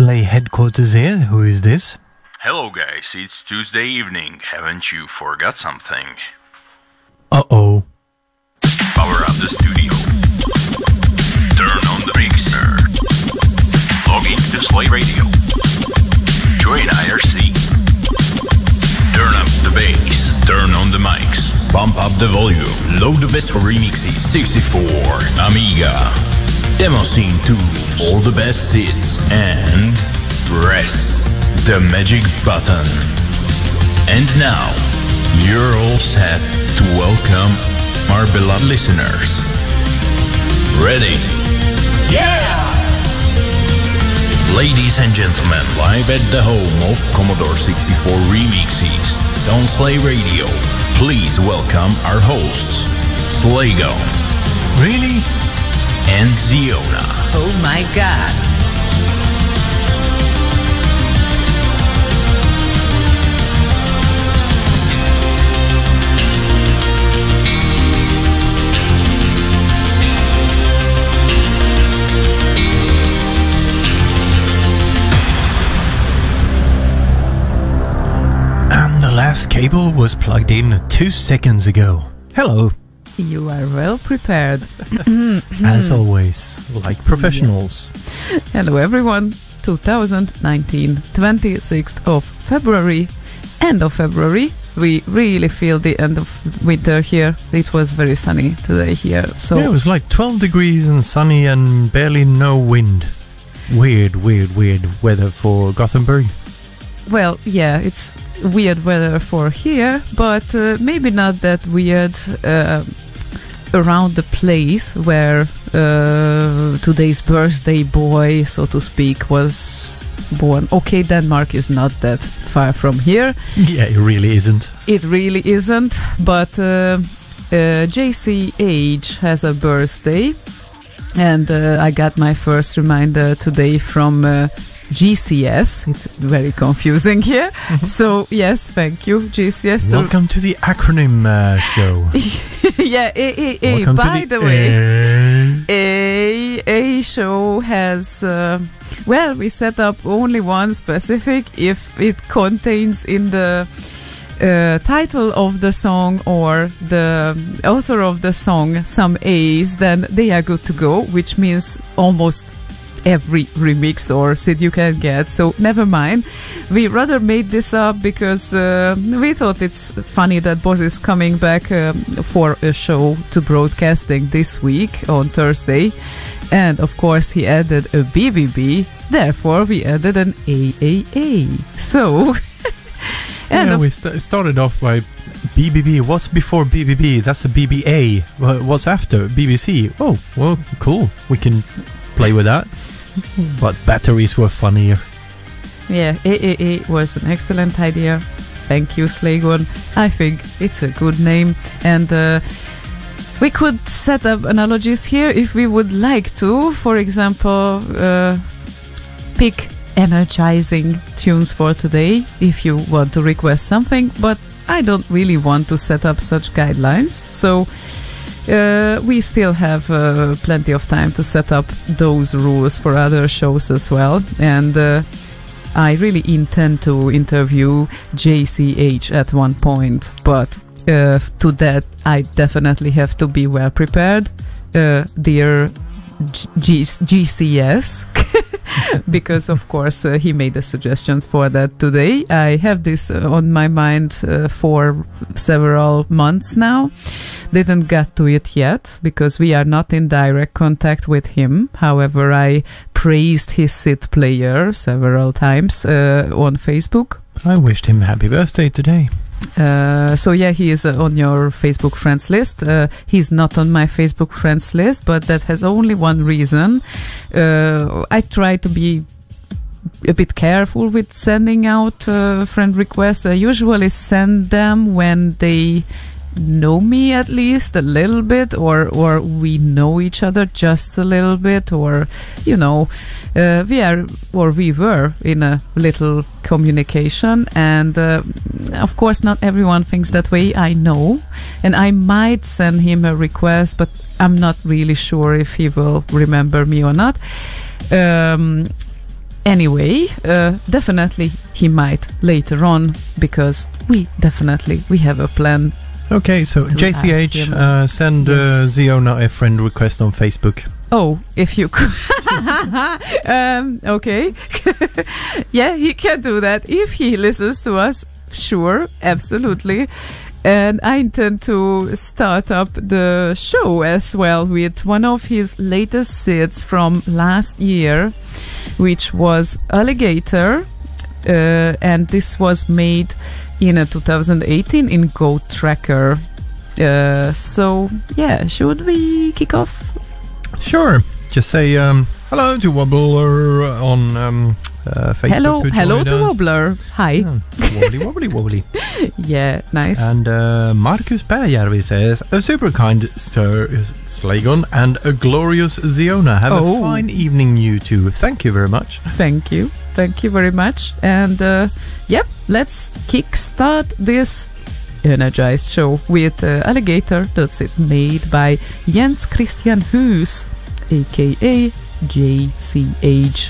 Slay headquarters here. Who is this? Hello guys, it's Tuesday evening. Haven't you forgot something? Uh-oh. Power up the studio. Turn on the mixer. Log into Slay Radio. Join IRC. Turn up the bass. Turn on the mics. Bump up the volume. Load the best for remixes. 64 Amiga. Demo scene 2. All the best hits. And press the magic button. And now, you're all set to welcome our beloved listeners. Ready? Yeah! Ladies and gentlemen, live at the home of Commodore 64 Remixes on Slay Radio, please welcome our hosts, Slaygon. Really? And Ziona. Oh my god. And the last cable was plugged in 2 seconds ago. Hello. You are well prepared. As always, like professionals. Hello everyone. 2019, 26th of February. End of February. We really feel the end of winter here. It was very sunny today here. So Yeah, it was like 12 degrees and sunny and barely no wind. Weird weather for Gothenburg. well, yeah, it's weird weather for here, but maybe not that weird around the place where today's birthday boy, so to speak, was born. Okay, Denmark is not that far from here. Yeah, it really isn't. It really isn't, but JCH has a birthday, and I got my first reminder today from GCS. It's very confusing here. So, yes, thank you, GCS. Welcome to the acronym show. Yeah, AAA. Welcome By to the way, AA show has... well, we set up only one specific. If it contains in the title of the song or the author of the song some A's, then they are good to go, which means almost every remix or SID you can get. So never mind. We rather made this up because we thought it's funny that Boz is coming back for a show to broadcasting this week on Thursday. And of course he added a BBB, therefore we added an AAA. So and yeah, we started off by BBB. What's before BBB? That's a BBA. What's after BBC? Oh, well, cool. We can play with that. But batteries were funnier. Yeah, AAA was an excellent idea. Thank you, Slaygon. I think it's a good name, and we could set up analogies here if we would like to. For example, pick energizing tunes for today if you want to request something, but I don't really want to set up such guidelines, so we still have plenty of time to set up those rules for other shows as well. And I really intend to interview JCH at one point, but to that I definitely have to be well prepared, dear GCS. Because of course he made a suggestion for that today. I have this on my mind for several months now. Didn't get to it yet because we are not in direct contact with him. However, I praised his SID player several times on Facebook. I wished him happy birthday today. So yeah, he is on your Facebook friends list. He's not on my Facebook friends list, but that has only one reason. I try to be a bit careful with sending out friend requests. I usually send them when they know me at least a little bit, or we know each other just a little bit, or you know, we were in a little communication, and of course not everyone thinks that way, I know, and I might send him a request, but I'm not really sure if he will remember me or not. Anyway, definitely he might later on, because we have a plan. Okay, so To ask JCH, him. send Yes. Ziona a friend request on Facebook. Oh, if you could. Okay. Yeah, he can do that if he listens to us. Sure, absolutely. And I intend to start up the show as well with one of his latest sets from last year, which was Alligator. And this was made in 2018 in Go Tracker. So, yeah, should we kick off? Sure. Just say hello to Wobbler on Facebook. who Hello joined to us. Wobbler. Hi. Yeah, wobbly. Yeah, nice. And Marcus Pääjärvi says, a super kind Sir Slaygon and a glorious Ziona. Have Oh. a fine evening, you two. Thank you very much. Thank you very much. And yep, let's kickstart this energized show with Alligator. That's it, made by Jens Christian Hus, aka JCH.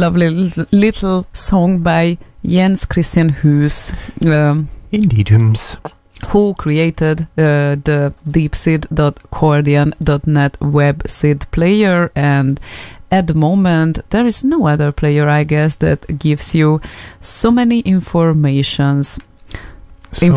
lovely little song by Jens Christian Hus. Indeed, Who created the deepsid.cordian.net web SID player, and at the moment there is no other player, I guess, that gives you so many informations. So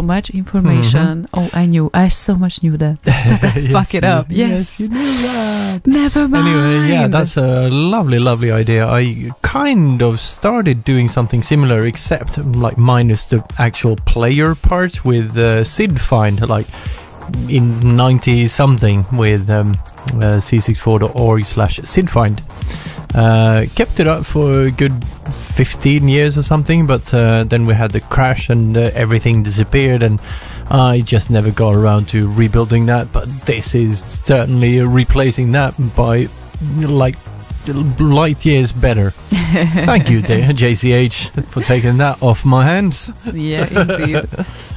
much information. Oh, I so much knew that. I fuck it up. Yes, you knew that. Never mind. Anyway, yeah, that's a lovely idea. I kind of started doing something similar, except like minus the actual player part with SID find, like in 90 something with c64.org/SID find. Kept it up for a good 15 years or something, but then we had the crash and everything disappeared, and I just never got around to rebuilding that. But this is certainly replacing that by like light years better. Thank you, JCH, for taking that off my hands. Yeah, indeed.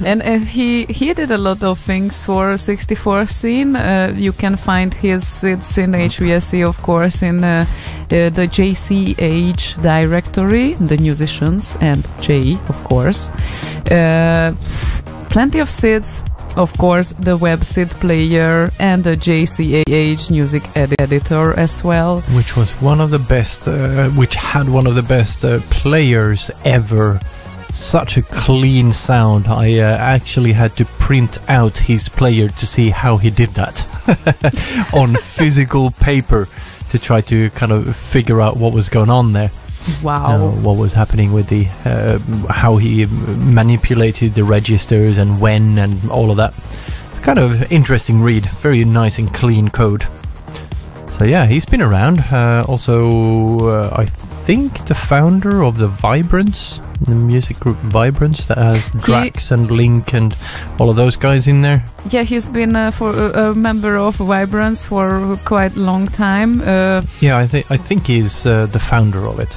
And he did a lot of things for 64 scene. You can find his SIDs in HVSC, of course, in the JCH directory, the musicians, and J, of course. Plenty of SIDs. Of course, the web SID player and the JCAH music editor as well, which was one of the best, which had one of the best players ever. Such a clean sound. I actually had to print out his player to see how he did that on physical paper to try to kind of figure out what was going on there. Wow. What was happening with the how he manipulated the registers and when and all of that. It's kind of interesting read. Very nice and clean code. So yeah, he's been around. Also, I think the founder of the Vibrance, the music group Vibrance, that has Drax and Link and all of those guys in there. Yeah, he's been for a member of Vibrance for quite a long time. Yeah, I think he's the founder of it.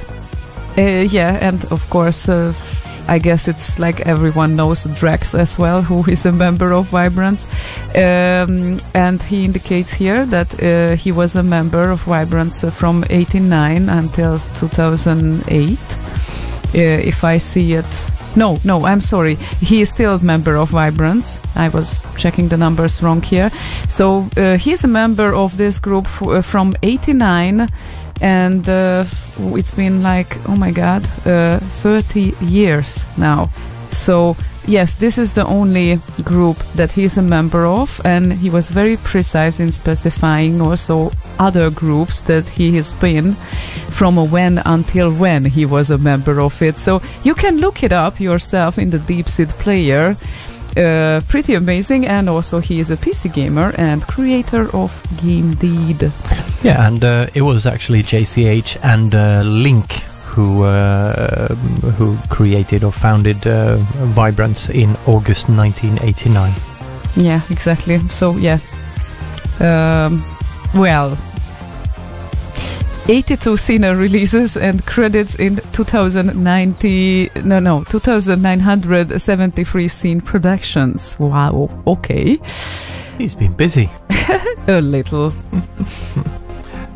Yeah, and of course, I guess it's like everyone knows Drax as well, who is a member of Vibrance. And he indicates here that he was a member of Vibrance from 89 until 2008. If I see it... No, I'm sorry. He is still a member of Vibrance. I was checking the numbers wrong here. So he's a member of this group from 89, and it's been like, oh my god, 30 years now. So yes, this is the only group that he's a member of, and he was very precise in specifying also other groups that he has been from when until when he was a member of it. So you can look it up yourself in the DeepSid player. Pretty amazing. And also he is a PC gamer and creator of GameDeed. Yeah, and it was actually JCH and Link who created or founded Vibrance in August 1989. Yeah, exactly. So yeah, well, 82 Cena releases and credits in 2,973 scene productions. Wow, okay. He's been busy. A little.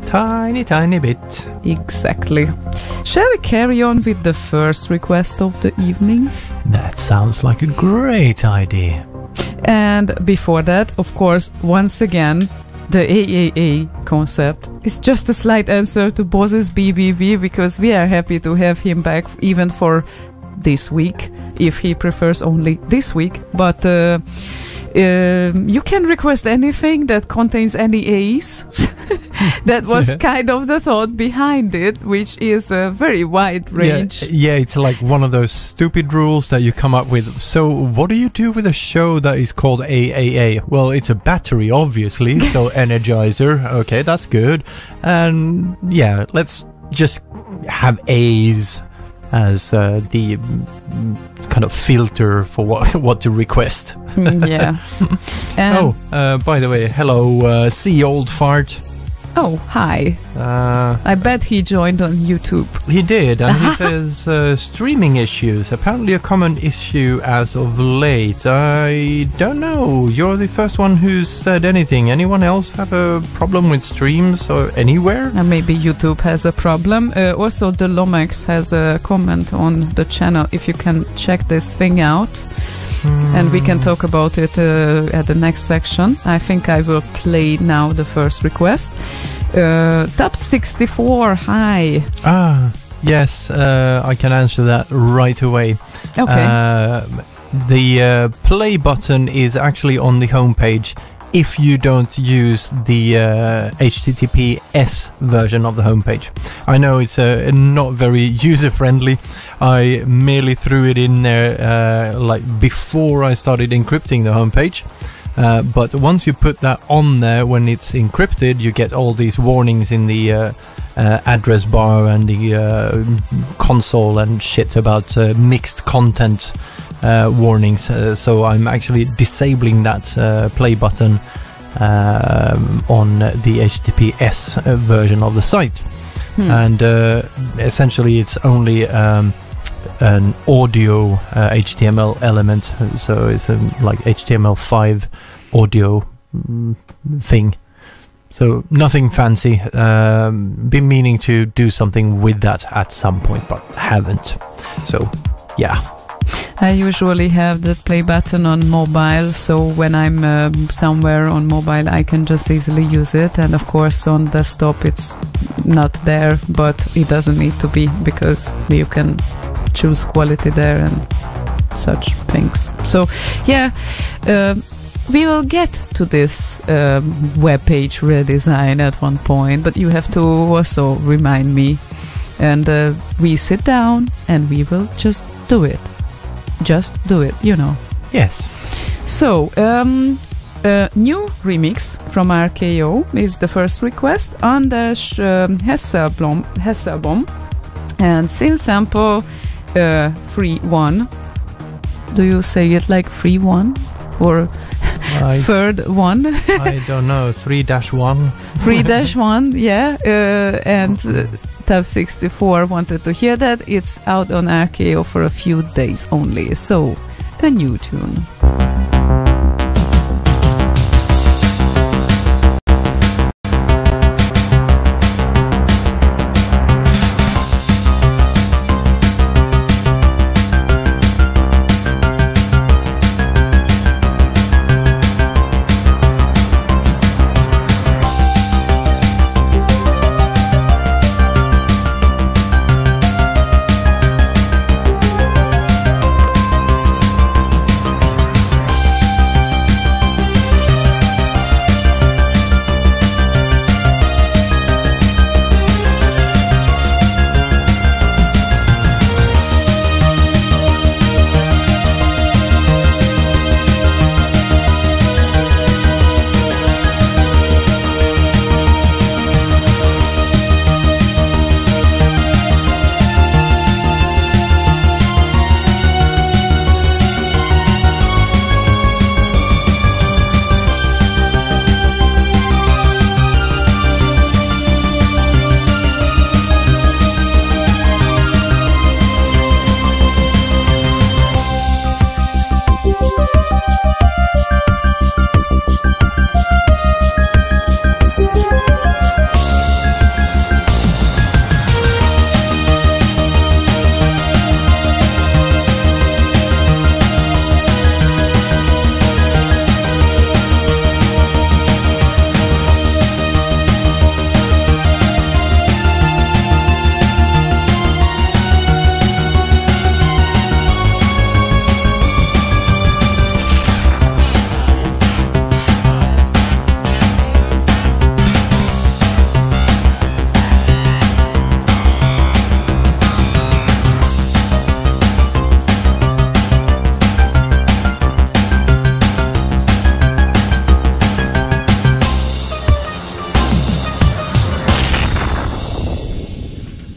Tiny bit. Exactly. Shall we carry on with the first request of the evening? That sounds like a great idea. And before that, of course, once again, the AAA concept is just a slight answer to Boss's BBB, because we are happy to have him back even for this week, if he prefers only this week. But you can request anything that contains any A's. That was kind of the thought behind it, which is a very wide range. Yeah, it's like one of those stupid rules that you come up with. So what do you do with a show that is called AAA? Well, it's a battery, obviously, so Energizer. Okay, that's good. And yeah, let's just have A's as the kind of filter for what to request. Yeah. By the way, hello, see old fart. Oh, hi. I bet he joined on YouTube. He did, and he says streaming issues, apparently a common issue as of late. I don't know. You're the first one who's said anything. Anyone else have a problem with streams or anywhere? Maybe YouTube has a problem. Also, the Lomax has a comment on the channel if you can check this thing out. And we can talk about it at the next section. I think I will play now the first request. Top 64, hi. Yes, I can answer that right away. Okay. The play button is actually on the homepage if you don't use the HTTPS version of the homepage. I know it's not very user-friendly. I merely threw it in there like before I started encrypting the homepage. But once you put that on there, when it's encrypted, you get all these warnings in the address bar and the console and shit about mixed content warnings. So I'm actually disabling that play button on the HTTPS version of the site. And essentially it's only an audio HTML element, so it's like HTML5 audio thing. So nothing fancy. Been meaning to do something with that at some point, but haven't. So yeah. I usually have the play button on mobile, so when I'm somewhere on mobile I can just easily use it, and of course on desktop it's not there, but it doesn't need to be because you can choose quality there and such things. So yeah, we will get to this web page redesign at one point, but you have to also remind me, and we sit down and we will just do it. Just do it, you know. Yes. So, new remix from RKO is the first request. Anders Hesselbom and Sin sample free one. Do you say it like free one or third one? I don't know. 3-1. 3-1, yeah. And Tab 64 wanted to hear that. It's out on RKO for a few days only. So, a new tune.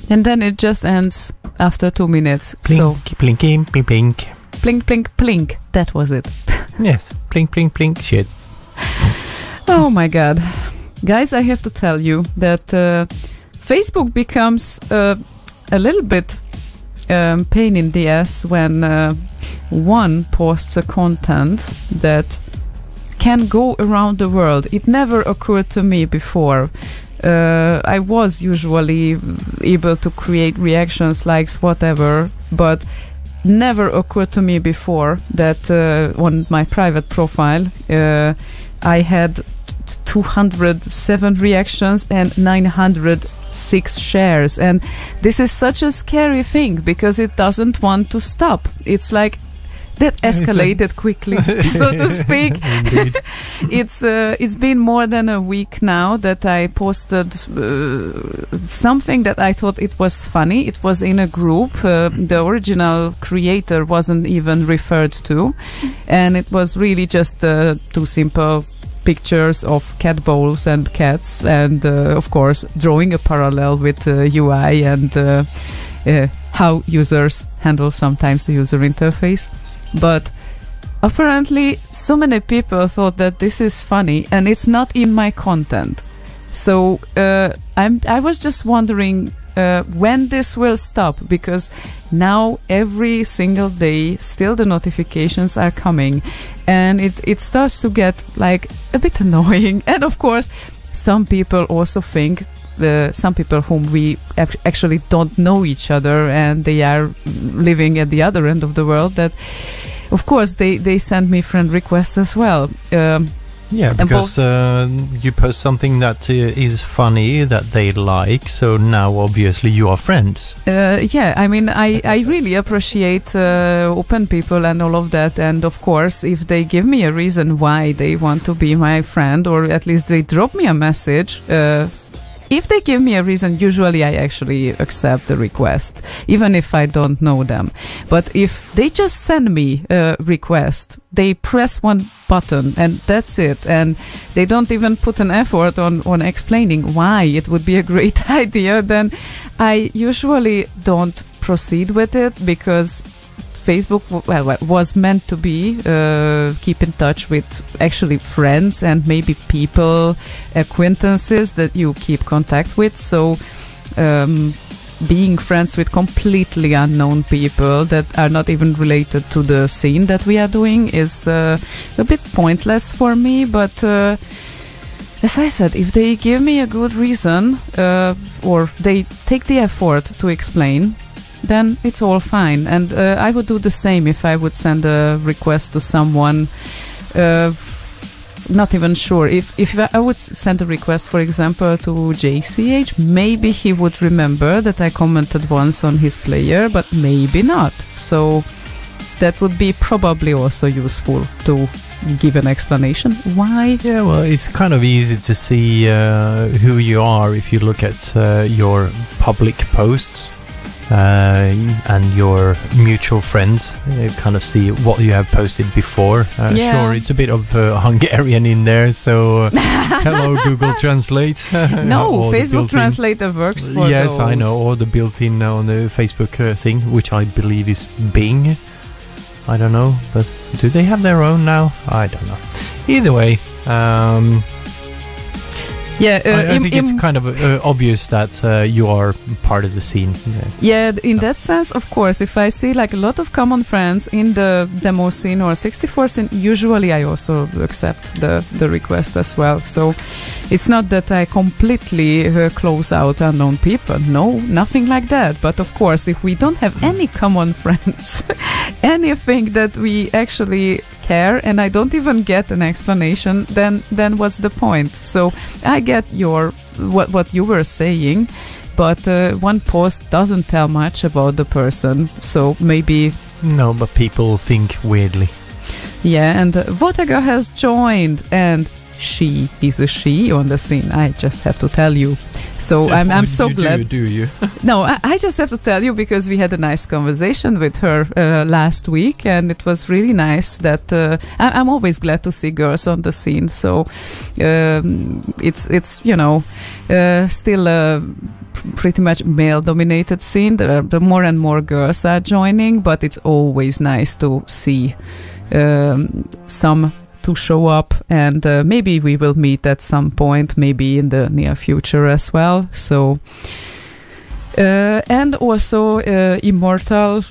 And then it just ends after 2 minutes. Plink, so plink, plink, plink. Plink, plink, plink. That was it. Yes. Plink, plink, plink. Shit. Oh my god. Guys, I have to tell you that Facebook becomes a little bit pain in the ass when one posts a content that can go around the world. It never occurred to me before. I was usually able to create reactions, likes, whatever, but never occurred to me before that on my private profile I had 207 reactions and 906 shares, and this is such a scary thing because it doesn't want to stop. It's like that escalated quickly, so to speak. Indeed. It's been more than a week now that I posted something that I thought it was funny. It was in a group. The original creator wasn't even referred to, and it was really just two simple pictures of cat bowls and cats, and of course drawing a parallel with UI and how users handle sometimes the user interface. But apparently so many people thought that this is funny and it's not in my content. So I was just wondering when this will stop, because now every single day still the notifications are coming, and it starts to get like a bit annoying. And of course some people also think, some people whom we actually don't know each other and they are living at the other end of the world, that of course they send me friend requests as well. Yeah, because you post something that is funny that they like, so now obviously you are friends. Yeah, I mean, I really appreciate open people and all of that, and of course if they give me a reason why they want to be my friend, or at least they drop me a message, if they give me a reason, usually I actually accept the request, even if I don't know them. But if they just send me a request, they press one button and that's it, and they don't even put an effort on explaining why it would be a great idea, then I usually don't proceed with it, because Facebook was meant to be keep in touch with actually friends and maybe people, acquaintances that you keep contact with. So being friends with completely unknown people that are not even related to the scene that we are doing is a bit pointless for me. But as I said, if they give me a good reason or they take the effort to explain, then it's all fine. And I would do the same if I would send a request to someone, not even sure. If I would send a request, for example, to JCH, maybe he would remember that I commented once on his player, but maybe not. So that would be probably also useful to give an explanation why. Yeah, well, it's kind of easy to see who you are if you look at your public posts. And your mutual friends kind of see what you have posted before. Sure, it's a bit of Hungarian in there, so hello Google Translate. No, Facebook Translator works for yes, those. I know, or the built-in on the Facebook thing, which I believe is Bing. I don't know, but do they have their own now? I don't know. Either way, yeah, I think it's kind of obvious that you are part of the scene. Yeah, in that sense, of course, if I see like a lot of common friends in the demo scene or 64 scene, usually I also accept the request as well. So it's not that I completely close out unknown people. No, nothing like that. But of course, if we don't have any common friends, anything that we actually care, and I don't even get an explanation, then what's the point? So I get what you were saying, but one post doesn't tell much about the person, so maybe no, but people think weirdly. Yeah, and Votega has joined, and she is a she on the scene. I just have to tell you. So I'm so glad. Do you? No, I just have to tell you because we had a nice conversation with her last week, and it was really nice. That I'm always glad to see girls on the scene. So it's still a pretty much male-dominated scene. The more and more girls are joining, but it's always nice to see some to show up, and maybe we will meet at some point, maybe in the near future as well. So, and also Immortal.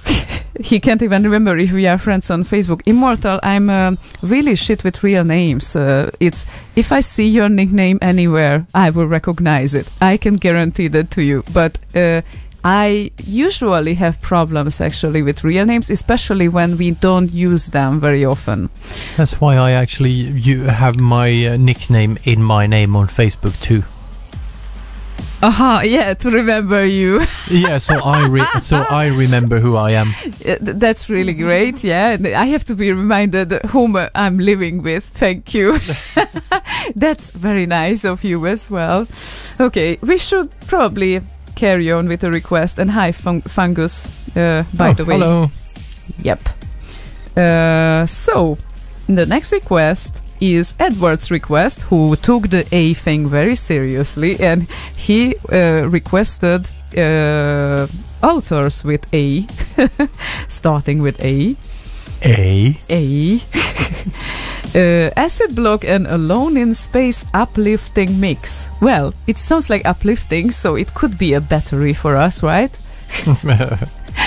He can't even remember if we are friends on Facebook. Immortal, I'm really shit with real names. It's if I see your nickname anywhere, I will recognize it. I can guarantee that to you. But I usually have problems actually with real names, especially when we don't use them very often. That's why I actually have my nickname in my name on Facebook too. Aha, yeah, to remember you. Yeah, so I remember who I am. That's really great. Yeah, I have to be reminded whom I'm living with. Thank you. That's very nice of you as well. Okay, we should probably carry on with the request. And hi, Fungus, by the way. Hello. Yep. So, the next request is Edward's request, who took the A thing very seriously, and he requested authors with A, starting with A. Acid Block and Alone in Space uplifting mix. Well, it sounds like uplifting, so it could be a battery for us, right?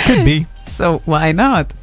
Could be. So why not?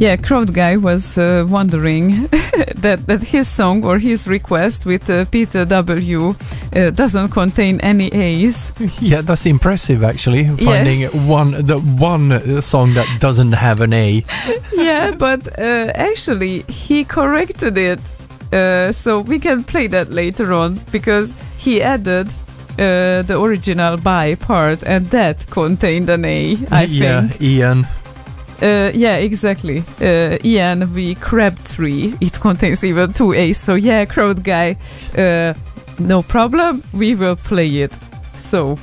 Yeah, Crowd Guy was wondering that his song or his request with Peter W. Doesn't contain any A's. Yeah, that's impressive actually. Finding one song that doesn't have an A. Yeah, but actually he corrected it. So we can play that later on because he added the original by part and that contained an A, I think. Ian. Yeah, exactly. Ian V. Crabtree. It contains even 2 A's. So yeah, Crowd Guy, no problem. We will play it. So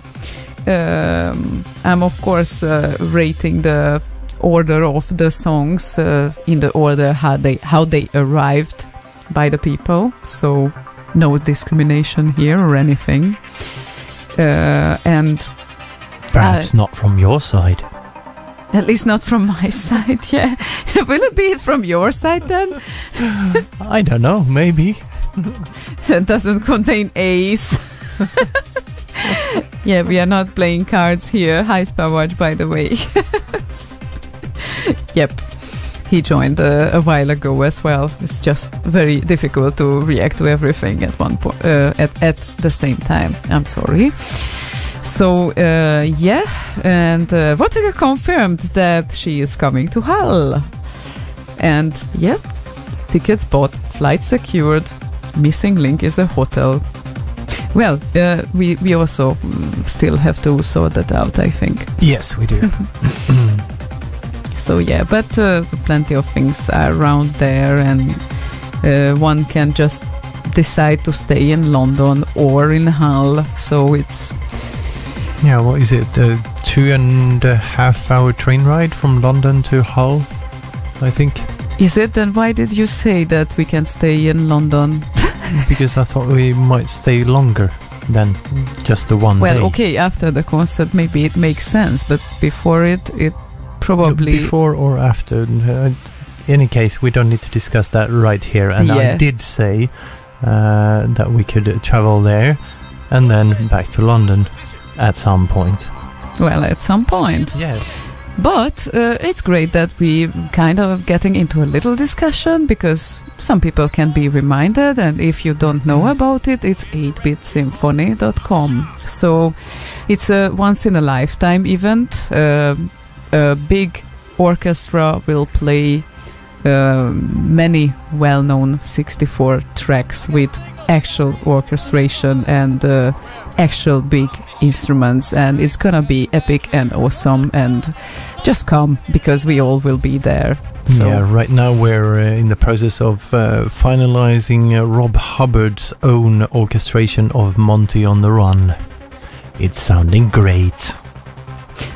I'm of course rating the order of the songs in the order how they arrived by the people. So no discrimination here or anything. And perhaps not from your side. At least not from my side, yeah. Will it be from your side then? I don't know, maybe. It doesn't contain A's. Yeah, we are not playing cards here. Hi, Spawatch, by the way. Yep. He joined a while ago as well. It's just very difficult to react to everything at one point, at the same time. I'm sorry. So, yeah, and Votiga confirmed that she is coming to Hull. And, yeah, tickets bought, flight secured, missing link is a hotel. Well, we also still have to sort that out, I think. Yes, we do. So, yeah, but plenty of things are around there, and one can just decide to stay in London or in Hull, so it's... Yeah, what is it? 2.5 hour train ride from London to Hull, I think. Is it? Then why did you say that we can stay in London? Because I thought we might stay longer than just the one day. Well, okay, after the concert maybe it makes sense, but before it probably... Before or after. In any case, we don't need to discuss that right here. And yeah. I did say that we could travel there and then back to London. At some point. Well, at some point. Yes. But it's great that we kind of getting into a little discussion because some people can be reminded, and if you don't know about it, it's 8bitsymphony.com. So it's a once in a lifetime event. A big orchestra will play many well-known 64 tracks with actual orchestration and actual big instruments, and it's gonna be epic and awesome, and just come because we all will be there. So. Yeah, right now we're in the process of finalizing Rob Hubbard's own orchestration of Monty on the Run. It's sounding great.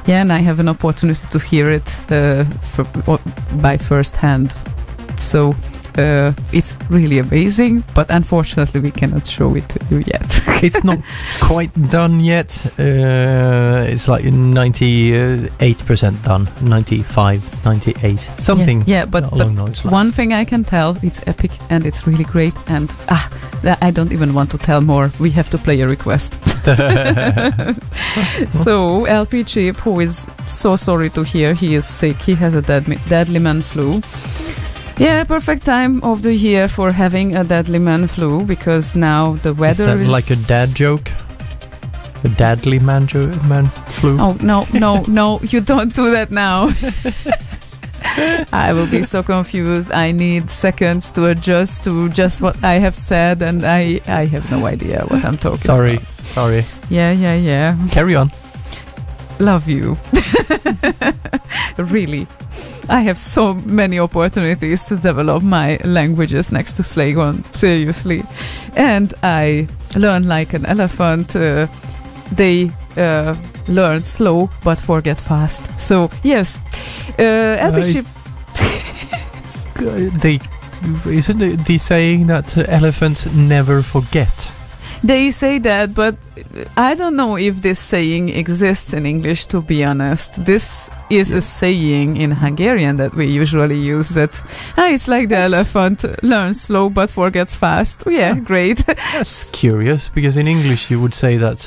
Yeah, and I have an opportunity to hear it by first hand. So it's really amazing, but unfortunately we cannot show it to you yet. It's not quite done yet. It's like 98% done, 95, 98, something. Yeah, but along those lines. One thing I can tell, it's epic and it's really great, and I don't even want to tell more. We have to play a request. So LP Chip, who is so sorry to hear he is sick, he has a deadly man flu. Yeah, perfect time of the year for having a deadly man flu, because now the weather is... like a dad joke? A deadly man flu? Oh, no, you don't do that now. I will be so confused. I need seconds to adjust to just what I have said, and I have no idea what I'm talking about. Sorry. Yeah. Carry on. Love you. Really. I have so many opportunities to develop my languages next to Slaygon, seriously. And I learn like an elephant. They learn slow but forget fast. So, yes. Isn't it the saying that elephants never forget? They say that, but I don't know if this saying exists in English, to be honest. This is a saying in Hungarian that we usually use, that it's like the elephant learns slow but forgets fast. Yeah, great. That's curious, because in English you would say that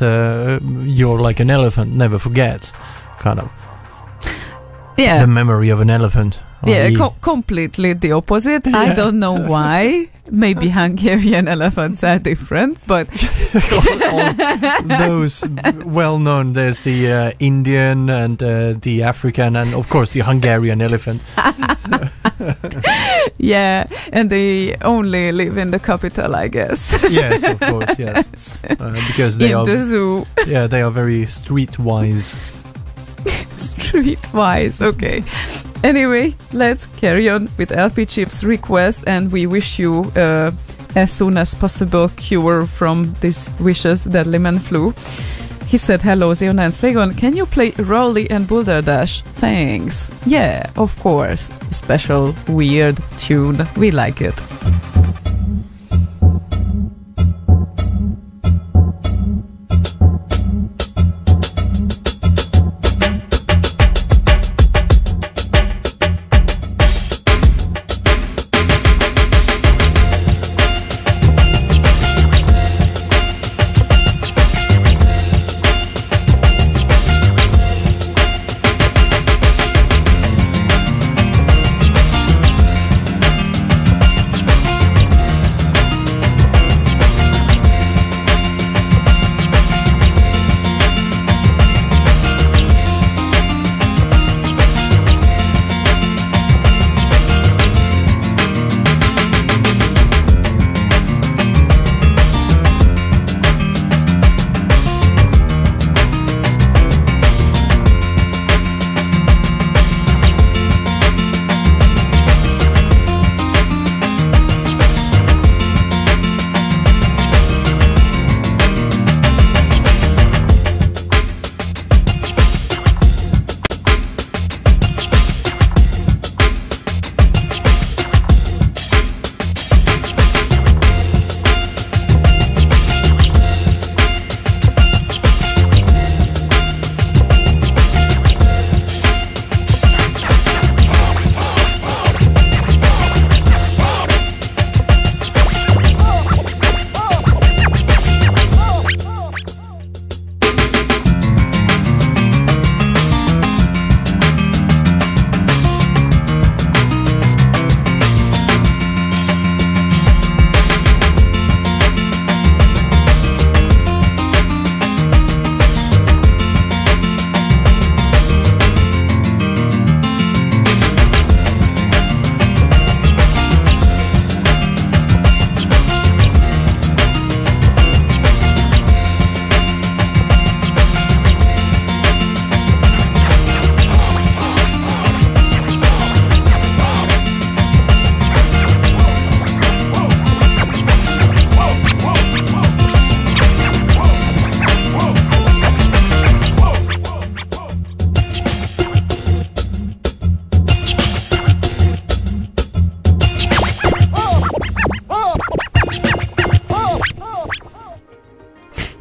you're like an elephant, never forget, kind of. Yeah. The memory of an elephant. Yeah, completely the opposite. I don't know why. Maybe Hungarian elephants are different, but all those well-known. There's the Indian and the African, and of course the Hungarian elephant. Yeah, and they only live in the capital, I guess. Yes, of course, yes, because they in are the zoo. Yeah, they are very streetwise. Streetwise, okay. Anyway, let's carry on with LP Chip's request, and we wish you as soon as possible cure from this vicious deadly man flu. He said, hello, Ziona and Slaygon, can you play Rolly and Boulder Dash? Thanks. Yeah, of course. Special, weird tune. We like it.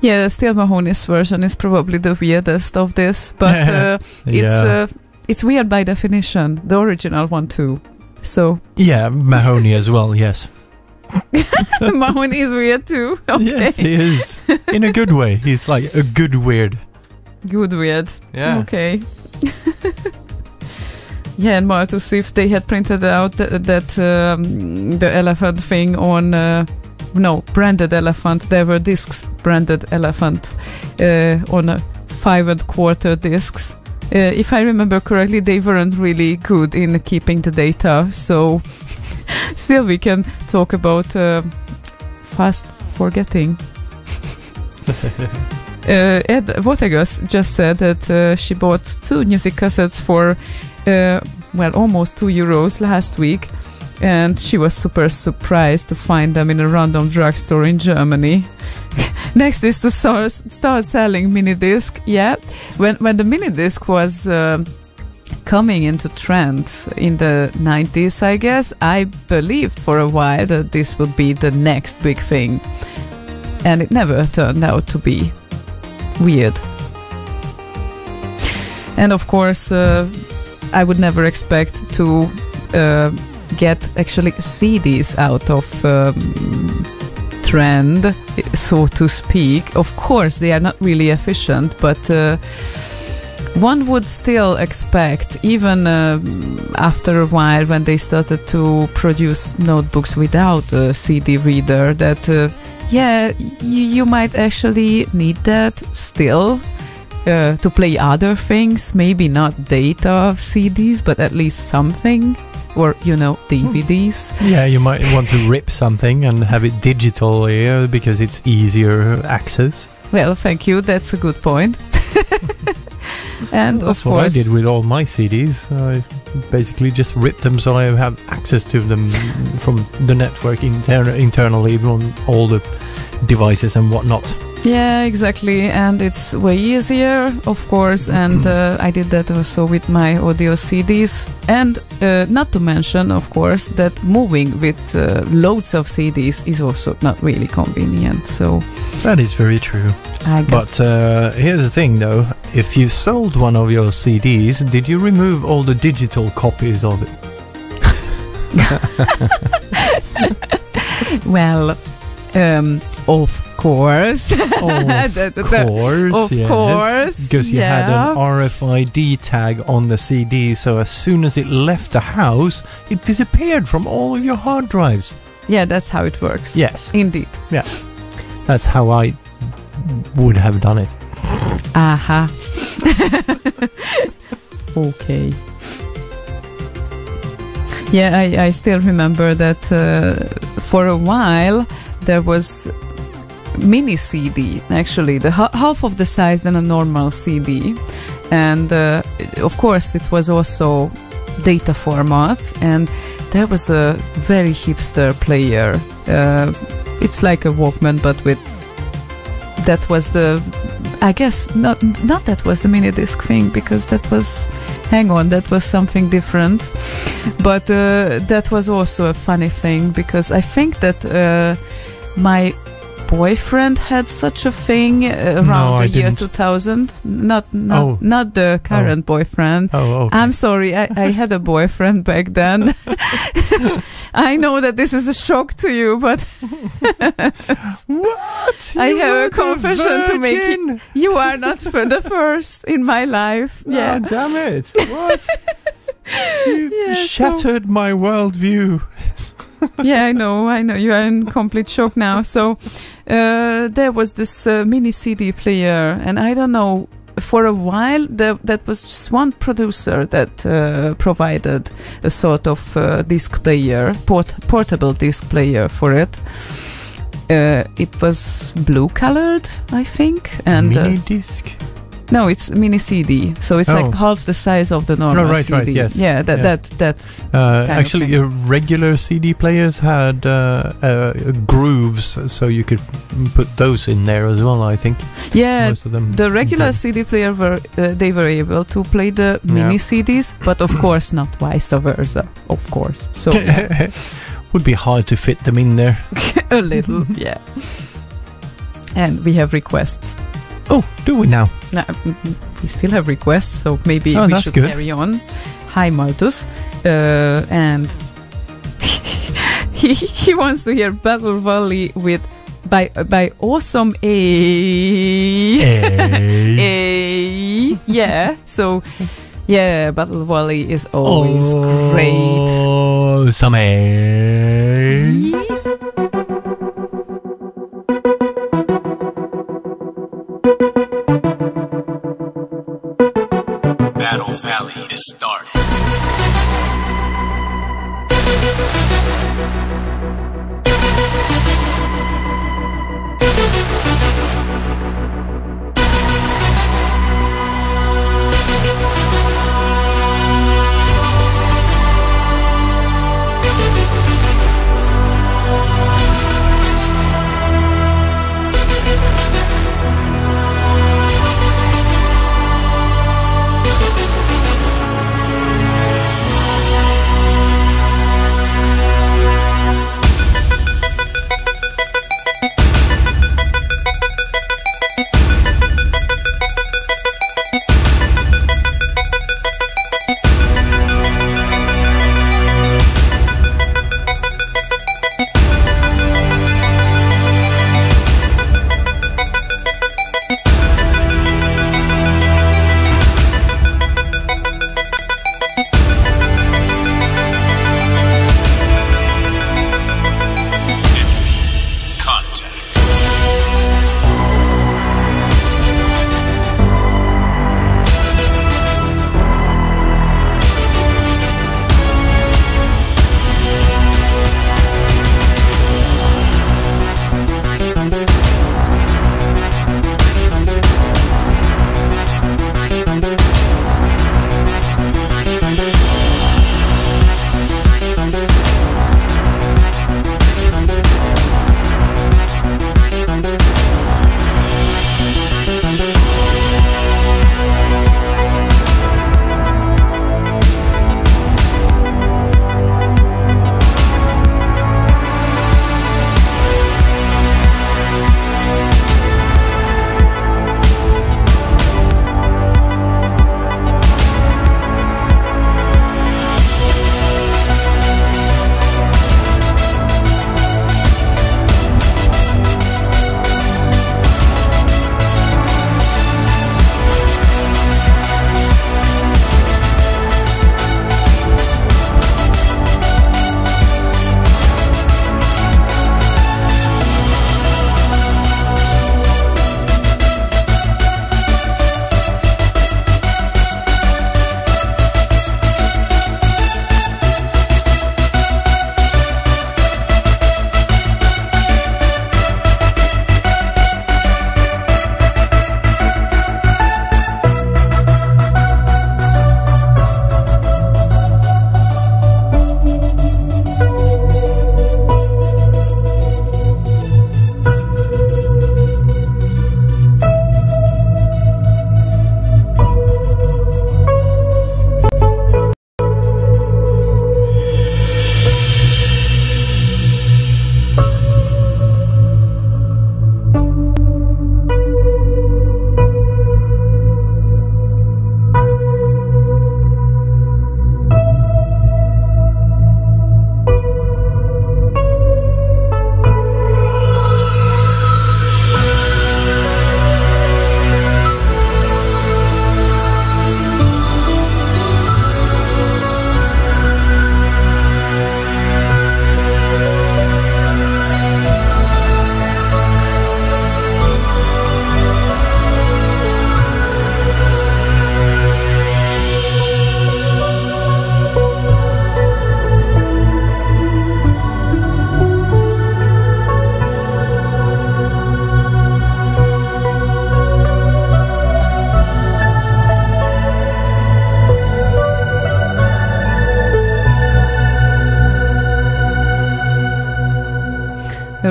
Yeah, still Mahoney's version is probably the weirdest of this, but it's weird by definition. The original one too. So yeah, Mahoney as well. Yes, Mahoney is weird too. Okay. Yes, he is in a good way. He's like a good weird. Good weird. Yeah. Okay. Yeah, and more to see if they had printed out that the elephant thing on. Branded elephant. There were discs branded elephant on 5 1/4 discs. If I remember correctly, they weren't really good in keeping the data. So still we can talk about fast forgetting. Ed Votegas just said that she bought 2 music cassettes for almost €2 last week. And she was super surprised to find them in a random drugstore in Germany. Next is to start selling mini disc. Yeah, when the mini disc was coming into trend in the 90s, I guess, I believed for a while that this would be the next big thing. And it never turned out to be. Weird. And of course, I would never expect to get actually CDs out of trend, so to speak. Of course, they are not really efficient, but one would still expect, even after a while when they started to produce notebooks without a CD reader, that you might actually need that still to play other things, maybe not data CDs, but at least something, or DVDs. Yeah, you might want to rip something and have it digital here because it's easier access. Well, thank you, that's a good point. And that's of course, what I did with all my CDs. I basically just ripped them so I have access to them from the network internally on all the devices and whatnot. yeah, exactly, and it's way easier, of course, and I did that also with my audio CDs, and not to mention, of course, that moving with loads of CDs is also not really convenient, so That is very true. But here's the thing, though. If you sold one of your CDs, did you remove all the digital copies of it? Well, of course. Of course. Because you had an RFID tag on the CD, so as soon as it left the house, it disappeared from all of your hard drives. Yeah, that's how it works. Yes. Indeed. Yeah. That's how I would have done it. Aha. Okay. Yeah, I still remember that for a while there was mini CD, actually, the half of the size than a normal CD, and of course it was also data format, and there was a very hipster player. It's like a Walkman, but with that was the, I guess not that was the mini disc thing, because that was, that was something different, but that was also a funny thing, because I think that my boyfriend had such a thing around the year 2000. Not the current boyfriend. Oh, okay. I'm sorry, I had a boyfriend back then. I know that this is a shock to you, but what? I have a confession to make. You are not the first in my life. Yeah, oh, damn it! What? You shattered my worldview. Yeah, I know. You are in complete shock now. So there was this mini CD player, and I don't know, for a while that was just one producer that provided a sort of disc player, portable disc player for it. It was blue colored, I think, and mini disc. No, it's mini CD, so it's like half the size of the normal CD. Right, yes. Yeah, that. Actually, your regular CD players had grooves, so you could put those in there as well. I think. Yeah, most of them. The regular CD player were able to play the mini CDs, but of course not vice versa. Of course, so would be hard to fit them in there. A little, yeah. And we have requests. Oh, do we now? No, we still have requests, so maybe we should carry on. Hi, Malthus. And he wants to hear Battle Valley by Awesome A. Yeah, so yeah, Battle Valley is always great. Awesome A. Battle Valley is started.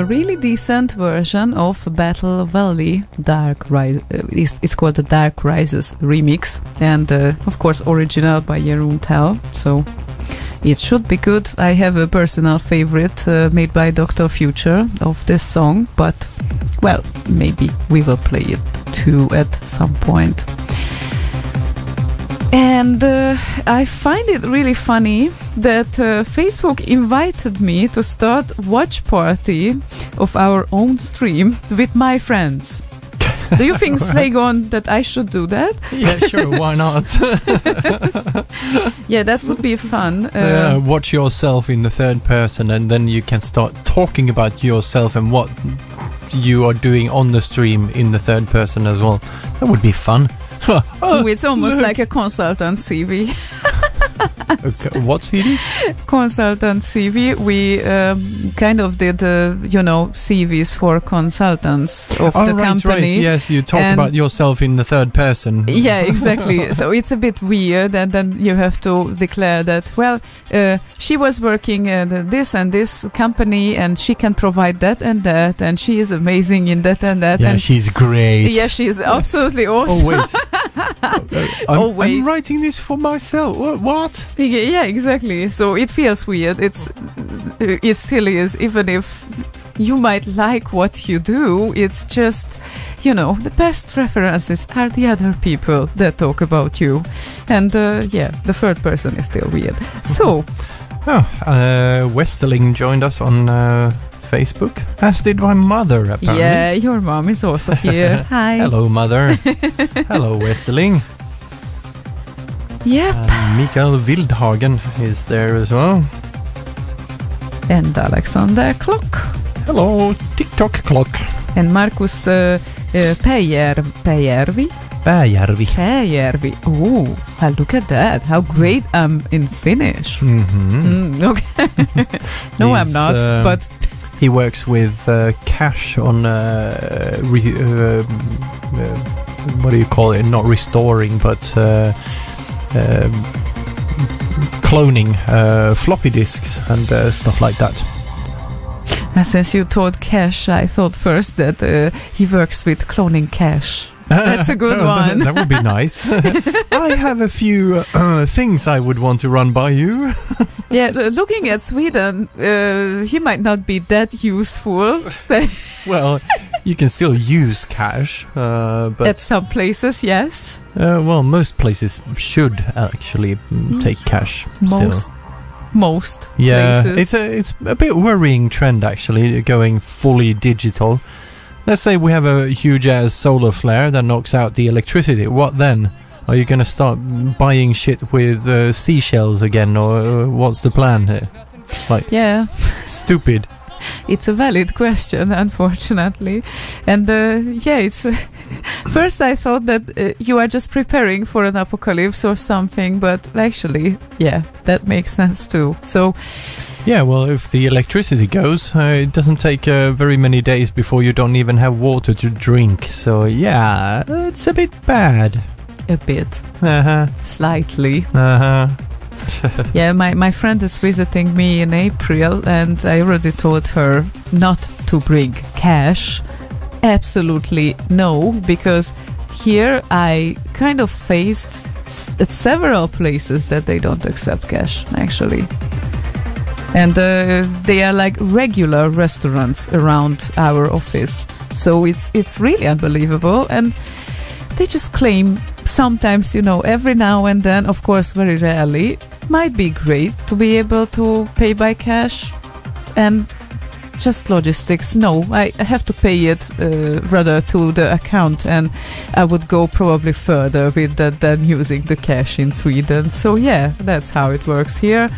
a really decent version of Battle Valley Dark Rise. It's called the Dark Rises remix, and of course original by Jeroen Tel. So it should be good. I have a personal favorite made by Dr. Future of this song, but well, maybe we will play it too at some point. And I find it really funny that Facebook invited me to start watch party of our own stream with my friends. Do you think, Slaygon, that I should do that? Yeah, sure, why not? Yeah, that would be fun. Watch yourself in the third person, and then you can start talking about yourself and what you are doing on the stream in the third person as well. That would be fun. It's almost like a consultant CV. Okay, what CV? Consultant CV. We kind of did, CVs for consultants of the company. Right. Yes, you talk about yourself in the third person. Yeah, exactly. So it's a bit weird, and then you have to declare that, well, she was working at this and this company, and she can provide that, and she is amazing in that and that. Yeah, and she's great. Yeah, she's absolutely awesome. Oh, wait. I'm writing this for myself. What? Yeah, exactly. So it feels weird. It still is, even if you might like what you do. It's just, the best references are the other people that talk about you. And the third person is still weird. So, Westerling joined us on Facebook, as did my mother, apparently. Yeah, your mom is also here. Hi. Hello, mother. Hello, Westerling. Yep. Mikael Wildhagen is there as well. And Alexander Klock. Hello, TikTok Clock. And Markus Päijärvi. Oh, look at that. How great I'm in Finnish. Okay. No, I'm not, but... He works with Cash on... what do you call it? Not restoring, but... cloning floppy disks and stuff like that. Since you told Cash, I thought first that he works with cloning Cash. That's a good one. That would be nice. I have a few things I would want to run by you. Yeah, looking at Sweden, he might not be that useful. Well, you can still use Cash, but at some places, yes. Well, most places should actually take Cash. Most places. Yeah, it's a bit worrying trend actually, going fully digital. Let's say we have a huge ass solar flare that knocks out the electricity. What then? Are you going to start buying shit with seashells again, or what's the plan here? Yeah, stupid. It's a valid question, unfortunately. And it's first I thought that you are just preparing for an apocalypse or something, but actually, that makes sense too. So, yeah, well, if the electricity goes, it doesn't take very many days before you don't even have water to drink. So, yeah, it's a bit bad. A bit. Slightly. Yeah, my friend is visiting me in April, and I already told her not to bring cash. Absolutely no, because here I kind of faced at several places that they don't accept cash, actually. And they are like regular restaurants around our office. So it's really unbelievable. And they just claim sometimes, every now and then, of course, very rarely, might be great to be able to pay by cash. And just logistics, no, I have to pay it rather to the account, and I would go probably further with that than using the cash in Sweden. So yeah, that's how it works here.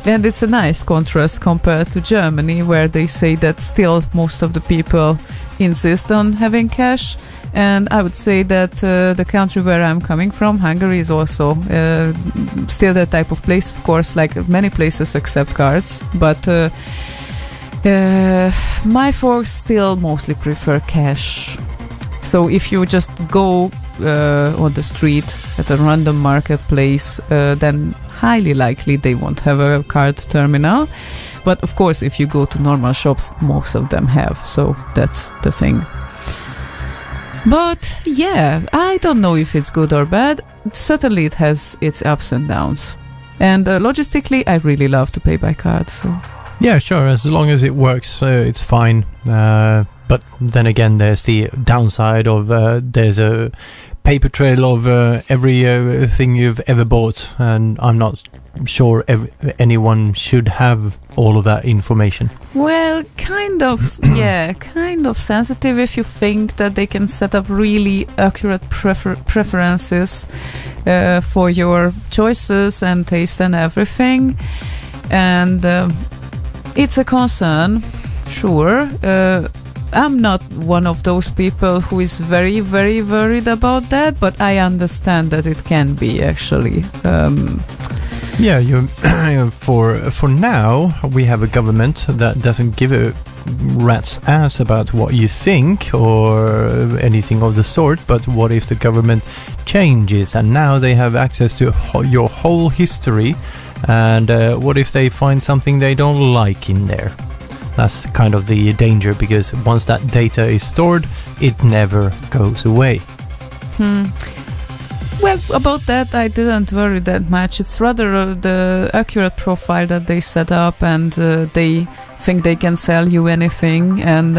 And it's a nice contrast compared to Germany, where they say that still most of the people insist on having cash. And I would say that the country where I'm coming from, Hungary, is also still that type of place. Of course, like many places accept cards, but my folks still mostly prefer cash. So if you just go on the street at a random marketplace, then highly likely they won't have a card terminal. But of course, if you go to normal shops, most of them have. So that's the thing. But yeah, I don't know if it's good or bad. Certainly it has its ups and downs. And logistically, I really love to pay by card. So Yeah, sure. As long as it works, it's fine. But then again, there's the downside of there's a paper trail of every thing you've ever bought, and I'm not sure anyone should have all of that information. well, kind of, yeah, kind of sensitive if you think that they can set up really accurate preferences for your choices and taste and everything. And it's a concern, sure. I'm not one of those people who is very, very worried about that, but I understand that it can be actually. Yeah, for now, we have a government that doesn't give a rat's ass about what you think or anything of the sort, but what if the government changes and now they have access to your whole history, and what if they find something they don't like in there? That's kind of the danger, because once that data is stored, it never goes away. Well, about that, I didn't worry that much. It's rather the accurate profile that they set up, and they think they can sell you anything. And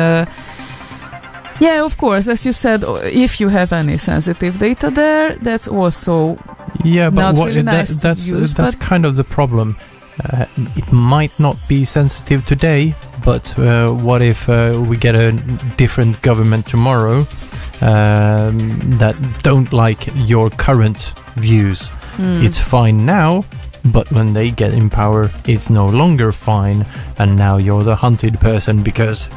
yeah, of course, as you said, if you have any sensitive data there, that's also but not really nice to use, that's kind of the problem. It might not be sensitive today, but what if we get a different government tomorrow that don't like your current views? It's fine now, but when they get in power, it's no longer fine, and now you're the hunted person because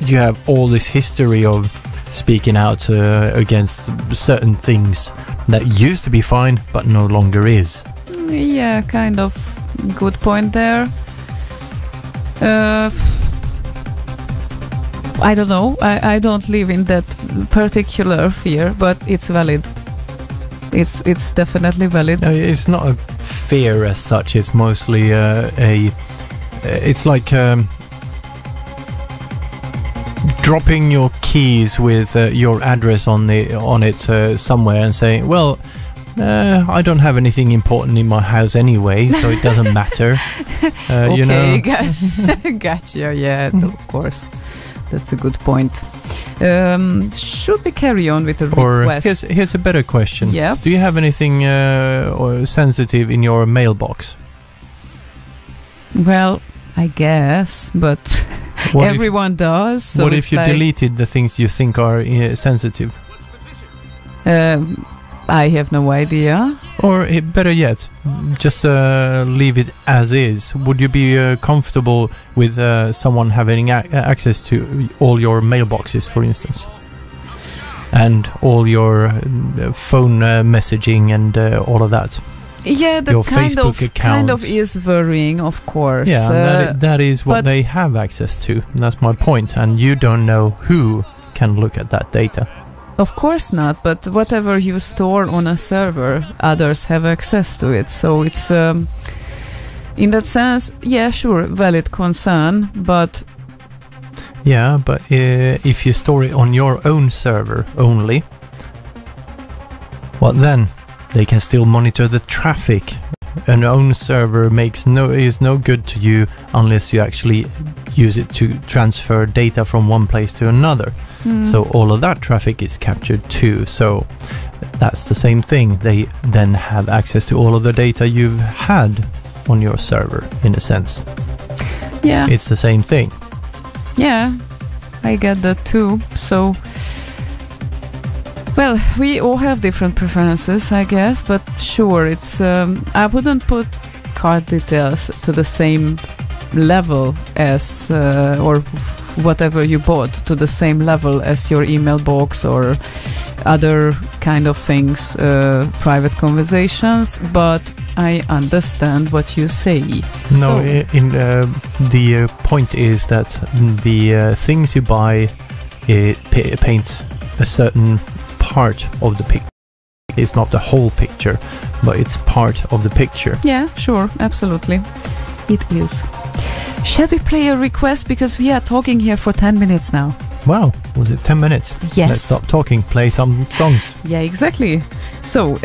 you have all this history of speaking out against certain things that used to be fine but no longer is. Yeah, kind of good point there. I don't know. I don't live in that particular fear, but it's valid. It's definitely valid. It's not a fear as such. It's mostly it's like dropping your keys with your address on it somewhere and saying, well, I don't have anything important in my house anyway, so it doesn't matter. Okay, you know. Gotcha. Yeah, of course. That's a good point. Should we carry on with the request? Or here's a better question. Yeah. Do you have anything sensitive in your mailbox? Well, I guess, but everyone does. So what if you deleted the things you think are sensitive? I have no idea. Or better yet, just leave it as is. Would you be comfortable with someone having access to all your mailboxes, for instance? And all your phone messaging and all of that? Yeah, that your Facebook account. Kind of is worrying, of course. Yeah, that is what they have access to. That's my point. And you don't know who can look at that data. Of course not, but whatever you store on a server, others have access to it. So it's, in that sense, yeah, sure, valid concern, but... Yeah, but if you store it on your own server only, what then? They can still monitor the traffic. An own server is no good to you unless you actually use it to transfer data from one place to another. So all of that traffic is captured too. So that's the same thing. They then have access to all of the data you've had on your server, in a sense. Yeah. It's the same thing. Yeah, I get that too. So, well, we all have different preferences, I guess, but sure, it's I wouldn't put card details to the same level as or whatever you bought to the same level as your email box or other kind of things, private conversations, but I understand what you say. No, the point is that the things you buy, it paints a certain part of the it's not the whole picture, but it's part of the picture. Yeah, sure, absolutely. It is. Shall we play a request? Because we are talking here for 10 minutes now. Wow, was it 10 minutes? Yes. Let's stop talking, play some songs. Yeah, exactly. So,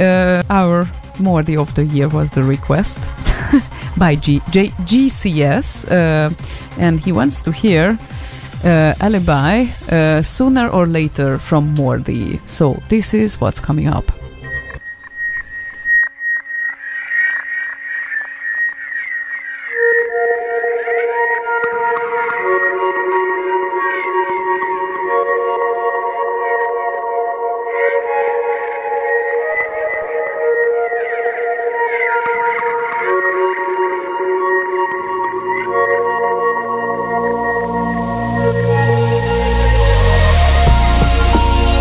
our Mordi of the Year was the request by GCS, and he wants to hear Alibi sooner or later from Mordi. So, this is what's coming up.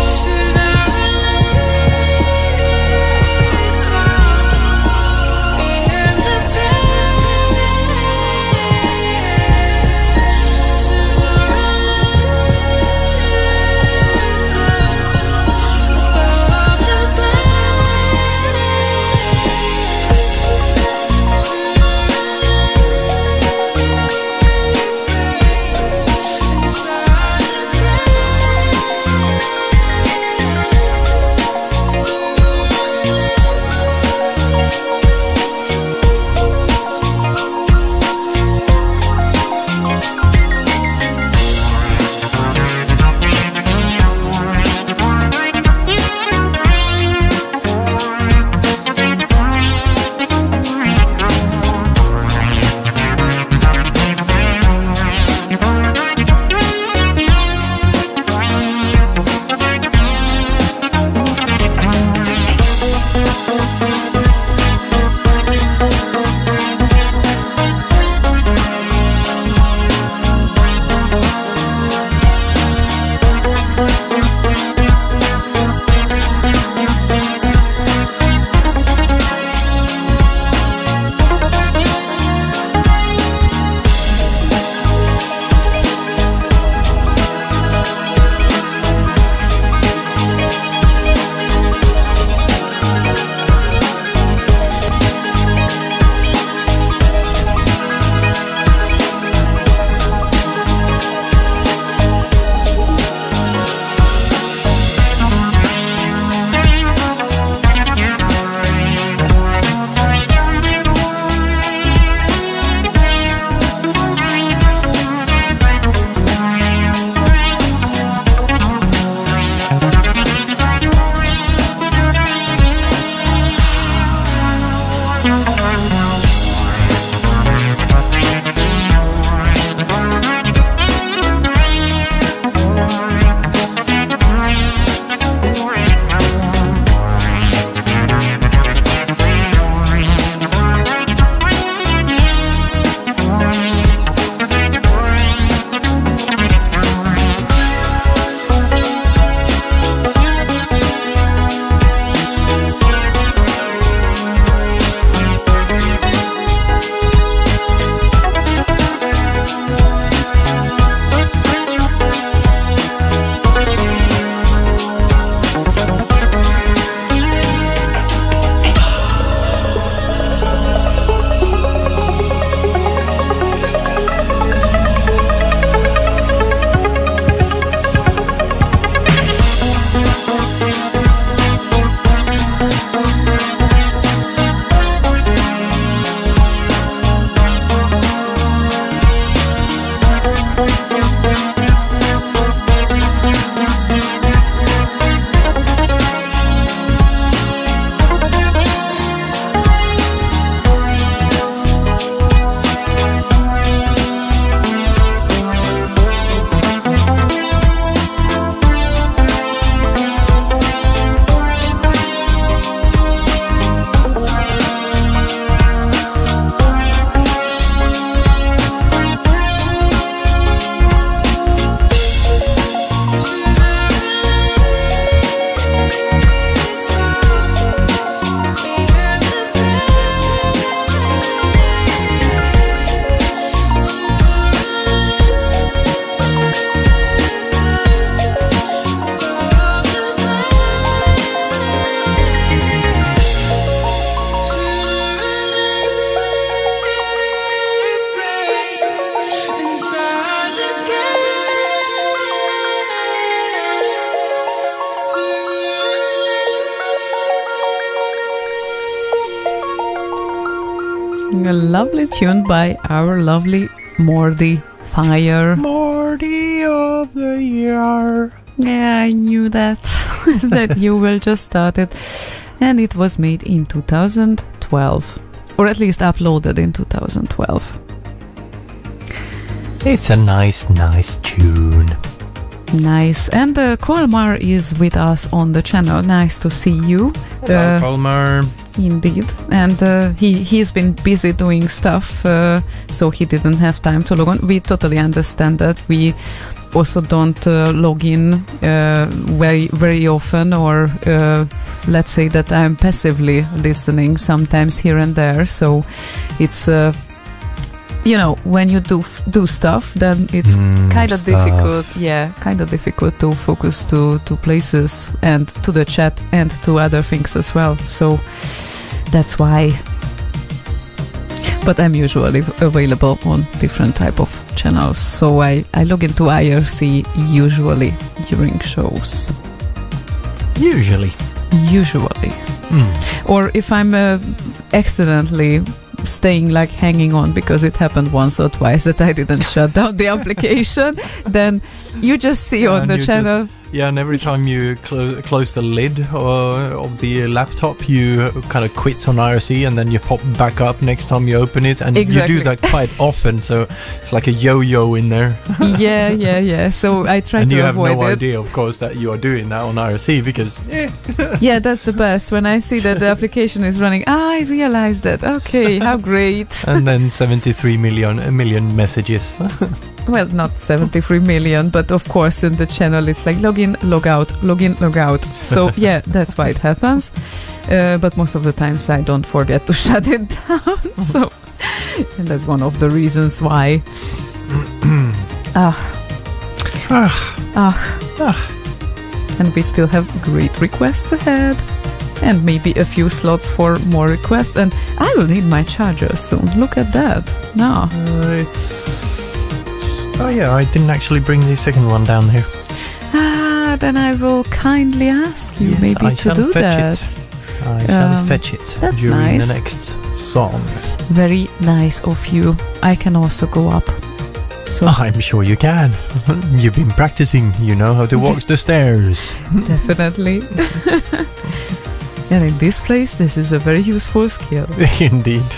Sooner or later A lovely tune by our lovely Mordy Fire. Morty of the year. Yeah, I knew that. That you will just start it. And it was made in 2012. Or at least uploaded in 2012. It's a nice tune. Nice. And Kolmar is with us on the channel. Nice to see you. Hello, Kolmar. Indeed. And he's been busy doing stuff, so he didn't have time to log on. We totally understand that. We also don't log in very often, or let's say that I'm passively listening sometimes here and there. So it's when you do stuff, then it's kind of difficult. Yeah, kind of difficult to focus to places and to the chat and to other things as well. So that's why. But I'm usually available on different type of channels. So I log into IRC usually during shows. Usually. Or if I'm accidentally staying hanging on because it happened once or twice that I didn't shut down the application, then you just see on the channel. And every time you close the lid of the laptop, you kind of quit on IRC, and then you pop back up next time you open it, and exactly. You do that quite often, so it's like a yo-yo in there. Yeah. So I try and to avoid it. And you have no idea, of course, that you are doing that on IRC, because... Yeah, that's the best. When I see that the application is running, I realize that. Okay, how great. And then 73 million messages. Well, not 73 million, but of course in the channel it's like login, log out, login, log out. So yeah, that's why it happens. But most of the times I don't forget to shut it down. So and that's one of the reasons why. And we still have great requests ahead. And maybe a few slots for more requests. And I will need my charger soon. Look at that. No. Oh yeah, I didn't actually bring the second one down here. Then I will kindly ask you maybe to do that. I shall fetch it during the next song. Very nice of you. I can also go up. So I'm sure you can. You've been practicing. You know how to walk the stairs. Definitely. And in this place, this is a very useful skill. Indeed.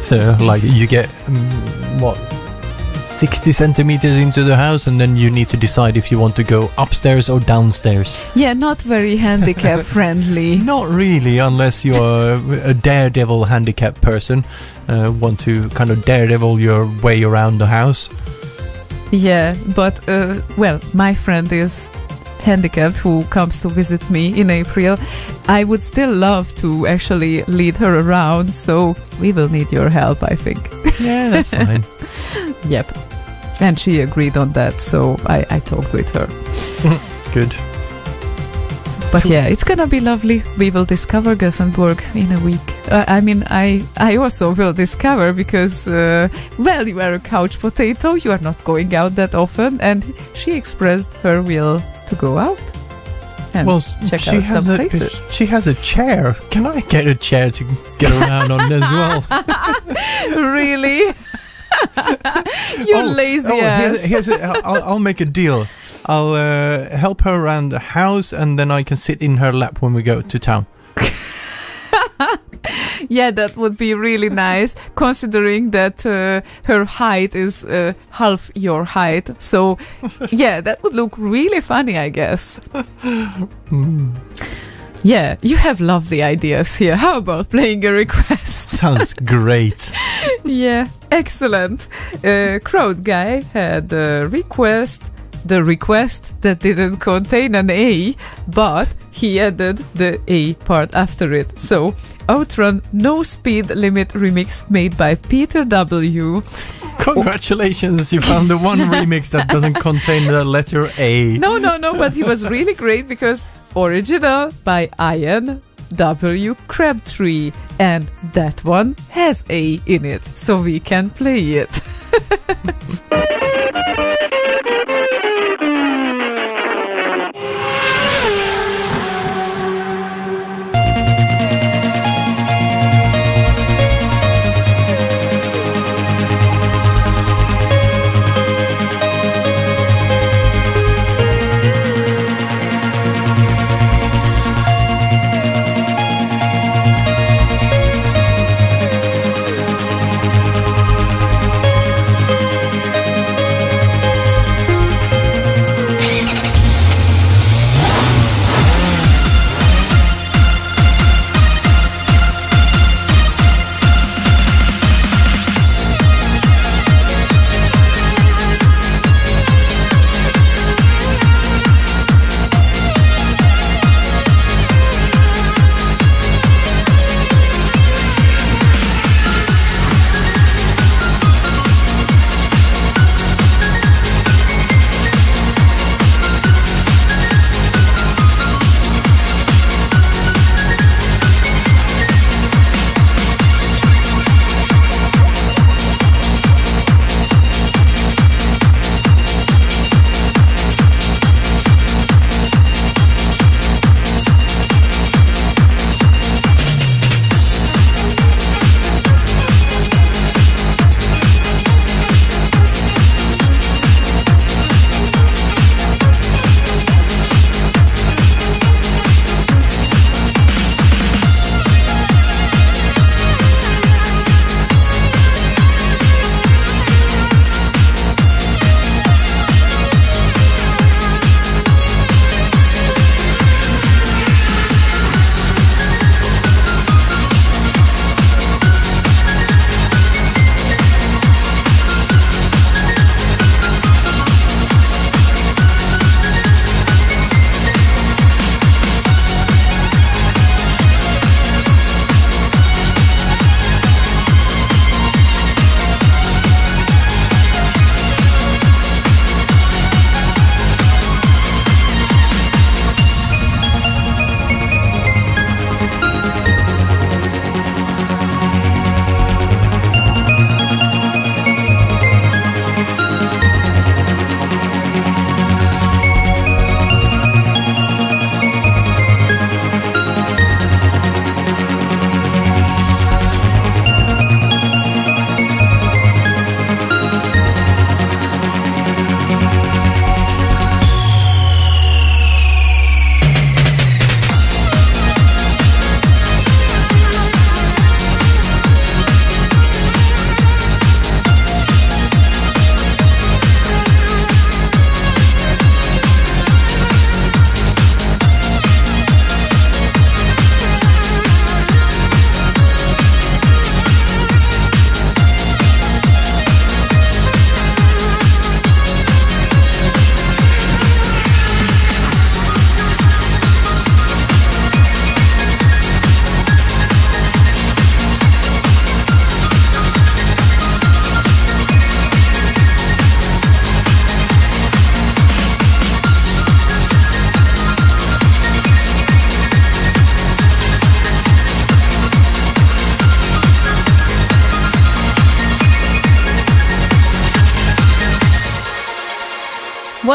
So, you get 60 centimeters into the house, and then you need to decide if you want to go upstairs or downstairs. Yeah, not very handicap friendly. Not really, unless you're a daredevil handicap person. Want to kind of daredevil your way around the house. Yeah, but my friend is handicapped who comes to visit me in April. I would still love to actually lead her around, so we will need your help, I think. Yeah, that's fine. Yep. And she agreed on that, so I talked with her. Good. But yeah, it's gonna be lovely. We will discover Gothenburg in a week. I also will discover because, you are a couch potato. You are not going out that often, and she expressed her will to go out and check out some places. She has a chair. Can I get a chair to get around on as well? Really? You lazy ass. I'll make a deal. I'll help her around the house, and then I can sit in her lap when we go to town. Yeah, that would be really nice, considering that her height is half your height. So, yeah, that would look really funny, I guess. Yeah, you have lovely ideas here. How about playing a request? Sounds great. Yeah, excellent. Crowd Guy had a request. The request that didn't contain an A, but he added the A part after it. So, Outrun No Speed Limit remix made by Peter W. Congratulations, you found the one remix that doesn't contain the letter A. No, but he was really great because original by Ian W. Crabtree, and that one has A in it, so we can play it.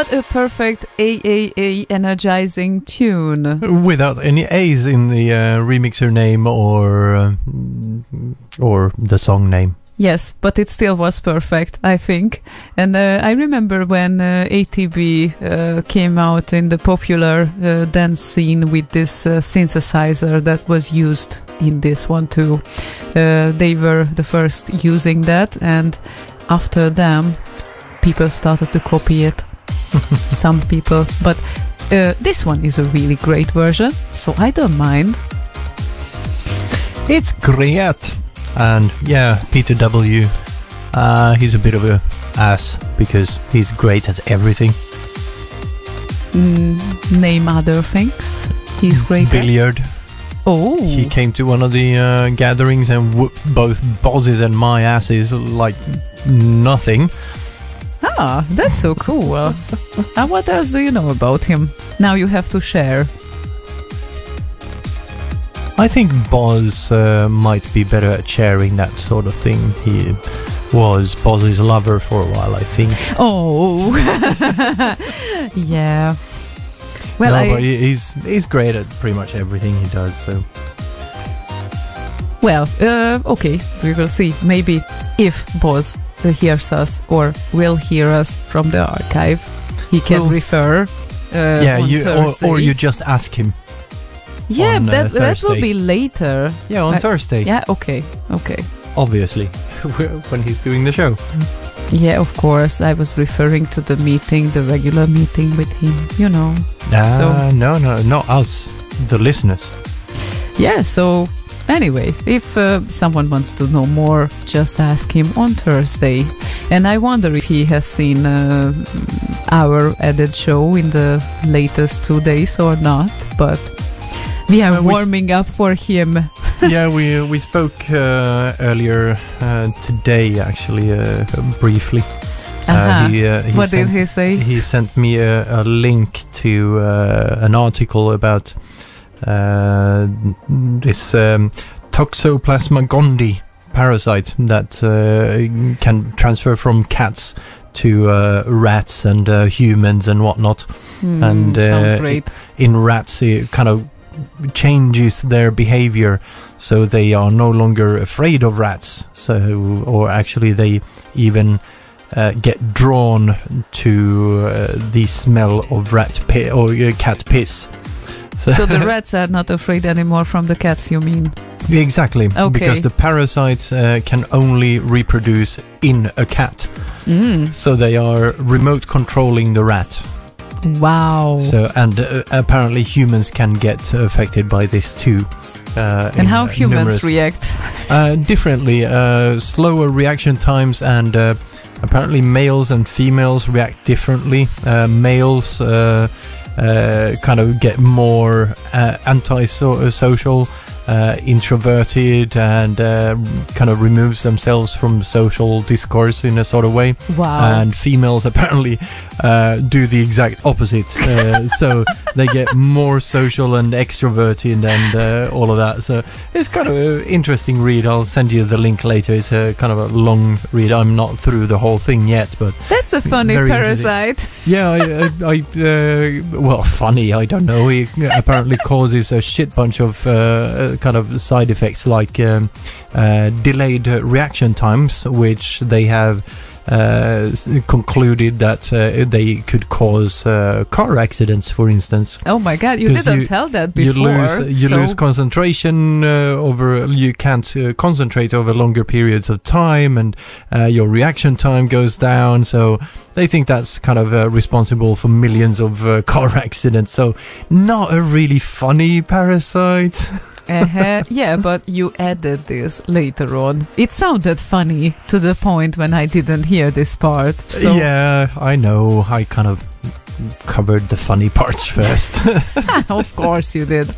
What a perfect AAA energizing tune. Without any A's in the remixer name or the song name. Yes, but it still was perfect, I think. And I remember when ATB came out in the popular dance scene with this synthesizer that was used in this one too. They were the first using that, and after them, people started to copy it. Some people. But this one is a really great version, so I don't mind. It's great. And yeah, Peter W. He's a bit of a ass because he's great at everything. Name other things. He's great Billiard. Oh. He came to one of the gatherings and whooped both Boz's and my asses like nothing. Ah, that's so cool. And what else do you know about him? Now you have to share. I think Boz might be better at sharing that sort of thing. He was Boz's lover for a while, I think. Oh, yeah. Well, no, but he's great at pretty much everything he does. So, well, okay, we will see. Maybe if Boz hears us or will hear us from the archive, he can refer. Yeah, on or you just ask him. Yeah, on, that will be later. Yeah, on Thursday. Yeah, okay. Obviously, when he's doing the show. Yeah, of course. I was referring to the meeting, the regular meeting with him, you know. No, not us, the listeners. Yeah, so anyway, if someone wants to know more, just ask him on Thursday. And I wonder if he has seen our added show in the latest 2 days or not, but we are warming up for him. Yeah, we spoke earlier today, actually, briefly. What did he say? He sent me a link to an article about this Toxoplasma gondii parasite that can transfer from cats to rats and humans and whatnot. And sounds great. In rats, it kind of changes their behavior, so they are no longer afraid of rats. So, or actually, they even get drawn to the smell of rat piss or cat piss. So the rats are not afraid anymore from the cats, you mean? Exactly, okay. Because the parasites can only reproduce in a cat. So they are remote controlling the rat. Wow. So, and apparently humans can get affected by this too. And how humans react? Differently, slower reaction times, and apparently males and females react differently. Males kind of get more anti-social, introverted, and kind of removes themselves from social discourse in a sort of way. Wow. And females apparently do the exact opposite. So they get more social and extroverted and all of that. So it's kind of an interesting read. I'll send you the link later. It's a kind of a long read. I'm not through the whole thing yet, but that's a funny parasite. Yeah, well, funny, I don't know. It apparently causes a shit bunch of kind of side effects, like delayed reaction times, which they have concluded that they could cause car accidents, for instance. Oh my god, you didn't tell that before. You lose concentration you can't concentrate over longer periods of time, and your reaction time goes down. So they think that's kind of responsible for millions of car accidents. So not a really funny parasite. Yeah, but you added this later on. It sounded funny to the point when I didn't hear this part. So. Yeah, I know. I kind of covered the funny parts first. Of course you did.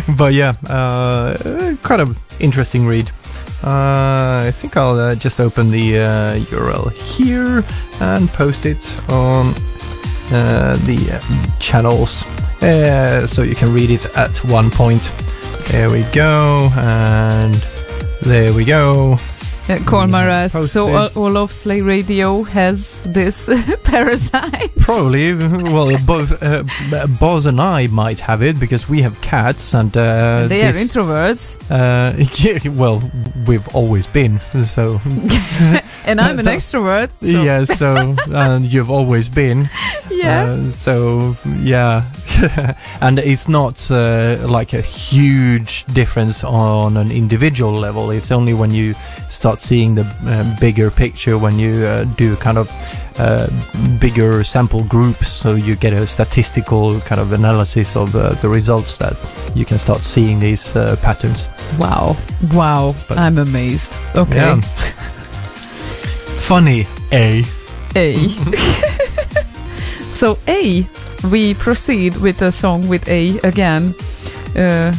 But yeah, kind of interesting read. I think I'll just open the URL here and post it on the channels, so you can read it at one point. There we go, and there we go. Kolmar asks, so posted. all of Slay Radio has this parasite? Probably. Well, both Boz and I might have it because we have cats, and They are this- introverts. Yeah, well, we've always been so. And I'm an extrovert. So. Yeah, so and you've always been. Yeah. So yeah, and it's not like a huge difference on an individual level. It's only when you start seeing the bigger picture, when you do kind of bigger sample groups, so you get a statistical kind of analysis of the results, that you can start seeing these patterns. Wow. But- I'm amazed. Okay. Yeah. Funny, A. A. So A, we proceed with a song with A again,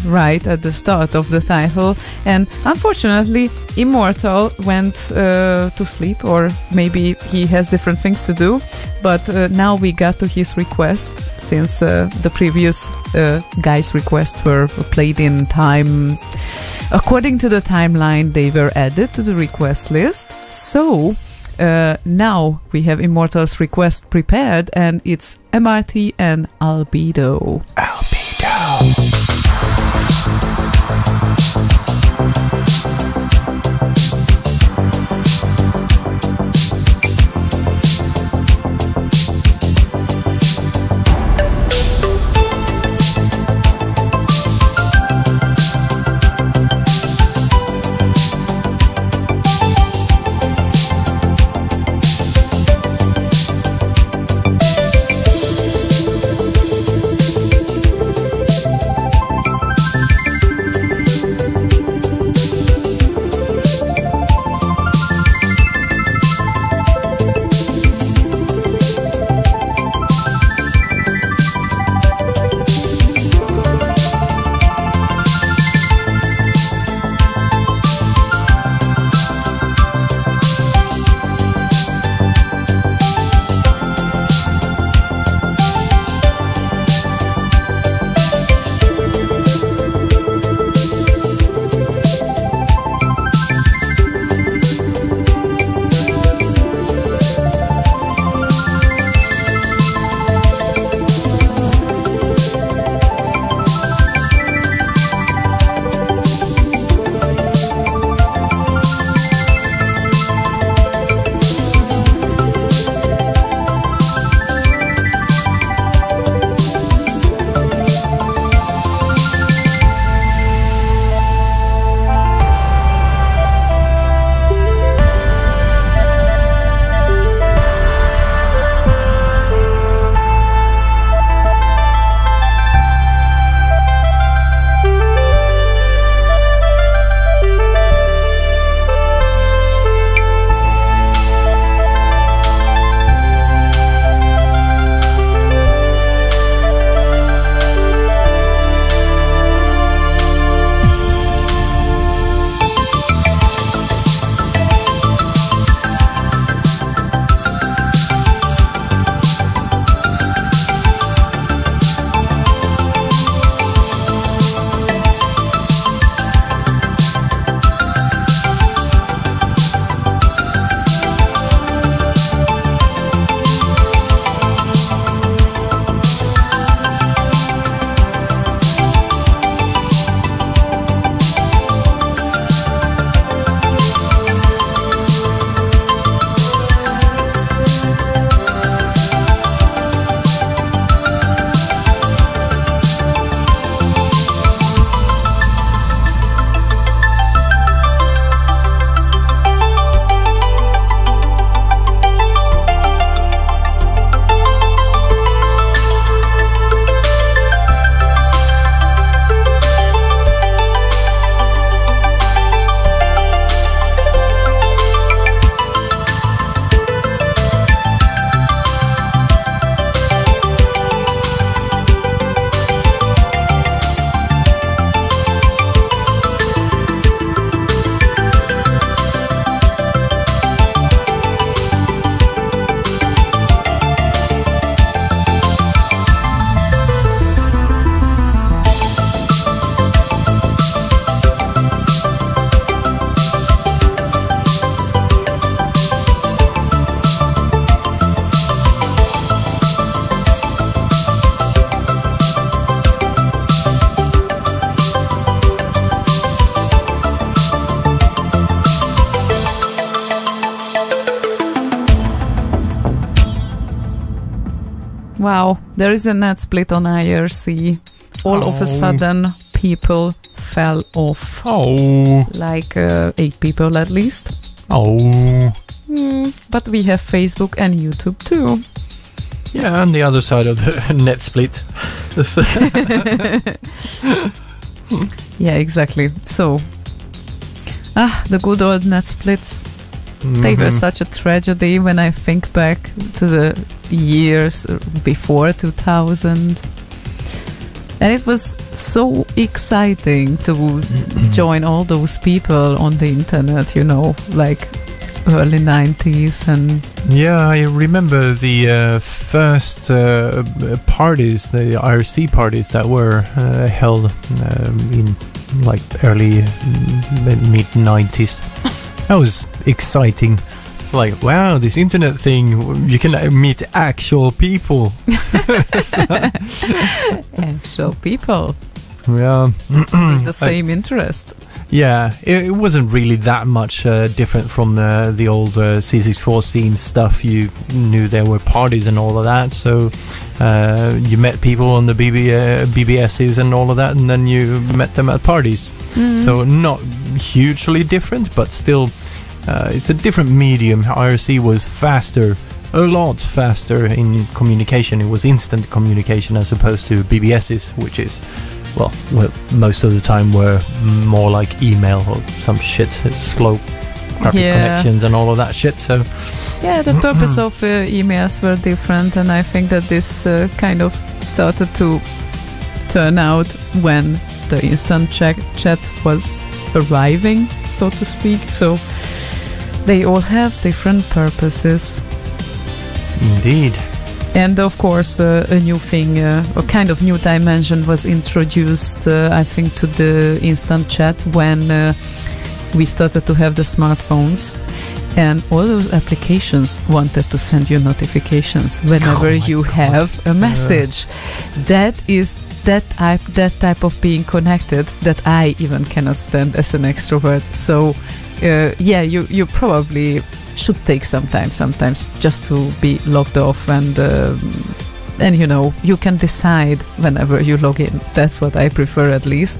right at the start of the title, and unfortunately Immortal went to sleep, or maybe he has different things to do, but now we got to his request, since the previous guy's requests were played in time. According to the timeline, they were added to the request list, so now we have Immortal's request prepared, and it's MRT and Albedo. Wow, there is a net split on IRC. All of a sudden, people fell off. Oh. Like 8 people at least. Oh. But we have Facebook and YouTube too. Yeah, on the other side of the net split. Yeah, exactly. So, the good old net splits. They were such a tragedy when I think back to the years before 2000. And it was so exciting to join all those people on the internet, you know, like early 90s. And yeah, I remember the first parties, the IRC parties that were held in like early mid 90s. That was exciting. It's like, wow, this internet thing, you can meet actual people. Actual people. Yeah. With the same interest. Yeah, it wasn't really that much different from the old C64 scene stuff. You knew there were parties and all of that, so you met people on the BBSs and all of that, and then you met them at parties. So not hugely different, but still it's a different medium. IRC was faster, a lot faster in communication. It was instant communication as opposed to BBSs, which is well, most of the time were more like email or some shit, slow, crappy connections and all of that shit. So yeah, the purpose of emails were different, and I think that this kind of started to turn out when the instant chat was arriving, so to speak. So they all have different purposes. Indeed. And of course, a new thing, a kind of new dimension was introduced, I think, to the instant chat when we started to have the smartphones. And all those applications wanted to send you notifications whenever you have a message. That is that type of being connected that I even cannot stand as an extrovert. So yeah, you probably should take some time sometimes just to be logged off, and you know, you can decide whenever you log in. That's what I prefer, at least.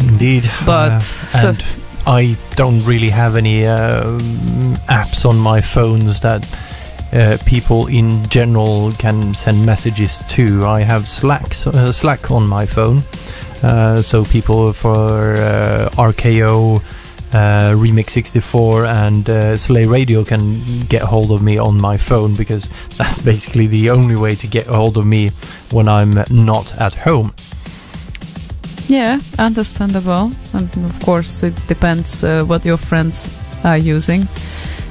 Indeed. But and I don't really have any apps on my phones that people in general can send messages to. I have Slack on my phone, so people for RKO, Remix 64 and Slay Radio can get hold of me on my phone, because that's basically the only way to get hold of me when I'm not at home. Yeah, understandable. And of course it depends what your friends are using,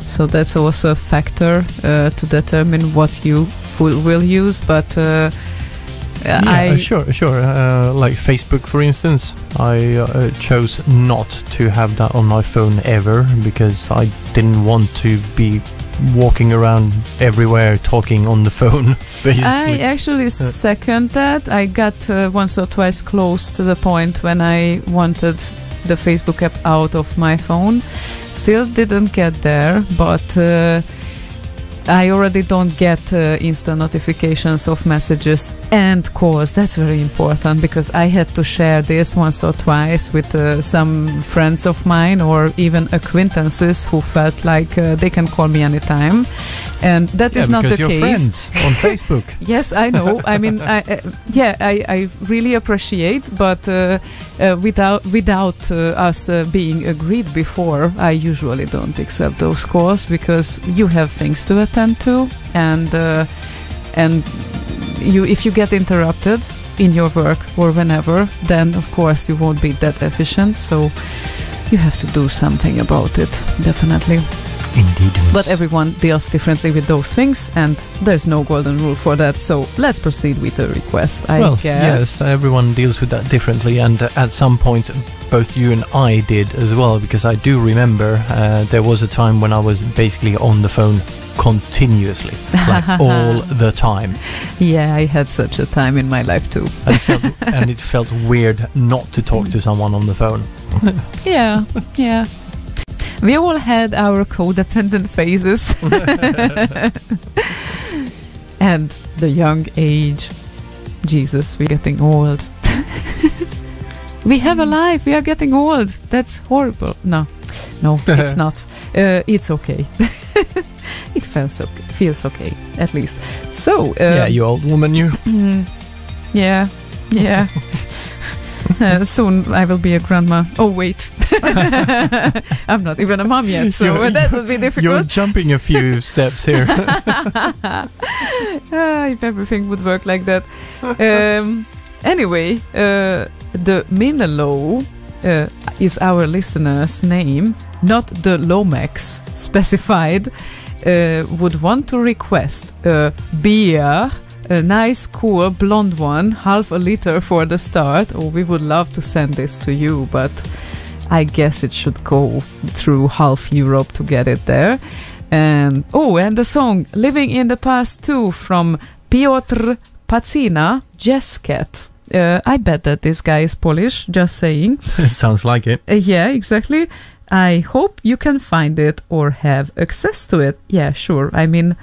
so that's also a factor to determine what you will use. But sure. Like Facebook, for instance, I chose not to have that on my phone ever, because I didn't want to be walking around everywhere talking on the phone, basically. I actually second that. I got once or twice close to the point when I wanted the Facebook app out of my phone. Still didn't get there, but I already don't get instant notifications of messages and calls. That's very important, because I had to share this once or twice with some friends of mine, or even acquaintances who felt like they can call me anytime, and that is not the case. Because you're friends on Facebook. Yes, I know. I mean, I really appreciate, but without us being agreed before, I usually don't accept those calls, because you have things to attend to, and if you get interrupted in your work or whenever, then of course you won't be that efficient. So you have to do something about it, definitely. Indeed. But everyone deals differently with those things, and there's no golden rule for that. So let's proceed with the request, I guess. Yes, everyone deals with that differently, and at some point both you and I did as well, because I do remember there was a time when I was basically on the phone continuously, like all the time. Yeah, I had such a time in my life too. And it felt weird not to talk to someone on the phone. Yeah. We all had our codependent phases. and the young age. Jesus, we're getting old. We have a life. We are getting old. That's horrible. No, it's not. It's okay. It feels okay, at least. So, yeah, you old woman, you. Yeah. Soon I will be a grandma. Oh, wait. I'm not even a mom yet, so that would be difficult. You're jumping a few steps here. If everything would work like that. Anyway, the Minelo is our listener's name, not the Lomax specified, would want to request a beer, a nice, cool, blonde one, half a liter for the start. Oh, we would love to send this to you, but I guess it should go through half Europe to get it there. And the song Living in the Past too, from Piotr Pacina, Jazz Cat. I bet that this guy is Polish, just saying. Sounds like it. Yeah, exactly. I hope you can find it or have access to it. Yeah, sure. I mean,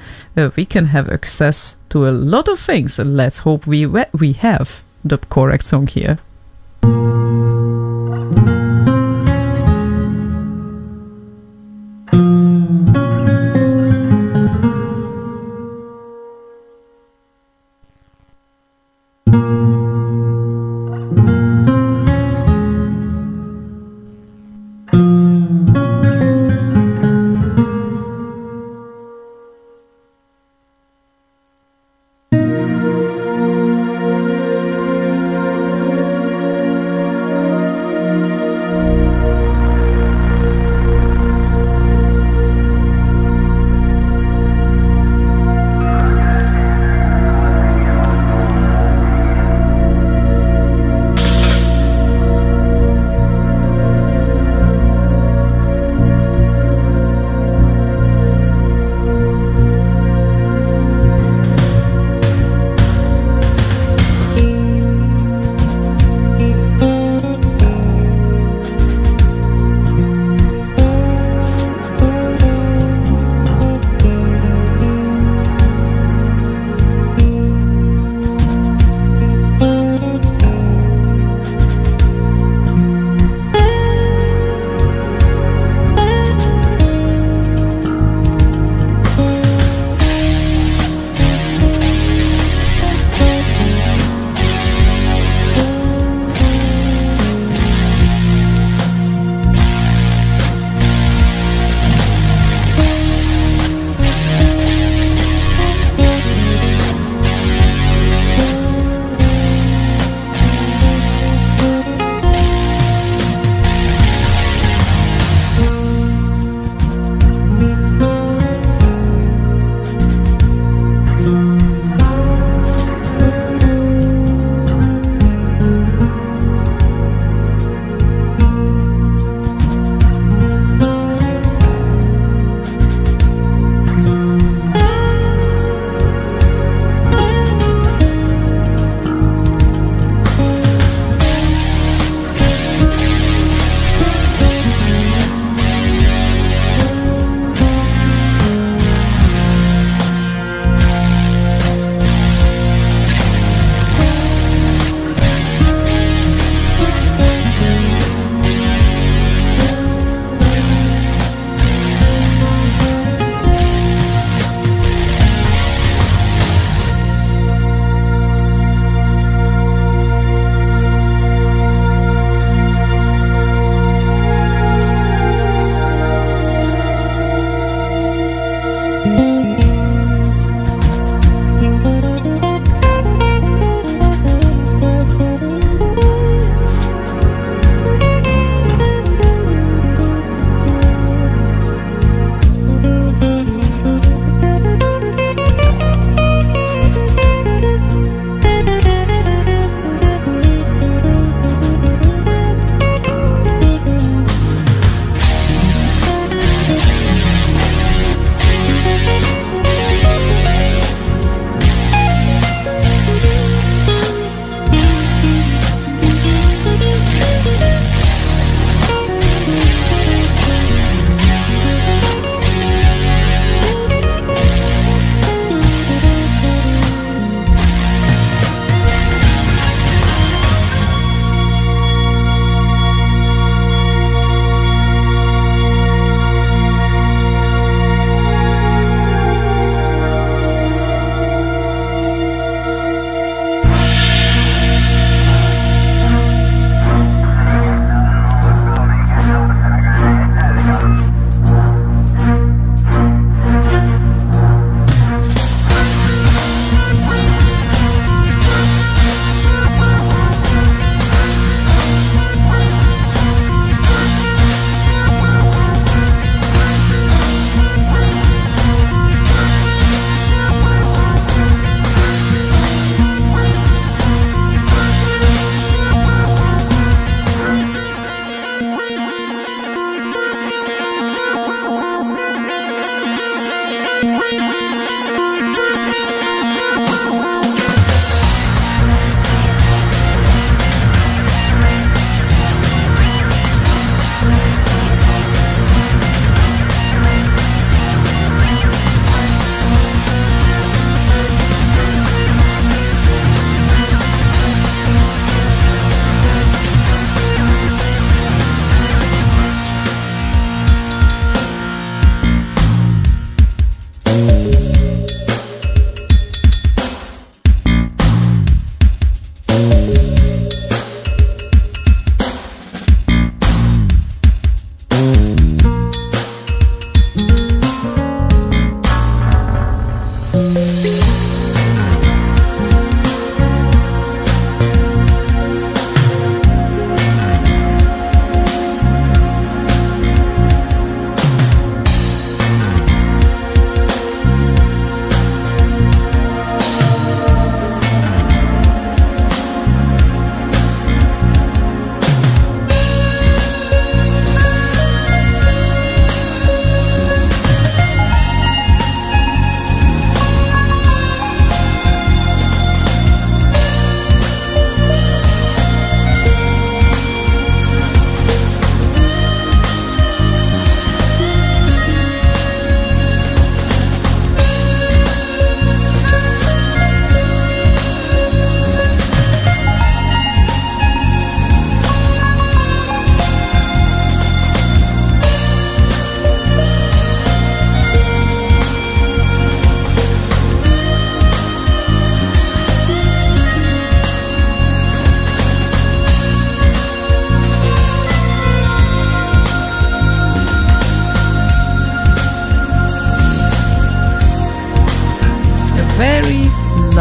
we can have access to a lot of things. Let's hope we have the correct song here.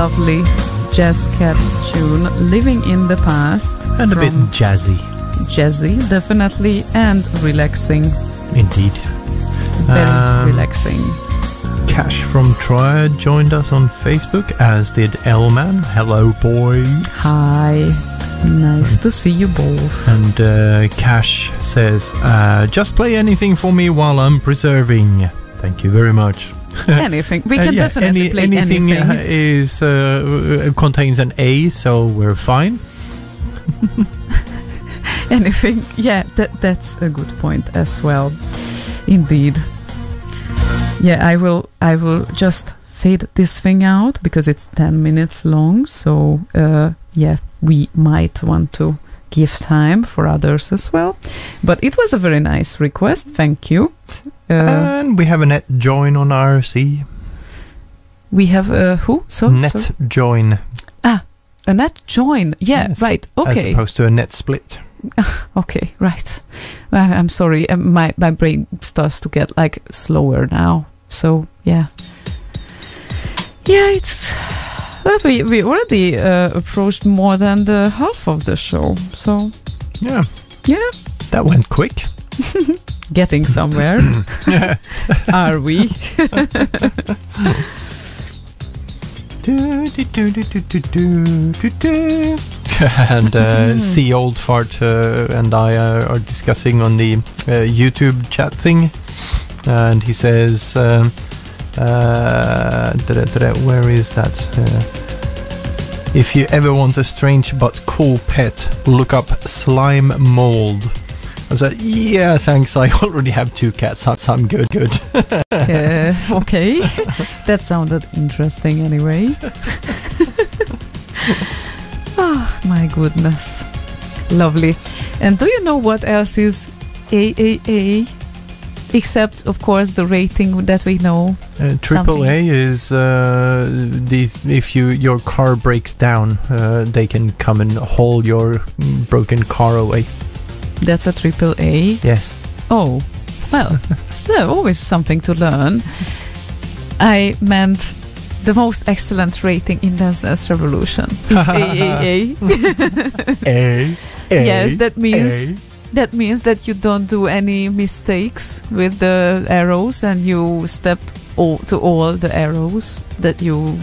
lovely jazz cat tune, Living in the Past. And a bit jazzy. Jazzy, definitely, and relaxing. Indeed. Very relaxing. Cash from Troy joined us on Facebook, as did Elman. Hello, boys. Hi. Nice to see you both. And Cash says, just play anything for me while I'm preserving. Thank you very much. Anything. We can definitely play anything. Is contains an A, so we're fine. Anything. Yeah, that's a good point as well. Indeed. Yeah, I will just fade this thing out because it's 10 minutes long. So, yeah, we might want to give time for others as well. But it was a very nice request. Thank you. And we have a net join on RC. We have who? Net join. Ah, a net join. Yeah, yes. Right. Okay. As opposed to a net split. Okay, right. Well, I'm sorry. My brain starts to get like slower now. So yeah. Yeah, it's. We already approached more than the half of the show. So yeah. That went quick. Getting somewhere. Are we? And C Old Fart and I are discussing on the YouTube chat thing, and he says, where is that? If you ever want a strange but cool pet, look up slime mold. I was like, yeah, thanks, I already have 2 cats, I'm good. Okay, that sounded interesting anyway. Oh, my goodness. Lovely. And do you know what else is AAA? Except, of course, the rating that we know. AAA is if your car breaks down, they can come and haul your broken car away. That's a AAA? Yes. Oh, well, there's always something to learn. I meant the most excellent rating in Dance Dance Revolution is AAA. Yes, that means that you don't do any mistakes with the arrows, and you step to all the arrows that you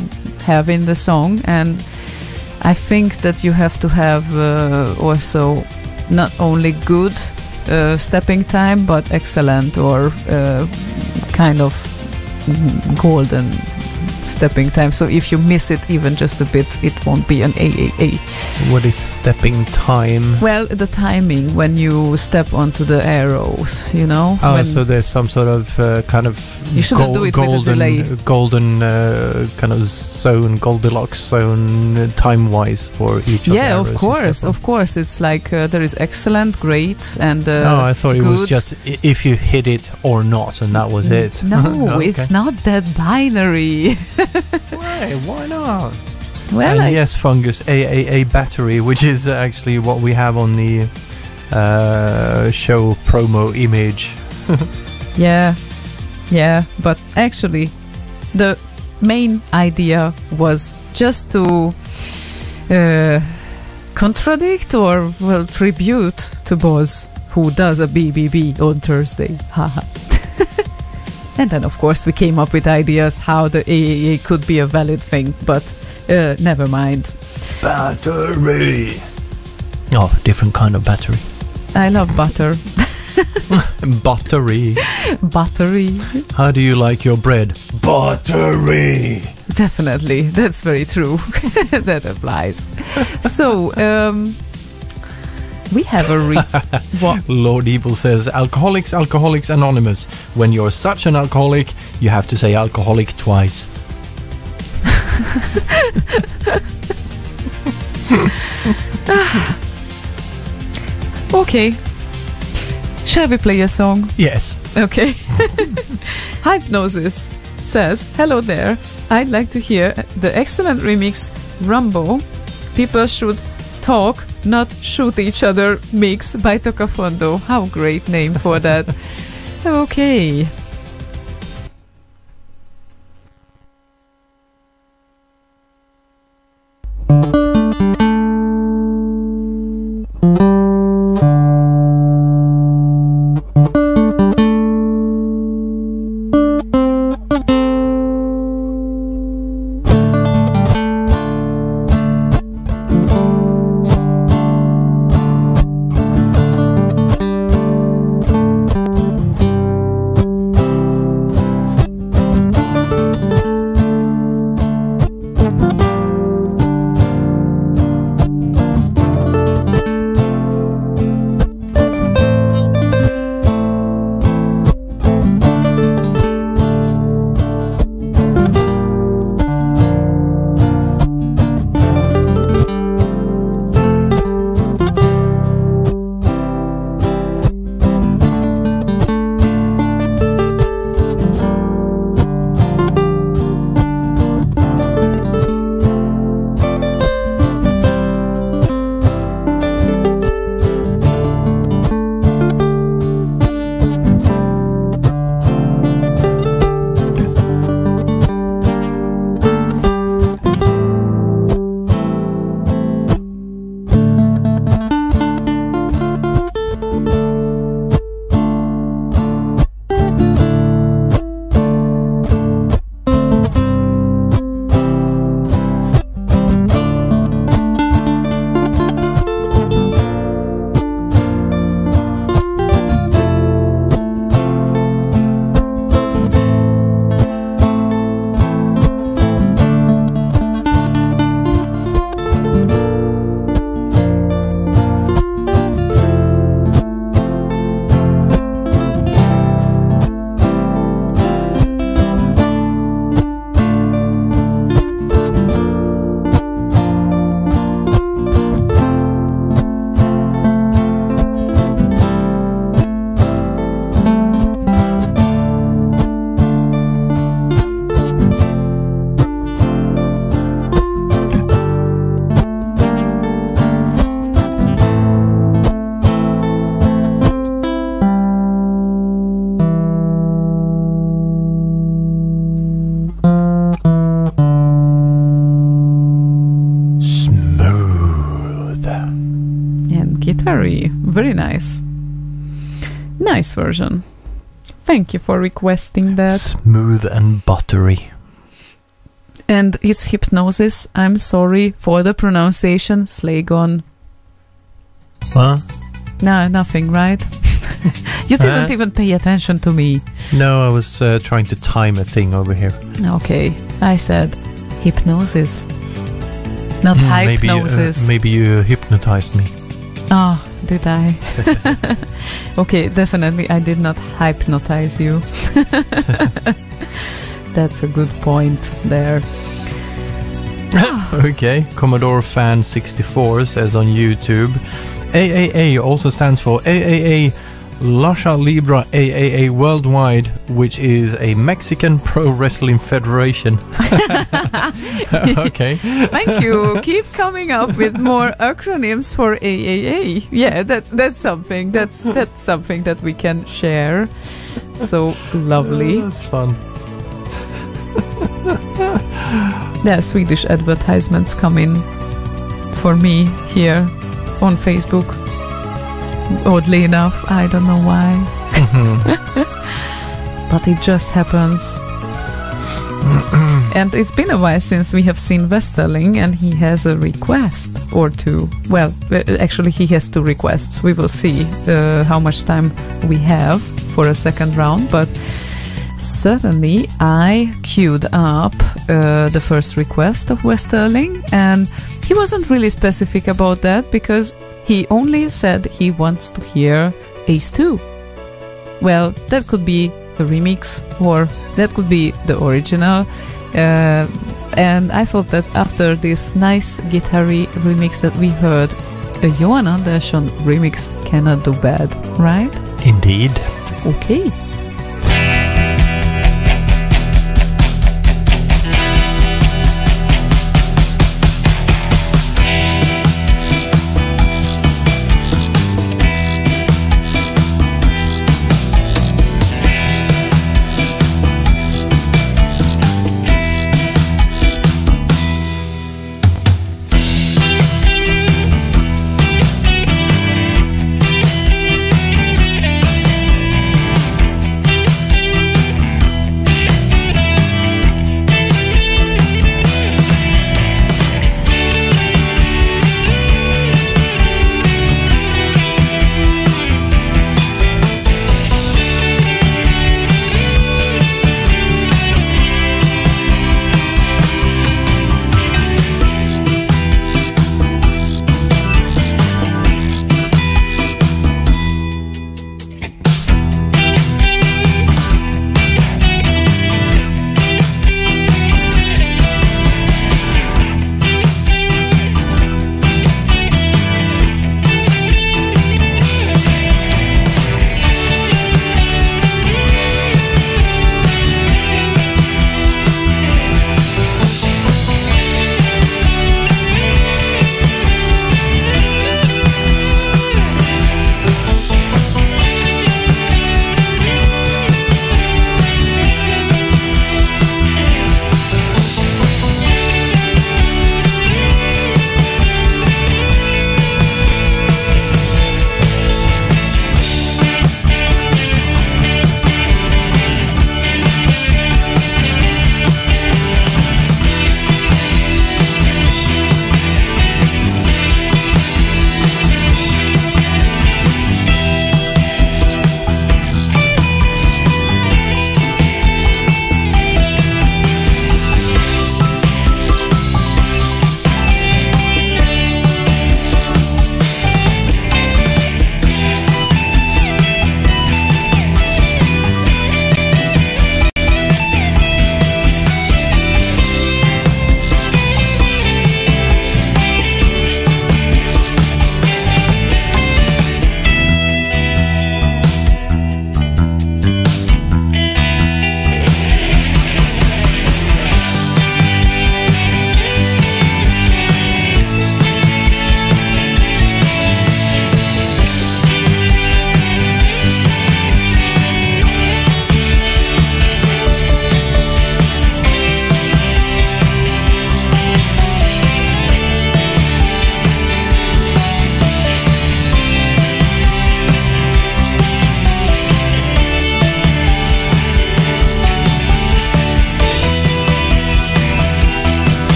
have in the song. And I think that you have to have also not only good stepping time, but excellent or kind of golden stepping time. So if you miss it even just a bit, it won't be an AAA. What is stepping time? Well, the timing when you step onto the arrows, you know. Oh, so there's some sort of kind of you shouldn't do it with a delay. Golden kind of zone, Goldilocks zone, time-wise for each of the arrows. Yeah, of course. It's like there is excellent, great, and I thought good. It was just if you hit it or not, and that was it. No, okay. It's not that binary. Why not? Well, and yes, Fungus, AAA battery, which is actually what we have on the show promo image. Yeah, but actually the main idea was just to contradict or tribute to Boz, who does a BBB on Thursday. Haha. And then, of course, we came up with ideas how the AAA could be a valid thing, but never mind. Battery. Oh, different kind of battery. I love butter. Buttery. Buttery. How do you like your bread? Buttery. Definitely. That's very true. That applies. So, we have a what? Lord Evil says, Alcoholics Anonymous. When you're such an alcoholic, you have to say alcoholic twice. Okay. Shall we play a song? Yes. Okay. Hypnosis says, hello there. I'd like to hear the excellent remix Rumbo. People should talk, not shoot each other mix by Tocafondo. How great name for that. Okay. guitar-y. Very nice. Nice version. Thank you for requesting that. Smooth and buttery. And it's Hypnosis. I'm sorry for the pronunciation. Slaygon. Huh? No, nothing, right? You didn't even pay attention to me. No, I was trying to time a thing over here. Okay, I said hypnosis, not hypnosis. Maybe you hypnotized me. Oh, did I? Okay, definitely I did not hypnotize you. That's a good point there. Okay, Commodore Fan 64 says on YouTube, AAA also stands for AAA Lucha Libre AAA Worldwide, which is a Mexican Pro Wrestling Federation. Okay. Thank you. Keep coming up with more acronyms for AAA. Yeah, that's something. That's something that we can share. So lovely. That's fun. There are Swedish advertisements coming for me here on Facebook. Oddly enough, I don't know why. But it just happens. And it's been a while since we have seen Westerling, and he has a request or two. Well, actually he has two requests. We will see how much time we have for a second round, but certainly I queued up the first request of Westerling, and he wasn't really specific about that because he only said he wants to hear Ace 2. Well, that could be a remix or that could be the original. And I thought that after this nice guitar-y remix that we heard, a Johan Andersson remix cannot do bad, right? Indeed. Okay.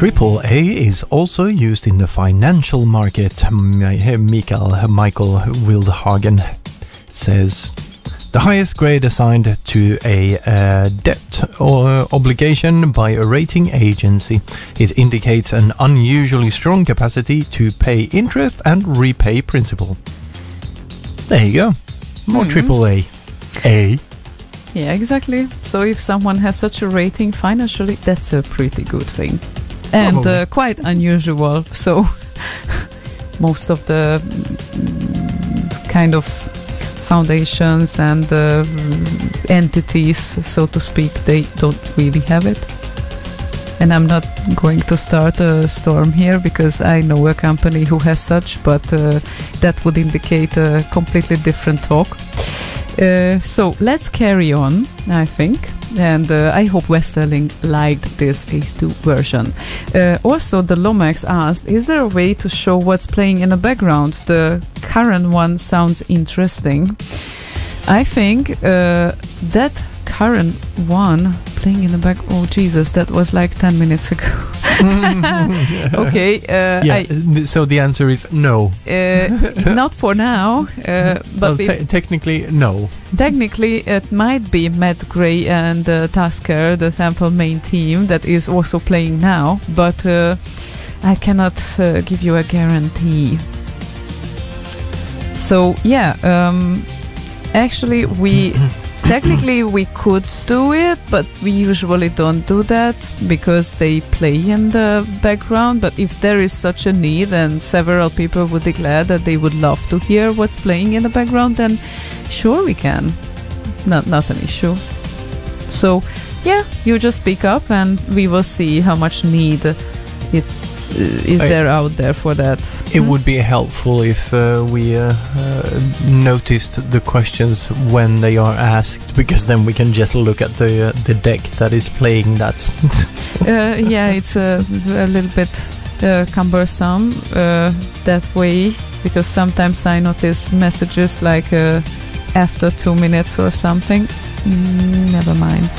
AAA is also used in the financial market. Michael Wildhagen says the highest grade assigned to a debt or obligation by a rating agency. It indicates an unusually strong capacity to pay interest and repay principal. There you go. More AAA. A. Yeah, exactly. So if someone has such a rating financially, that's a pretty good thing. And quite unusual. So most of the kind of foundations and entities, so to speak, they don't really have it. And I'm not going to start a storm here because I know a company who has such, but that would indicate a completely different talk. So let's carry on, I think. And I hope Westerling liked this H2 version. Also, the Lomax asked, is there a way to show what's playing in the background? The current one sounds interesting. I think that current one playing in the back, oh Jesus, that was like 10 minutes ago. Okay. So the answer is no. Not for now. But technically, no. Technically, it might be Matt Gray and Tasker, the sample main team, that is also playing now. But I cannot give you a guarantee. So, yeah. Actually, technically we could do it, but we usually don't do that because they play in the background. But if there is such a need and several people would declare that they would love to hear what's playing in the background, then sure we can. Not an issue. So yeah, you just speak up and we will see how much need is there out there for that. It would be helpful if we noticed the questions when they are asked, because then we can just look at the deck that is playing that. Yeah, it's a little bit cumbersome that way, because sometimes I notice messages like after 2 minutes or something. Never mind.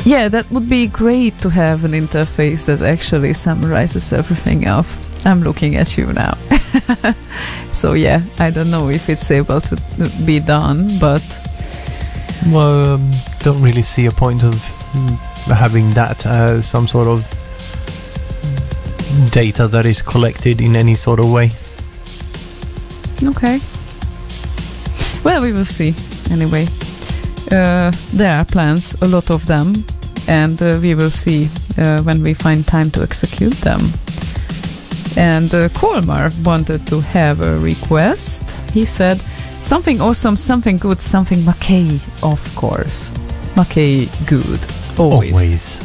Yeah, that would be great to have an interface that actually summarizes everything up. I'm looking at you now. So yeah, I don't know if it's able to be done, but... Well, don't really see a point of having that some sort of data that is collected in any sort of way. Okay. Well, we will see. Anyway, there are plans, a lot of them, and we will see when we find time to execute them. And Kolmar wanted to have a request. He said, something awesome, something good, something Mackay, of course. Mackay good, always.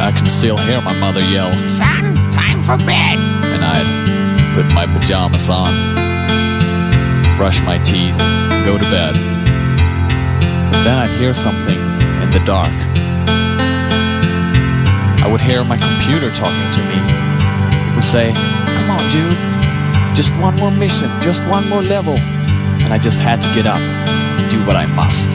I can still hear my mother yell, "Son, time for bed!" And I'd put my pajamas on, brush my teeth, go to bed. But then I'd hear something in the dark. I would hear my computer talking to me. It would say, "Come on, dude, just one more mission, just one more level." And I just had to get up and do what I must.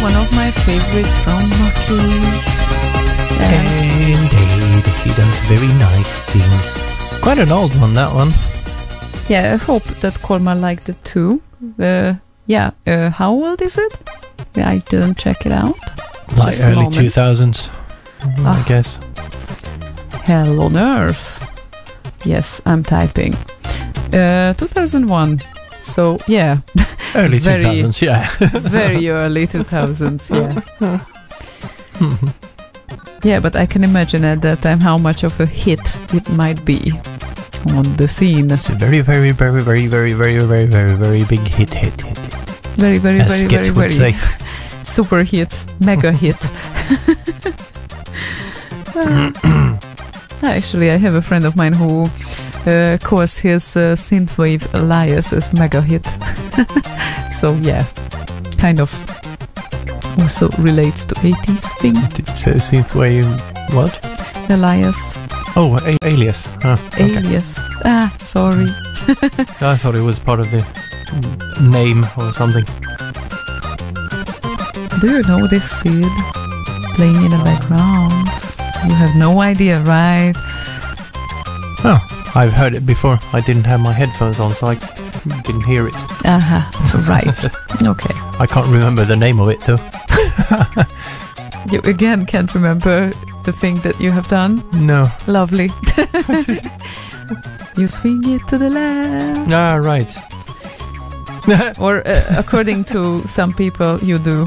one of my favorites from Maki. Indeed, he does very nice things. Quite an old one, that one. Yeah, I hope that Kolmar liked it too. How old is it? I didn't check it out. Like Just a early moment. 2000s, I guess. Hell on earth. Yes, I'm typing. 2001. So, yeah. Early Very- 2000s, yeah. Very early 2000s, yeah. Yeah, but I can imagine at that time how much of a hit it might be on the scene. It's a very, very, very, very, very, very, very, very, very big hit. Very, very, As very, skits very, would very say. super hit, mega hit. Actually, I have a friend of mine who calls his synthwave Elias as mega hit. So yeah, kind of also relates to 80s thing. Did you say synthwave? What? Elias, Oh, Alias. Okay. alias. Sorry. I thought it was part of the name or something. Do you know this seed playing in the background? You have no idea, right? Oh, I've heard it before. I didn't have my headphones on, so I didn't hear it. That's right. Okay. I can't remember the name of it, though. You again can't remember the thing that you have done? No. Lovely. You swing it to the left. Ah, right. Or according to some people, you do.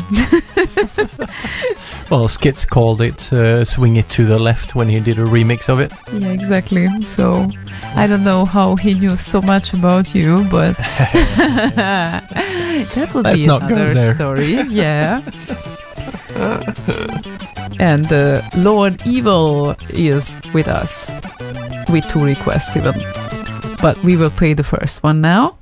Well, Skits called it Swing It to the Left when he did a remix of it. Yeah, exactly. So I don't know how he knew so much about you, but that would Let's be not go another there. story. Yeah. And Lord Evil is with us with 2 requests even. But we will play the first one now,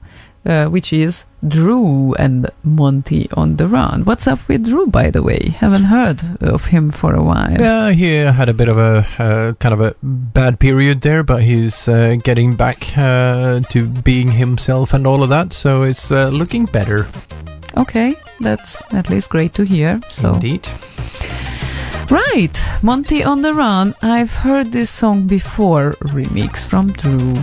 which is Drew and Monty on the Run. What's up with Drew, by the way? Haven't heard of him for a while. Yeah, he had a bit of a kind of a bad period there, but he's getting back to being himself and all of that, so it's looking better. Okay, that's at least great to hear. So, Indeed. right, Monty on the Run. I've heard this song before, remix from Drew.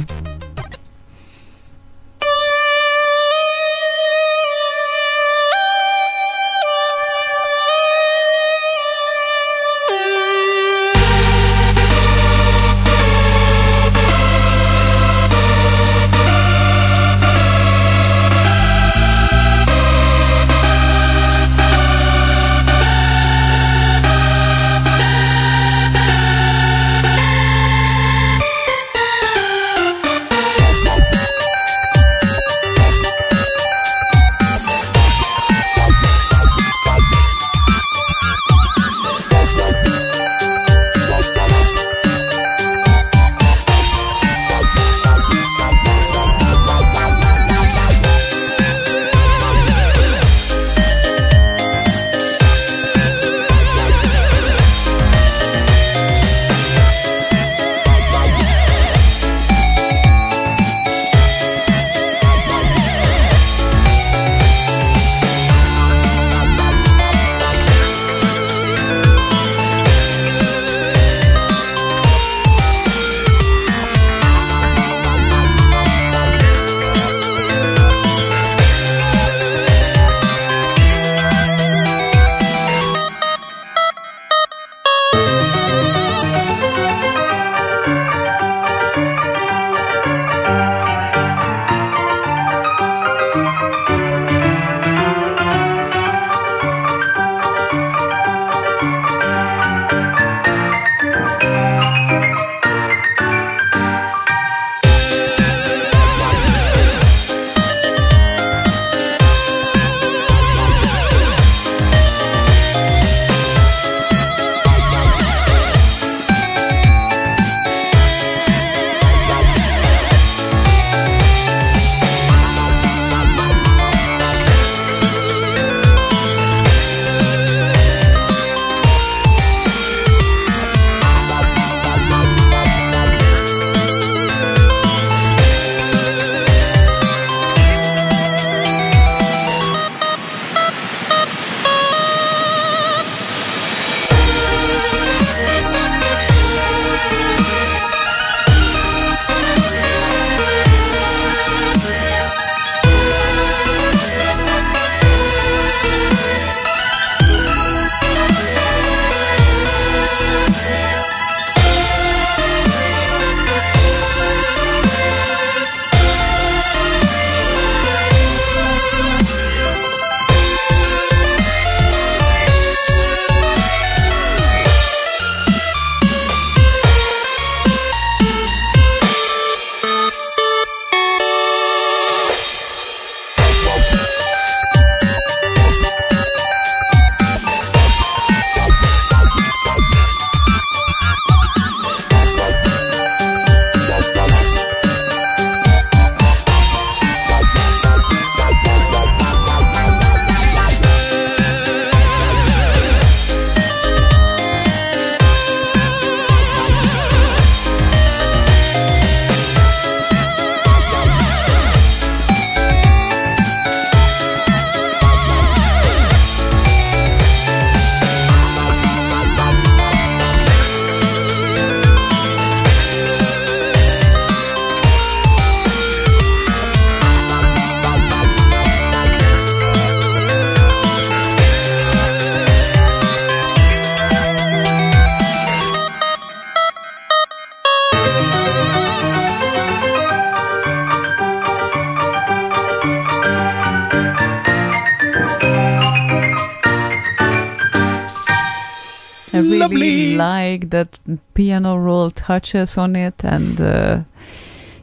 I really Lovely. like that piano roll touches on it, and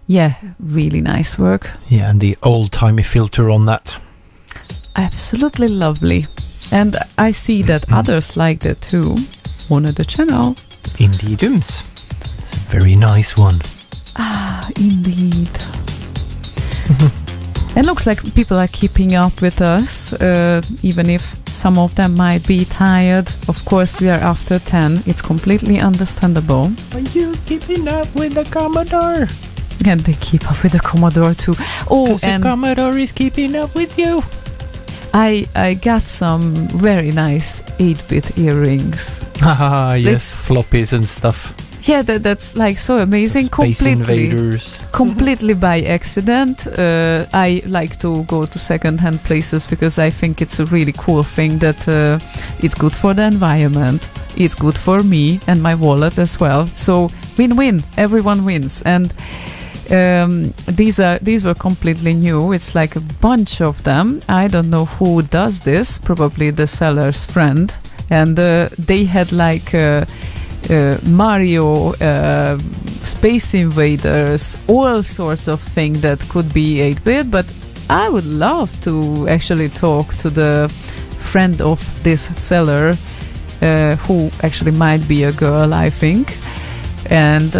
yeah, really nice work. Yeah, and the old-timey filter on that. Absolutely lovely. And I see that others liked it too on the channel. Indeedums. It's a very nice one. Ah, indeed. It looks like people are keeping up with us, even if some of them might be tired. Of course, we are after 10. It's completely understandable. Are you keeping up with the Commodore? And they keep up with the Commodore too. Oh, The and Commodore is keeping up with you. I got some very nice 8-bit earrings. Ah, yes, That's- floppies and stuff. Yeah, that's like so amazing. Space Invaders. Completely by accident. I like to go to second-hand places because I think it's a really cool thing that it's good for the environment. It's good for me and my wallet as well. So win-win. Everyone wins. And these were completely new. It's like a bunch of them. I don't know who does this. Probably the seller's friend. And they had like Mario, Space Invaders, all sorts of things that could be 8-bit. But I would love to actually talk to the friend of this seller, who actually might be a girl, I think. And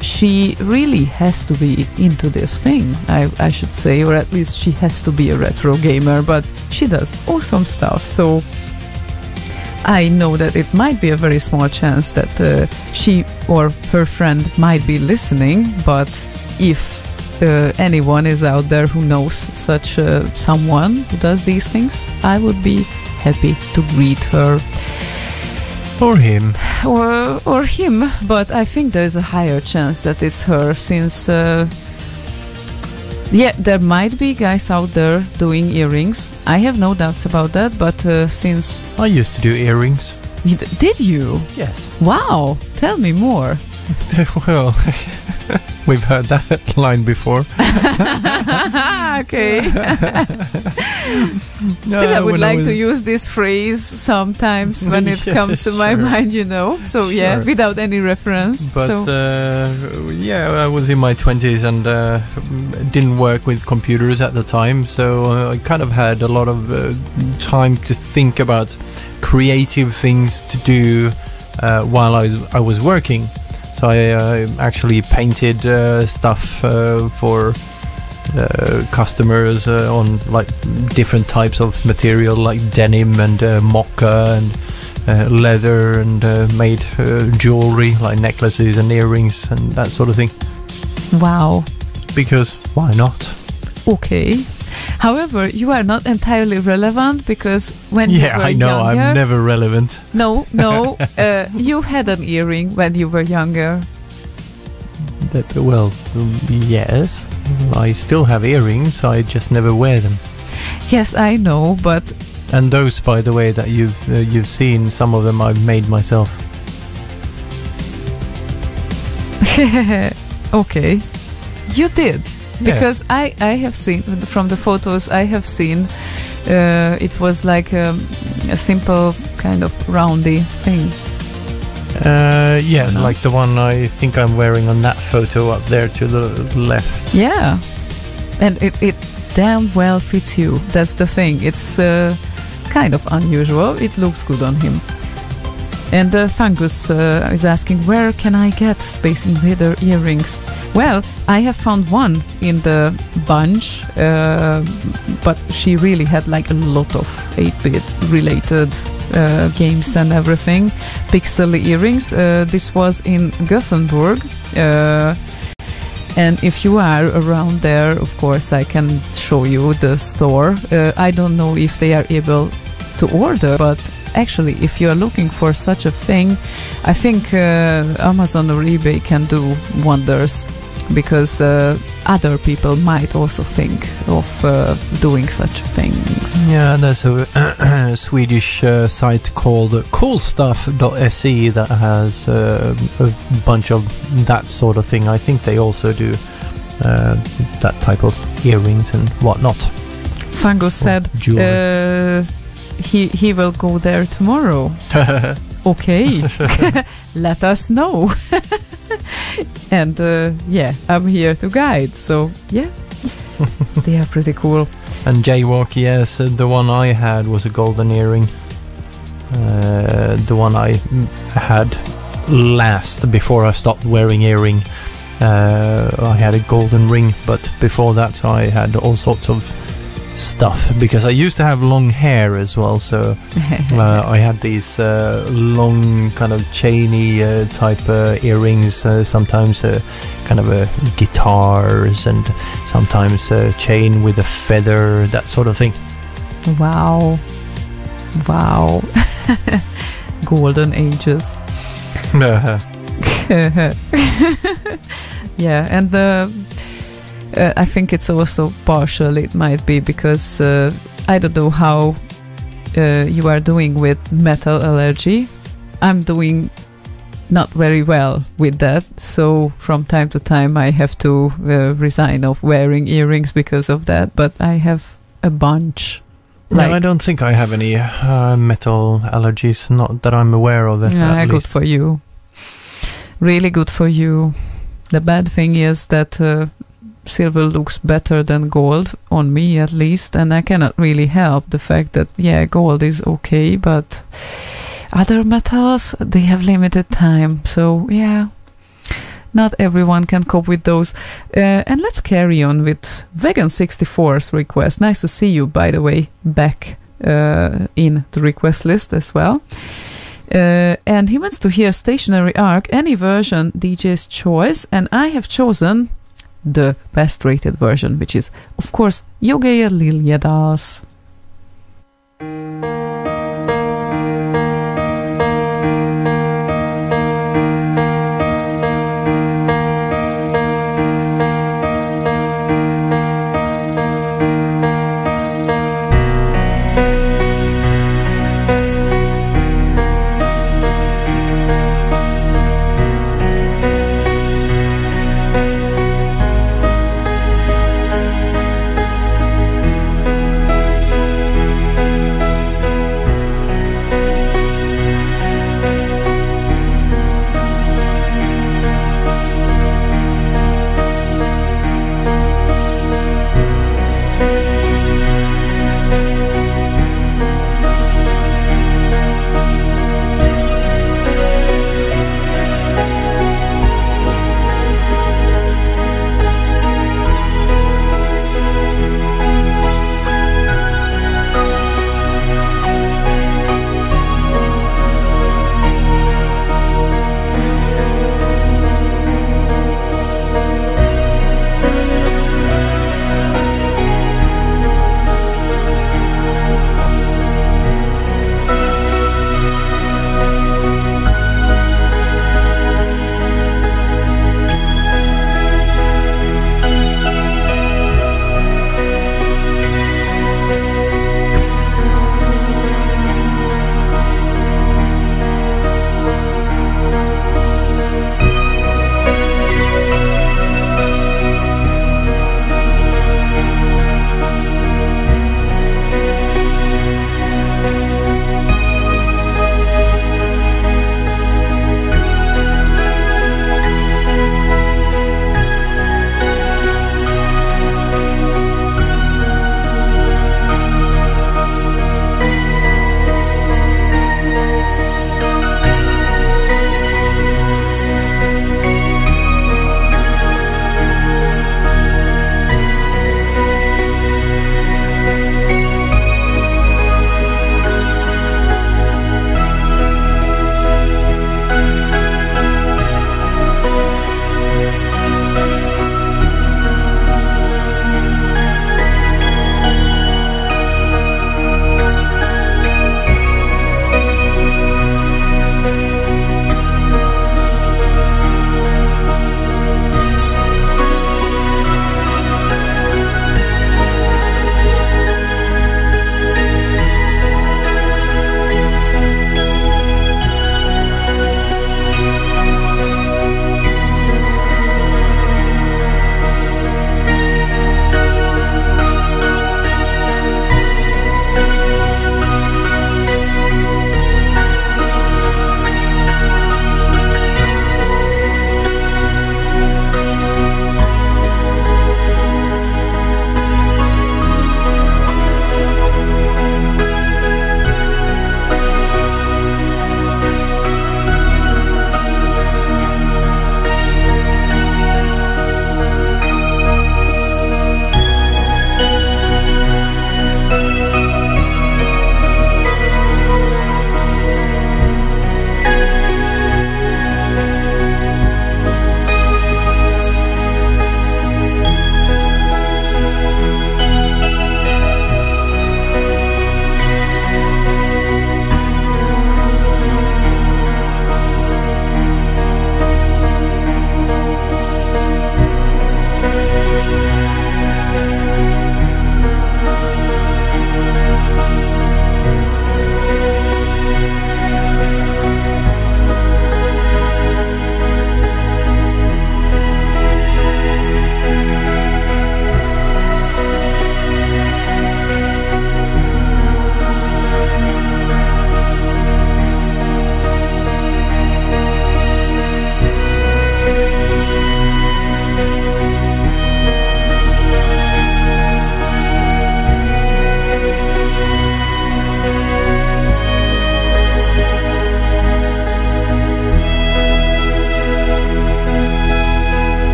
she really has to be into this thing, I should say, or at least she has to be a retro gamer, but she does awesome stuff. So I know that it might be a very small chance that she or her friend might be listening, but if anyone is out there who knows such someone who does these things, I would be happy to greet her. Or him. Or him, but I think there's a higher chance that it's her, since yeah, there might be guys out there doing earrings. I have no doubts about that, but since I used to do earrings. did you? Yes. Wow, tell me more. Well, we've heard that line before. Okay. Still, I would like to use this phrase sometimes when it Yeah, comes to my sure. mind, you know. So yeah, Sure. without any reference. But so. yeah, I was in my 20s and didn't work with computers at the time, so I kind of had a lot of time to think about creative things to do while I was working. So I actually painted stuff for customers on like different types of material, like denim and mocha and leather, and made jewelry like necklaces and earrings and that sort of thing. Wow. Because why not? Okay. However, you are not entirely relevant, because when you were I know, younger, I'm never relevant. No, you had an earring when you were younger. Well, yes, I still have earrings, I just never wear them. Yes, I know, but And those, by the way, that you've seen, some of them I've made myself. okay, you did. Yeah. Because I have seen from the photos I have seen, it was like a simple kind of roundy thing. Yes, No. like the one I think I'm wearing on that photo up there to the left. Yeah, and it damn well fits you. That's the thing. It's kind of unusual. It looks good on him. And Fungus is asking, where can I get Space Invader earrings? Well, I have found one in the bunch, but she really had like a lot of 8-bit related games and everything. Pixel earrings. This was in Gothenburg. And if you are around there, of course, I can show you the store. I don't know if they are able to order, but actually, if you are looking for such a thing, I think Amazon or eBay can do wonders, because other people might also think of doing such things. Yeah, there's a Swedish site called coolstuff.se that has a bunch of that sort of thing. I think they also do that type of earrings and whatnot. Fungus said, jewelry. he will go there tomorrow. Okay, let us know. And I'm here to guide. So yeah, they are pretty cool. And jaywalk, yes, the one I had was a golden earring. The one I had last before I stopped wearing earring. I had a golden ring, but before that I had all sorts of stuff because I used to have long hair as well, so I had these long kind of chainy type earrings, sometimes kind of guitars, and sometimes a chain with a feather, that sort of thing. Wow. Golden ages. Yeah, and I think it's also partial. It might be because I don't know how you are doing with metal allergy. I'm doing not very well with that, so from time to time I have to resign of wearing earrings because of that, but I have a bunch. No, I don't think I have any metal allergies, not that I'm aware of it. Yeah, good for you. Really good for you. The bad thing is that silver looks better than gold, on me at least, and I cannot really help the fact that, yeah, gold is okay, but other metals, they have limited time, so yeah, not everyone can cope with those. And let's carry on with Vegan64's request. Nice to see you, by the way, back in the request list as well. And he wants to hear Stationary Arc, any version, DJ's choice, and I have chosen the best rated version, which is, of course, Jogeir Liljedals.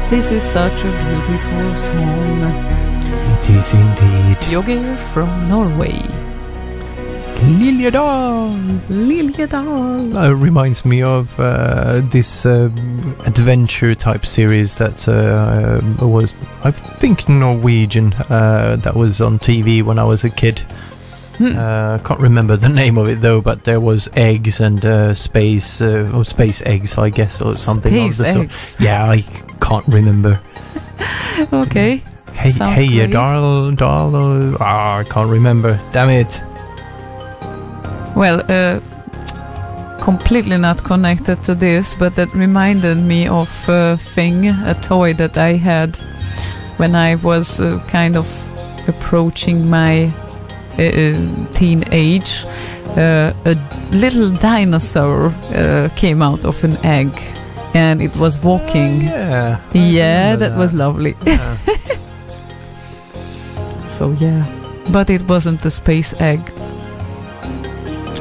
This is such a beautiful song. It is indeed. Yogeir from Norway. Liljedal. Liljedal. Reminds me of this adventure type series that was, I think, Norwegian. That was on TV when I was a kid. Can't remember the name of it though, but there was eggs and space or space eggs, I guess, or something Space of the eggs. sort. Yeah, I can't remember. Okay. Hey, Sounds great. Dal. I can't remember. Damn it. Well, completely not connected to this, but that reminded me of a thing, a toy that I had when I was kind of approaching my teenage. A little dinosaur came out of an egg, and it was walking. Yeah. Yeah, that was lovely. Yeah. So yeah, but it wasn't a space egg.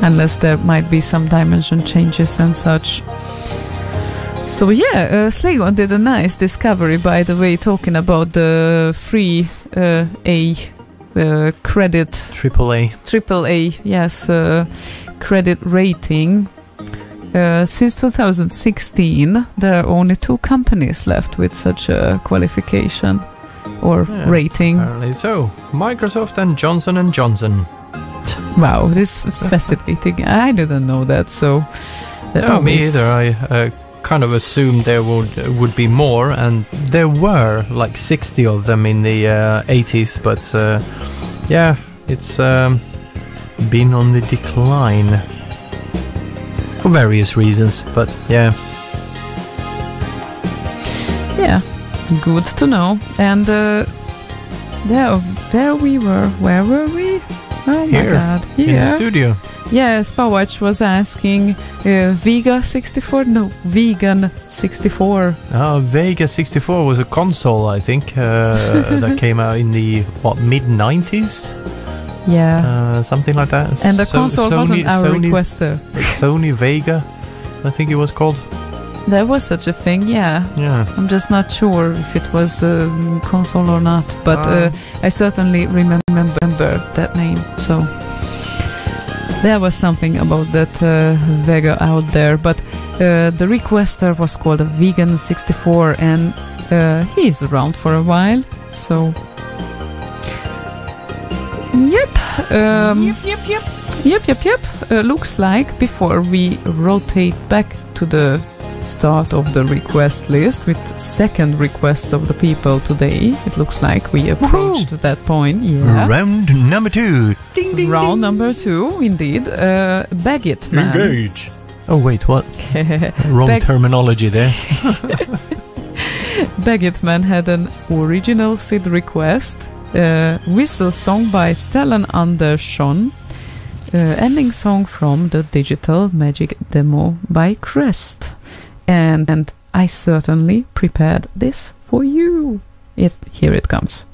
Unless there might be some dimension changes and such. So yeah, Slaygon did a nice discovery, by the way, talking about the free A credit. AAA, yes, credit rating. Since 2016, there are only 2 companies left with such a qualification or rating. Apparently so. Microsoft and Johnson & Johnson. Wow, this is fascinating. I didn't know that, so... No, me either. I kind of assumed there would be more, and there were like 60 of them in the 80s, but yeah, it's been on the decline for various reasons, but yeah. Yeah, good to know. And there we were. Where were we? Oh Here, my god. in the studio. Yes, Spawatch was asking Vega 64? No, Vegan 64. Vega 64 was a console, I think, that came out in the, mid-90s? Yeah. Something like that. And the console wasn't our requester. Sony Vega, I think it was called. There was such a thing, yeah. Yeah. I'm just not sure if it was a console or not, but I certainly remember that name, so there was something about that Vega out there, but the requester was called a Vegan 64, and he is around for a while, so yep. Looks like before we rotate back to the start of the request list with second requests of the people today, it looks like we approached that point. Yeah. Round number 2. Ding, ding, Round ding. number 2, indeed. Baggett Man. Engage. Oh wait, what? Wrong terminology there. Baggett Man had an original SID request, whistle song by Stellan Andersson, ending song from the Digital Magic demo by Crest. And I certainly prepared this for you. Here it comes.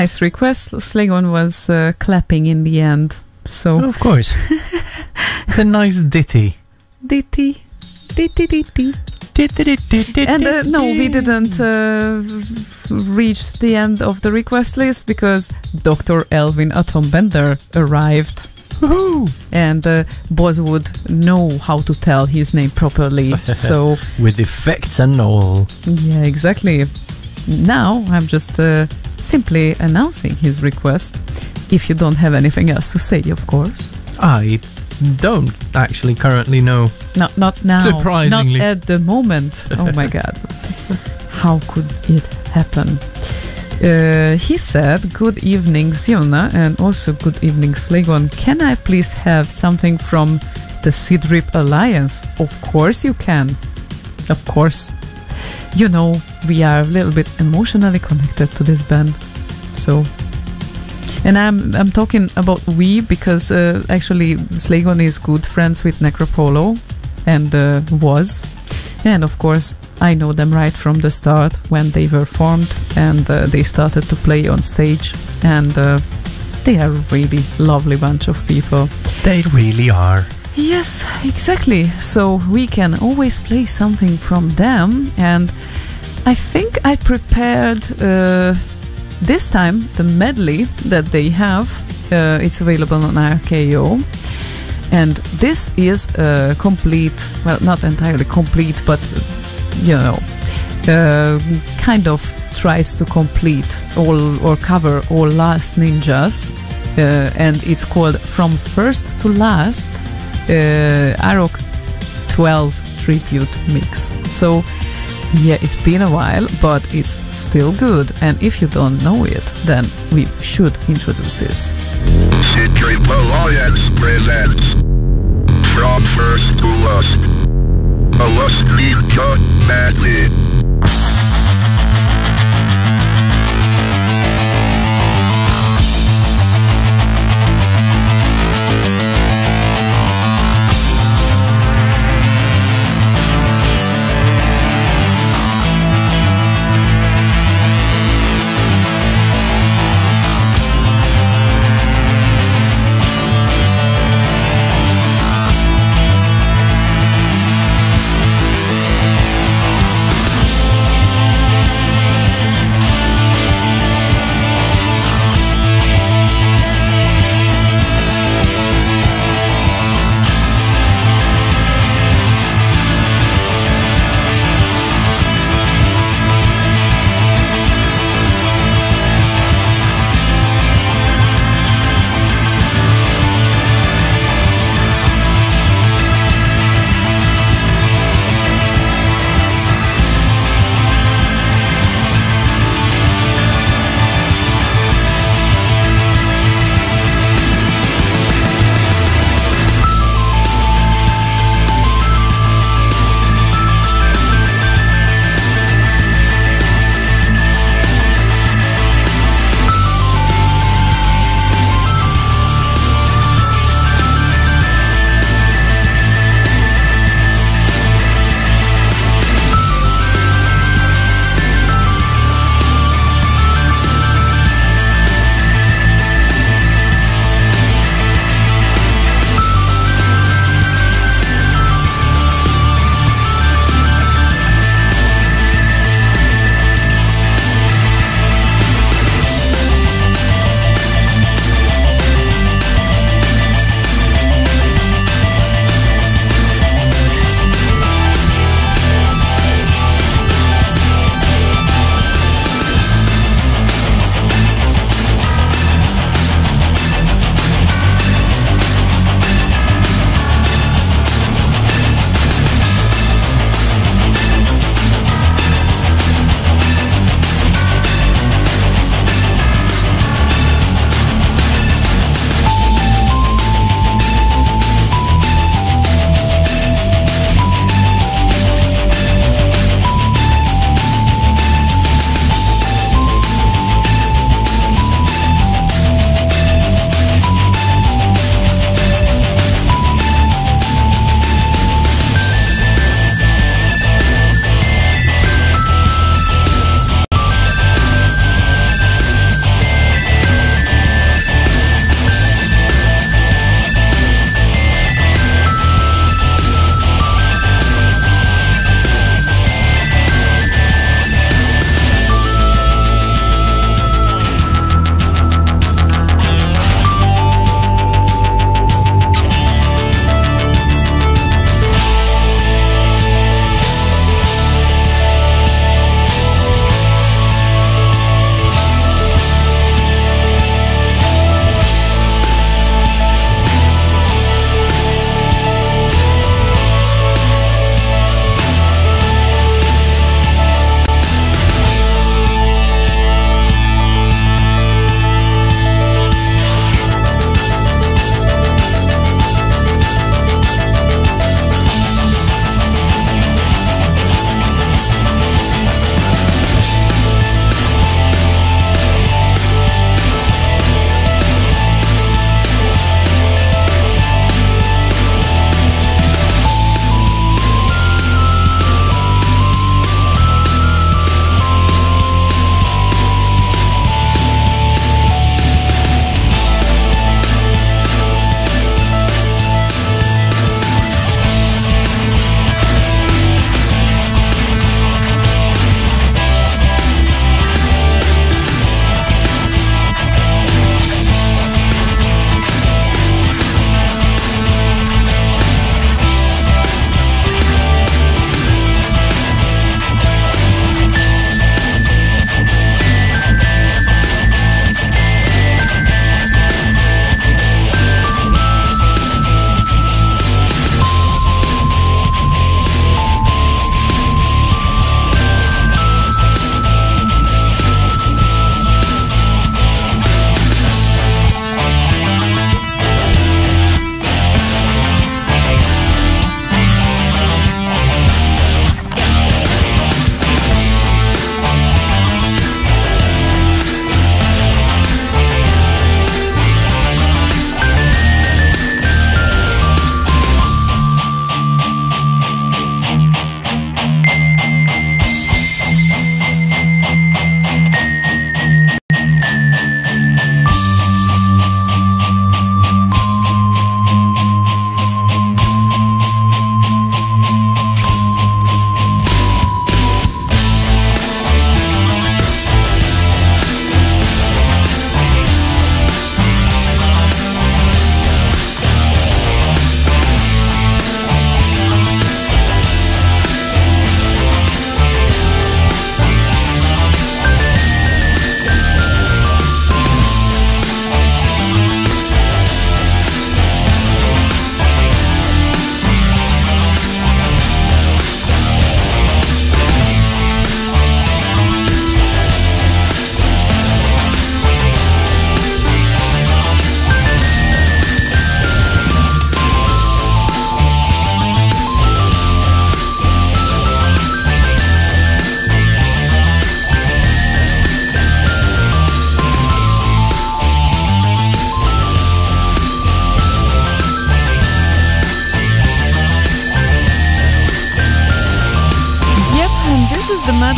Nice request. Slaygon was clapping in the end. So Of course. It's a nice ditty. ditty, ditty, ditty. And no, we didn't reach the end of the request list because Dr. Elvin Atombender arrived. Woohoo! And Boz would know how to tell his name properly. So with effects and all. yeah, exactly. Now I'm just simply announcing his request. If you don't have anything else to say, of course. I don't actually currently know. Not now. Surprisingly. Not at the moment. Oh my god. How could it happen? He said, "Good evening, Ziona, and also good evening, Slaygon. Can I please have something from the Sidrip Alliance?" Of course you can. Of course. You know, we are a little bit emotionally connected to this band. So... And I'm talking about we because actually Slaygon is good friends with Necropolo and was. And of course I know them right from the start when they were formed and they started to play on stage. And they are a really lovely bunch of people. They really are. Yes, exactly. So we can always play something from them. And I think I prepared... this time, the medley that they have, it's available on RKO. And this is a complete, well, not entirely complete, but, you know, kind of tries to complete all or cover all Last Ninjas. And it's called From First to Last, AROC 12 Tribute Mix. So... yeah, it's been a while, but it's still good. And if you don't know it, then we should introduce this. Sidrip Alliance presents From First to Last, a Last Ninja medley.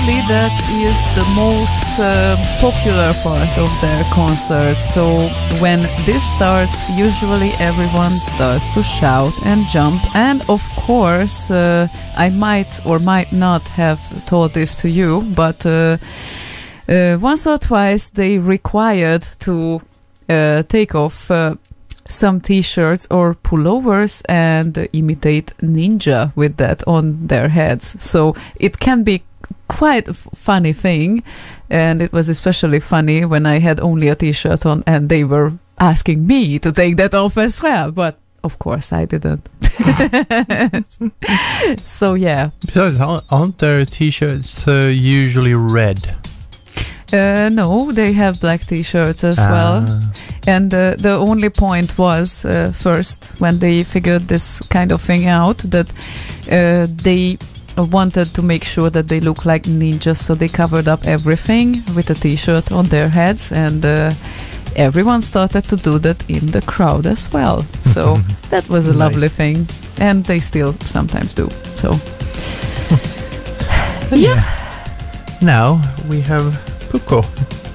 usually that is the most popular part of their concert. So when this starts, usually everyone starts to shout and jump. And of course, I might or might not have told this to you, but once or twice they required to take off some t-shirts or pullovers and imitate ninja with that on their heads. So it can be quite a funny thing, and it was especially funny when I had only a t-shirt on and they were asking me to take that off as well, but of course I didn't. So yeah. Besides, aren't their t-shirts usually red? No, they have black t-shirts as well. And the only point was first when they figured this kind of thing out that they wanted to make sure that they look like ninjas, so they covered up everything with a t-shirt on their heads, and everyone started to do that in the crowd as well. So that was a lovely thing, and they still sometimes do. So yeah. Now we have Puko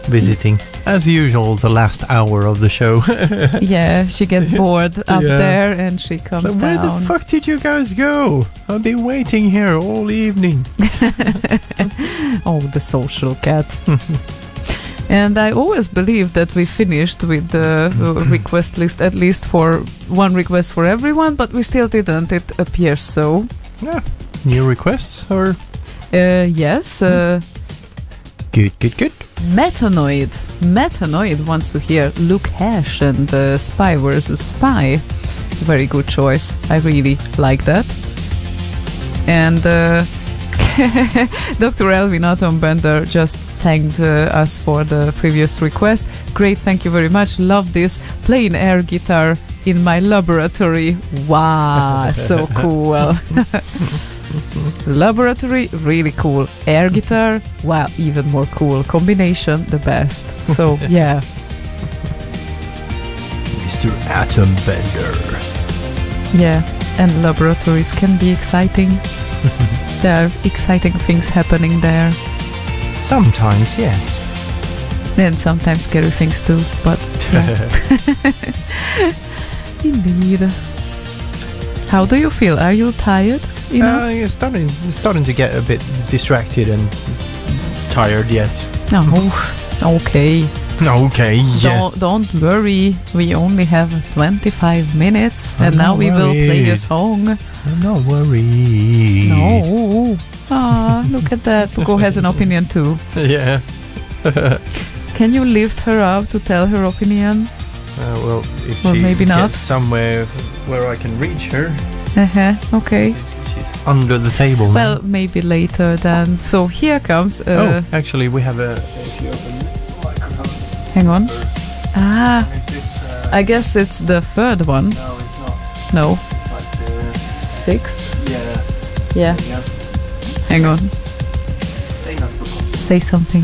visiting. As usual, the last hour of the show. Yeah, she gets bored up there and she comes so where down. the fuck did you guys go? I've been waiting here all evening. Oh, the social cat. And I always believed that we finished with the request list, at least for one request for everyone, but we still didn't. It appears so. Yeah. New requests or? Yes. Good. Metanoid wants to hear Luke Hash and Spy vs. Spy. Very good choice. I really like that. And Dr. Elvin Atombender just thanked us for the previous request. Great, thank you very much. Love this plain air guitar in my laboratory. Wow, so cool. Laboratory, really cool. Air guitar, wow, even more cool. Combination, the best. So, yeah. Mr. Atombender. Yeah, and laboratories can be exciting. There are exciting things happening there. Sometimes, yes. And sometimes scary things too, but yeah. Indeed. How do you feel? Are you tired? You're starting to get a bit distracted and tired, yes. Oh, okay. Okay, yeah. Don't worry. We only have 25 minutes, and now we will play a song. Don't worry. No. Ah, look at that. Puko has an opinion too. Yeah. Can you lift her up to tell her opinion? Well, if or she maybe not. gets somewhere where I can reach her. Okay. She's under the table now. Well, maybe later then. So here comes... actually, we have a... If you open the microphone... Hang on. Ah, Is this, I guess it's the third one. No, it's not. No. It's like the... Sixth? Yeah. Yeah. Hang on. Say something.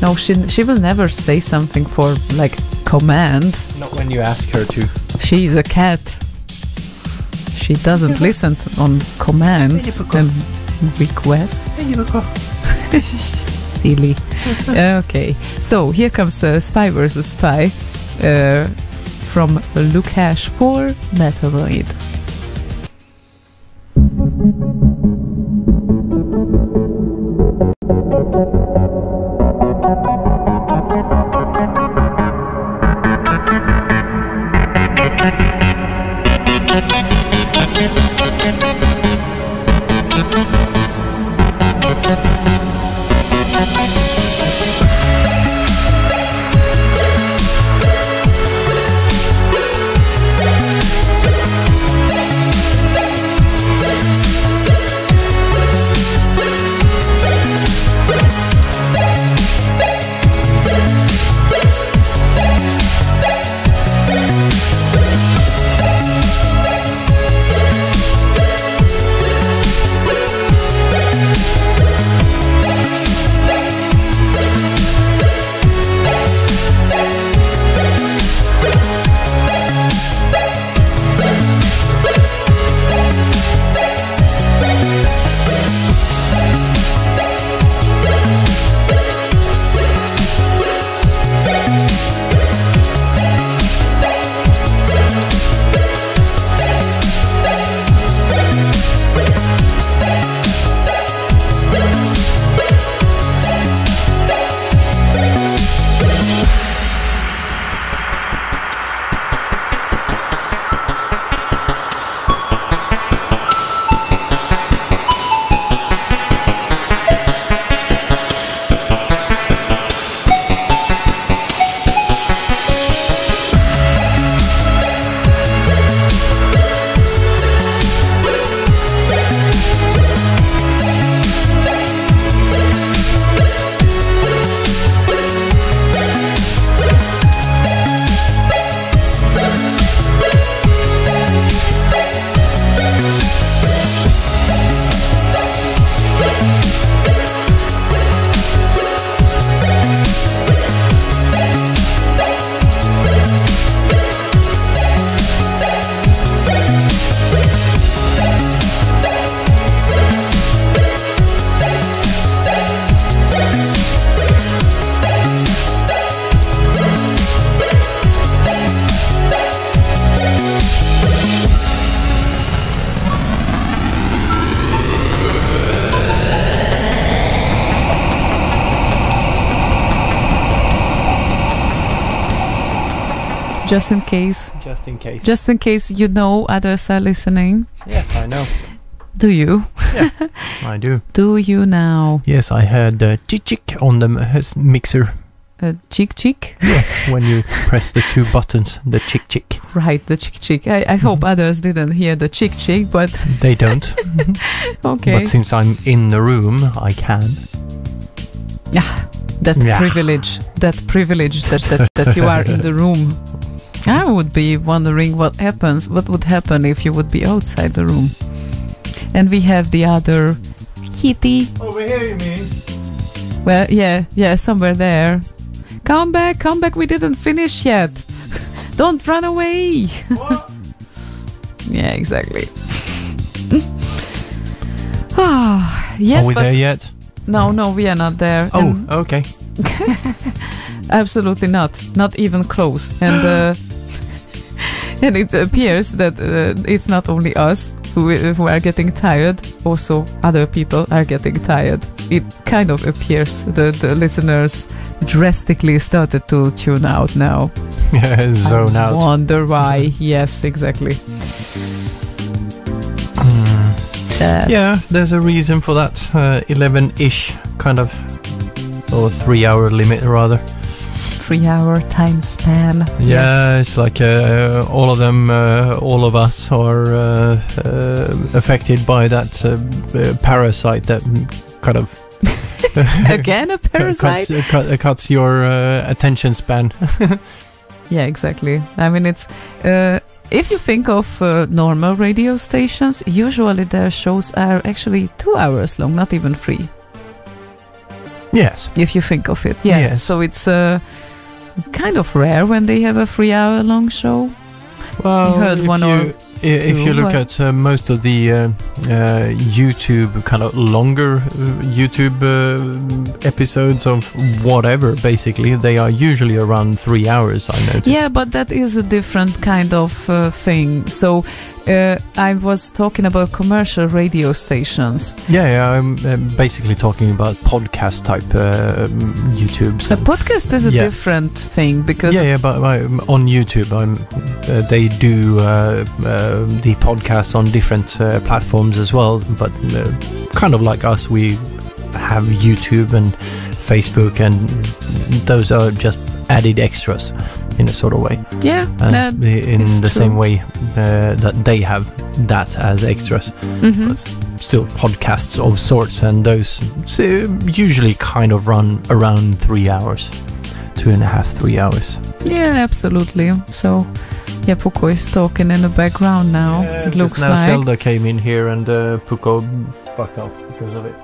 No, she will never say something for, like, command. Not when you ask her to. She's a cat. She doesn't listen on commands and requests. Silly. Okay, so here comes Spy vs. Spy from Luke Hash for Metanoid. Just in case. Just in case. Just in case you know others are listening. Yes, I know. Do you? Yeah, I do. Do you now? Yes, I heard chick on the mixer. Chick? Yes, when you press the two buttons, the chick. Right, the chick. I hope others didn't hear the chick, but... They don't. Okay. But since I'm in the room, I can. That privilege that you are in the room. I would be wondering what would happen if you would be outside the room. And we have the other kitty. Over here, you mean? Well, yeah, somewhere there. Come back, we didn't finish yet. Don't run away. What? Yeah, exactly. Yes, are we there yet? No, we are not there. Oh, okay. Absolutely not. Not even close. And and it appears that it's not only us who are getting tired. Also, other people are getting tired. It kind of appears the listeners drastically started to tune out now. Zone out. Wonder why. Yes, exactly. Yeah, there's a reason for that 11-ish kind of, or 3-hour limit rather. 3-hour time span. Yeah, yes. It's like all of them, all of us are affected by that parasite that kind of again a parasite cuts your attention span. Yeah, exactly. I mean, it's if you think of normal radio stations, usually their shows are actually 2 hours long, not even 3. Yes. If you think of it, yeah. Yes. So it's kind of rare when they have a 3-hour long show. Well, you heard one if you look at most of the YouTube kind of longer YouTube episodes of whatever, basically they are usually around 3 hours, I noticed. Yeah, but that is a different kind of thing. So I was talking about commercial radio stations. Yeah, I'm basically talking about podcast type YouTubes. A podcast is a different thing because but on YouTube they do the podcasts on different platforms as well, but kind of like us, we have YouTube and Facebook, and those are just added extras in a sort of way. Yeah, in the same way that they have that as extras. Mm-hmm. But still podcasts of sorts, and those usually kind of run around 3 hours, 2.5, 3 hours. Yeah, absolutely. So yeah, Puko is talking in the background now. It looks now like Zelda came in here and Puko fucked up because of it.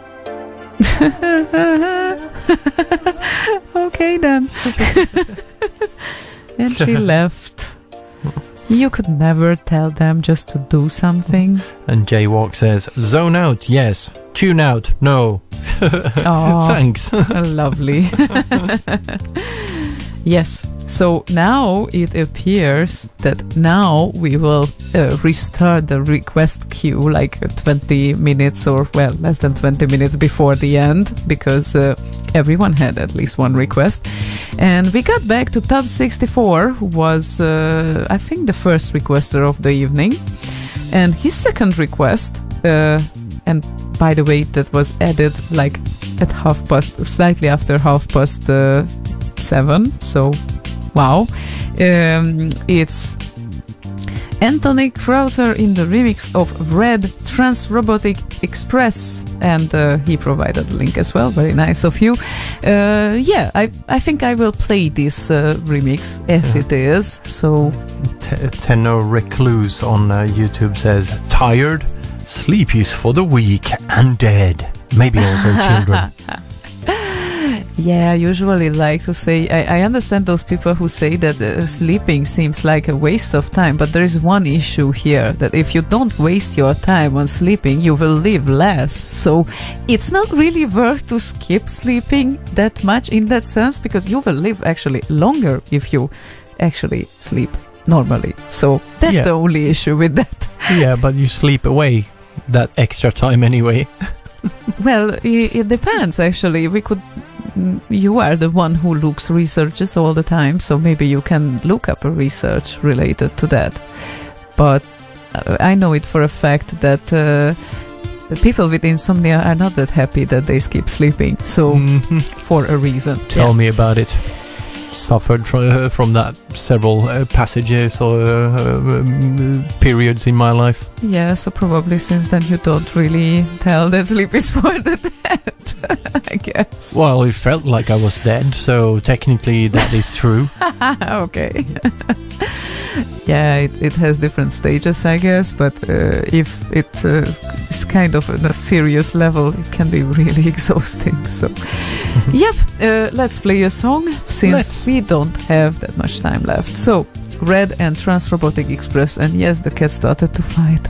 Okay then. And she left. You could never tell them just to do something. And Jaywalk says, zone out, yes. Tune out, no. Oh, thanks. Lovely. Yes. So now it appears that now we will restart the request queue like 20 minutes or, well, less than 20 minutes before the end, because everyone had at least one request. And we got back to Tab64, who was, I think, the first requester of the evening. And his second request, and by the way, that was added like at slightly after 7:30. So, wow. It's Anthony Crowther in the remix of Red Transrobotic Express, and he provided a link as well. Very nice of you. I think I will play this remix as it is. So Tenno Recluse on YouTube says, tired, sleep is for the weak and dead. Maybe also children. Yeah, I usually like to say, I understand those people who say that sleeping seems like a waste of time, but there is one issue here, that if you don't waste your time on sleeping, you will live less. So it's not really worth to skip sleeping that much in that sense, because you will live actually longer if you actually sleep normally. So that's the only issue with that. Yeah, but you sleep away that extra time anyway. Well, it depends actually. We could you are the one who looks researches all the time, so maybe you can look up a research related to that. But I know it for a fact that the people with insomnia are not that happy that they skip sleeping, so for a reason. Tell me about it. Suffered from that several passages or periods in my life. Yeah, so probably since then you don't really tell that sleep is for the dead, I guess. Well, it felt like I was dead, so technically that is true. Okay. Yeah, it has different stages, I guess, but if it is kind of on a serious level, it can be really exhausting. So, yep, let's play a song since we don't have that much time left. So, Red and Transrobotic Express, and yes, the cat started to fight.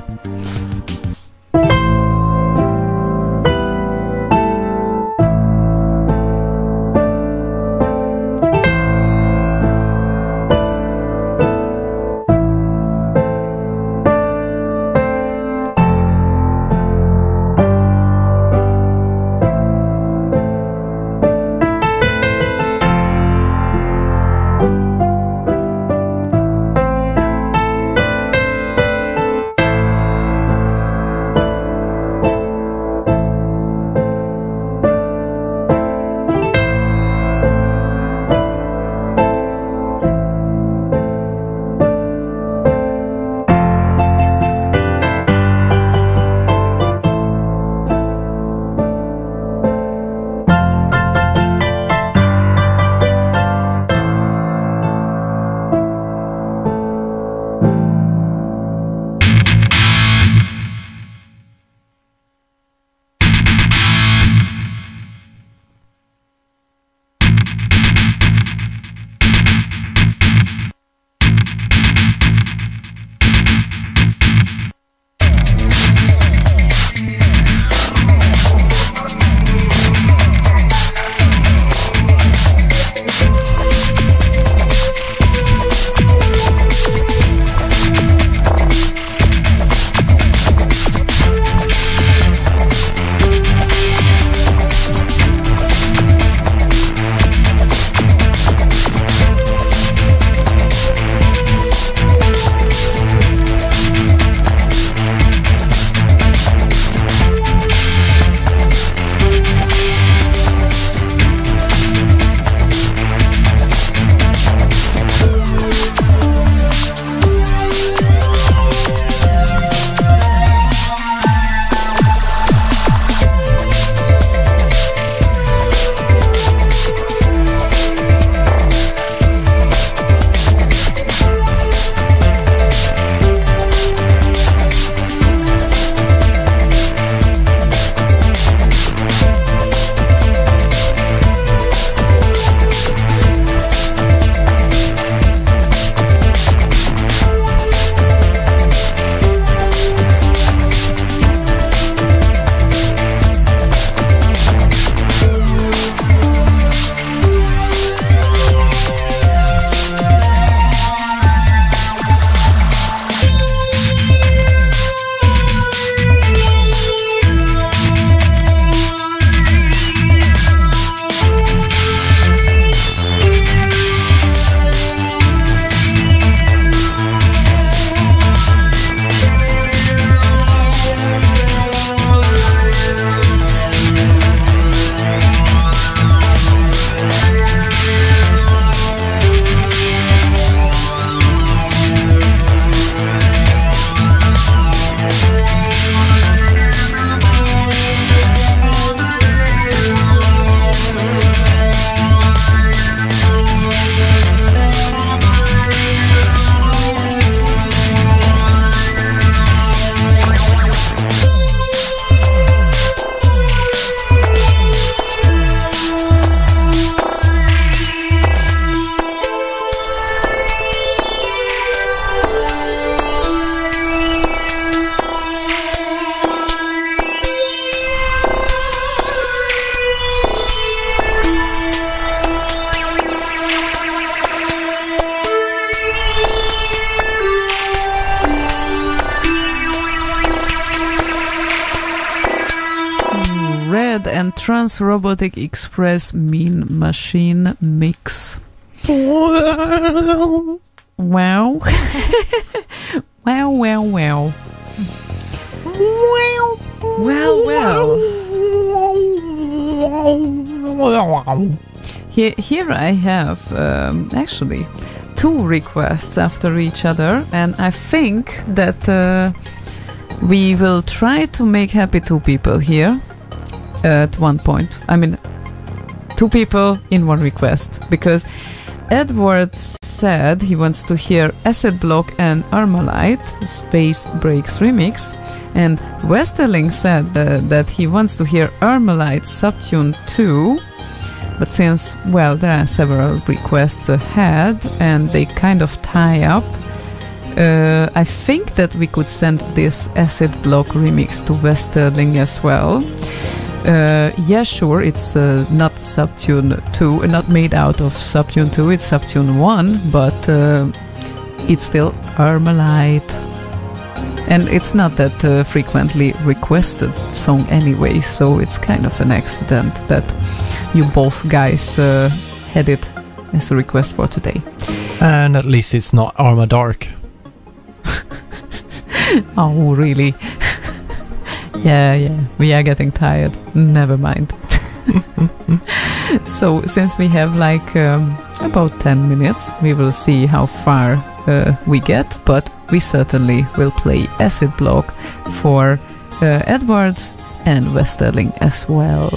Red and Trans Robotic Express Mean Machine Mix. Wow. Wow, wow, wow. Well. Here I have actually 2 requests after each other, and I think that we will try to make happy 2 people here at one point. I mean, 2 people in 1 request, because Edward said he wants to hear Acid Block and Armalite Space Breaks remix, and Westerling said that he wants to hear Armalite Subtune 2. But since, well, there are several requests ahead and they kind of tie up, I think that we could send this Acid Block remix to Westerling as well. Yeah, sure, it's not Subtune 2, not made out of Subtune 2, it's Subtune 1, but it's still Armalite. And it's not that frequently requested song anyway, so it's kind of an accident that you both guys had it as a request for today. And at least it's not Arma Dark. Oh, really? Yeah, we are getting tired. Never mind. So, since we have like about 10 minutes, we will see how far we get, but we certainly will play Acid Block for Edward and Westerling as well.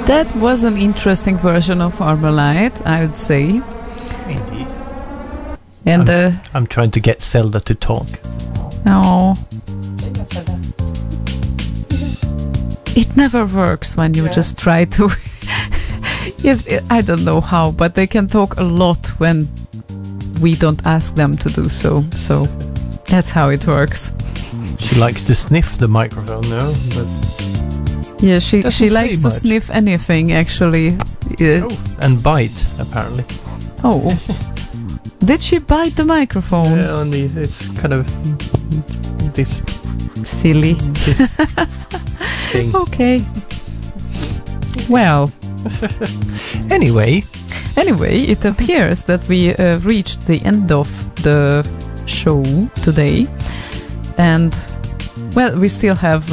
That was an interesting version of Armalite, I would say. Indeed. And I'm trying to get Zelda to talk. oh, it never works when you just try to. Yes, I don't know how, but they can talk a lot when we don't ask them to do so. So that's how it works. She likes to sniff the microphone, no? But Yeah, she Doesn't likes say to much. sniff anything, actually. and bite, apparently. Oh. Did she bite the microphone? Yeah, and it's kind of this Silly. thing. Okay. Well, Anyway, it appears that we reached the end of the show today. And, well, we still have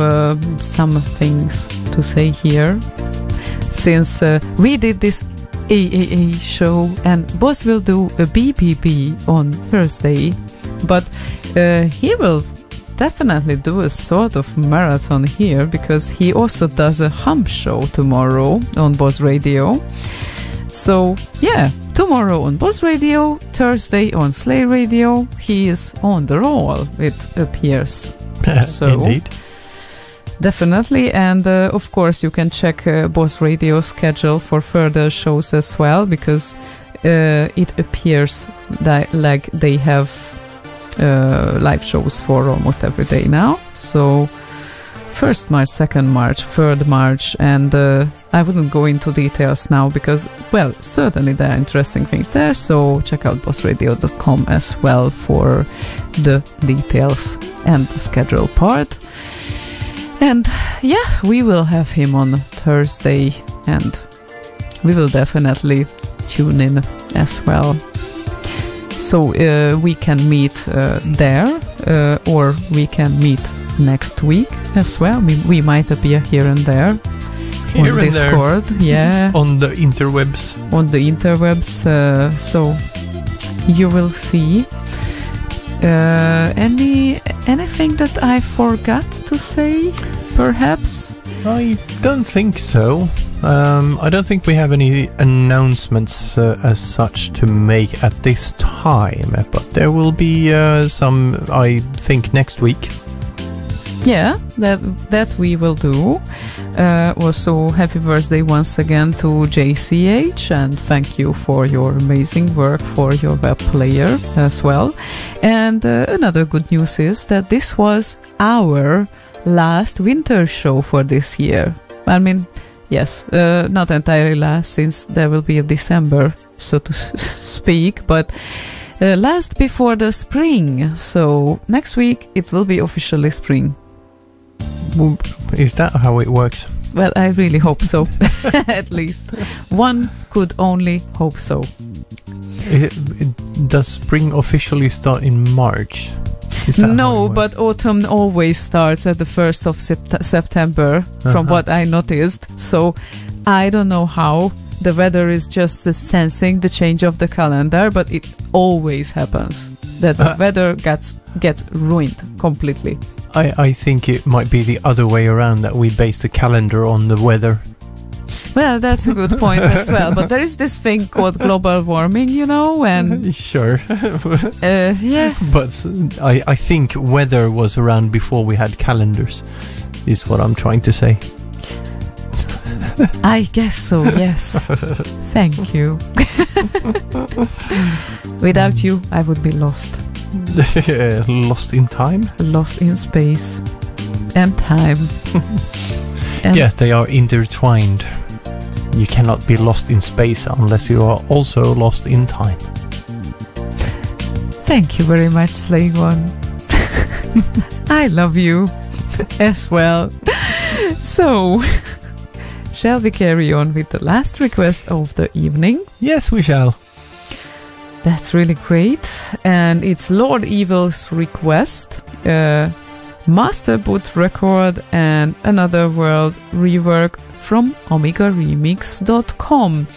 some things to say here. Since we did this AAA show, and Boss will do a BBB on Thursday, but he will definitely do a sort of marathon here, because he also does a hum show tomorrow on Boss Radio. So yeah, tomorrow on Boss Radio, Thursday on Slay Radio, he is on the roll, it appears. So indeed. definitely, and of course you can check Boss Radio schedule for further shows as well, because it appears that like they have live shows for almost every day now. So 1st March, 2nd March, 3rd March, and I wouldn't go into details now because, well, certainly there are interesting things there, so check out bossradio.com as well for the details and the schedule part. And yeah, we will have him on Thursday, and we will definitely tune in as well. So we can meet there, or we can meet next week as well. We might appear here and there Here on and Discord, yeah, On the interwebs. on the interwebs. So you will see. Anything that I forgot to say, perhaps? I don't think so. I don't think we have any announcements as such to make at this time, but there will be some, I think, next week. Yeah, that we will do. Also, happy birthday once again to JCH, and thank you for your amazing work for your web player as well. And another good news is that this was our last winter show for this year. I mean, yes, not entirely last, since there will be a December, so to speak, but last before the spring. So next week it will be officially spring. Is that how it works? Well, I really hope so. At least one could only hope so. Does spring officially start in March? Is that how No, it works? but autumn always starts at the 1st of September, from what I noticed. So I don't know how. The weather is just sensing the change of the calendar, but it always happens that the weather gets ruined completely. I think it might be the other way around, that we base the calendar on the weather. Well, that's a good point as well. But there is this thing called global warming, you know, and Sure. yeah. But I think weather was around before we had calendars, is what I'm trying to say. I guess so, yes. Thank you. Without you, I would be lost. Lost in time? Lost in space and time. And Yes, they are intertwined. You cannot be lost in space unless you are also lost in time. thank you very much, Slaygon. I love you as well. So, shall we carry on with the last request of the evening? Yes, we shall. That's really great. And it's Lord Evil's request. Master Boot Record and Another World rework from OmegaRemix.com.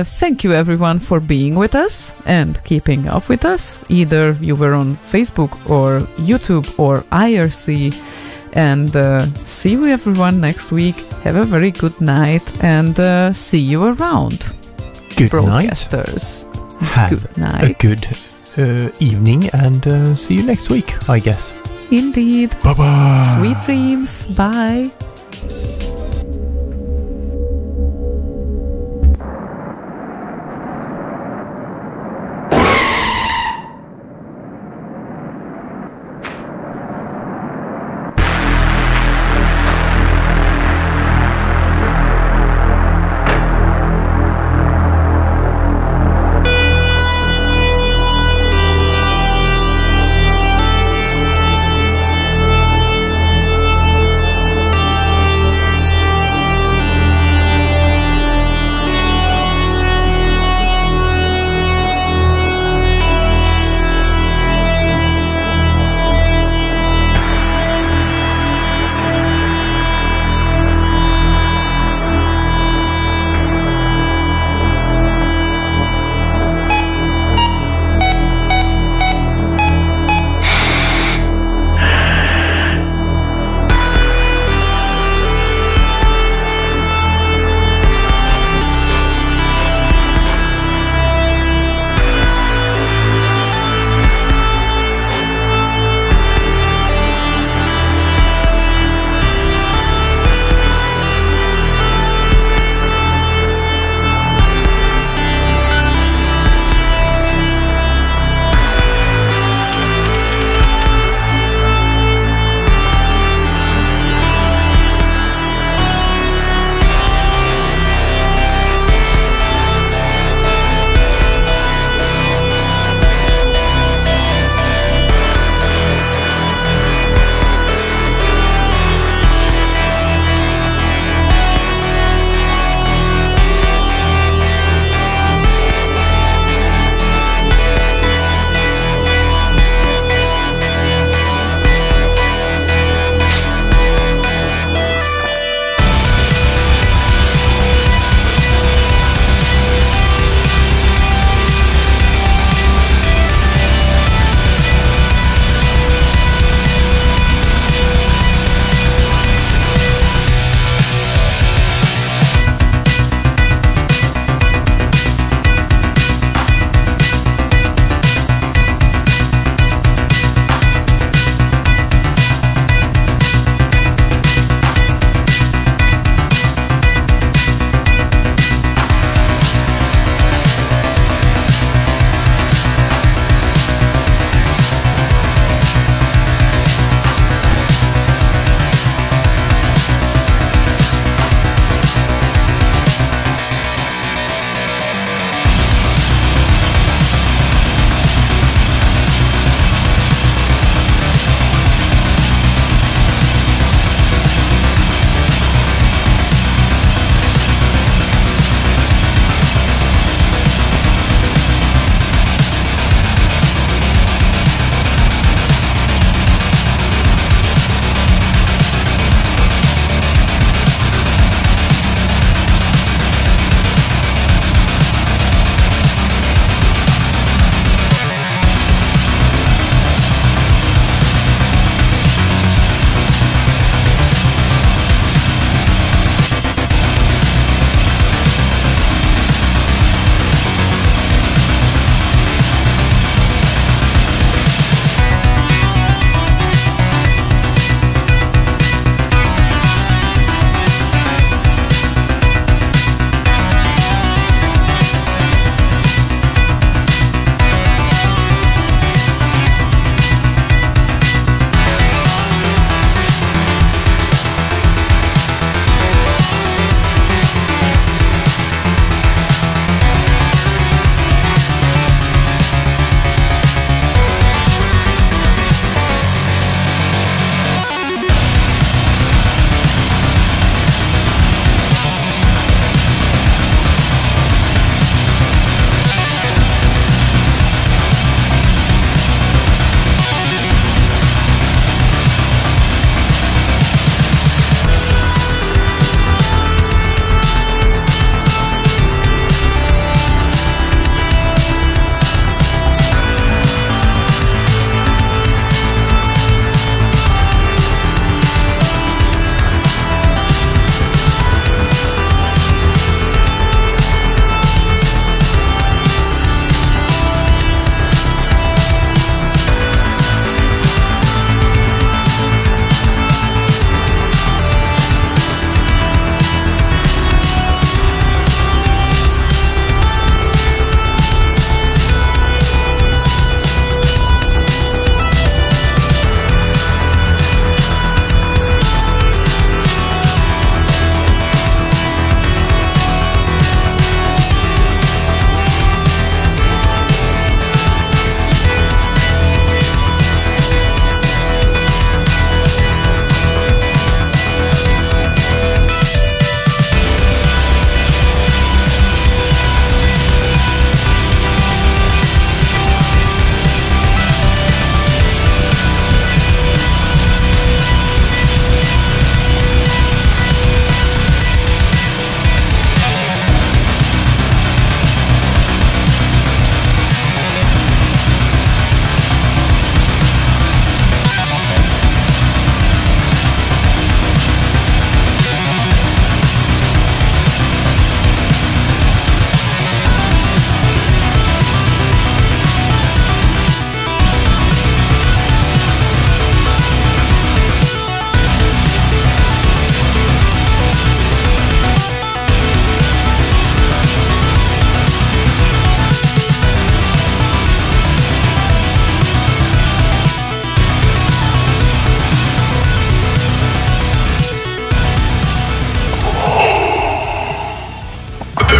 Thank you everyone for being with us and keeping up with us. Either you were on Facebook or YouTube or IRC. And see you everyone next week. Have a very good night and see you around. Good night. Broadcasters. Have Good night. a good evening and see you next week, I guess. Indeed. Bye-bye. Sweet dreams. Bye.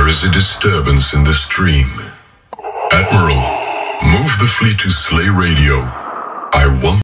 There is a disturbance in the stream. Admiral, move the fleet to Slay Radio. I want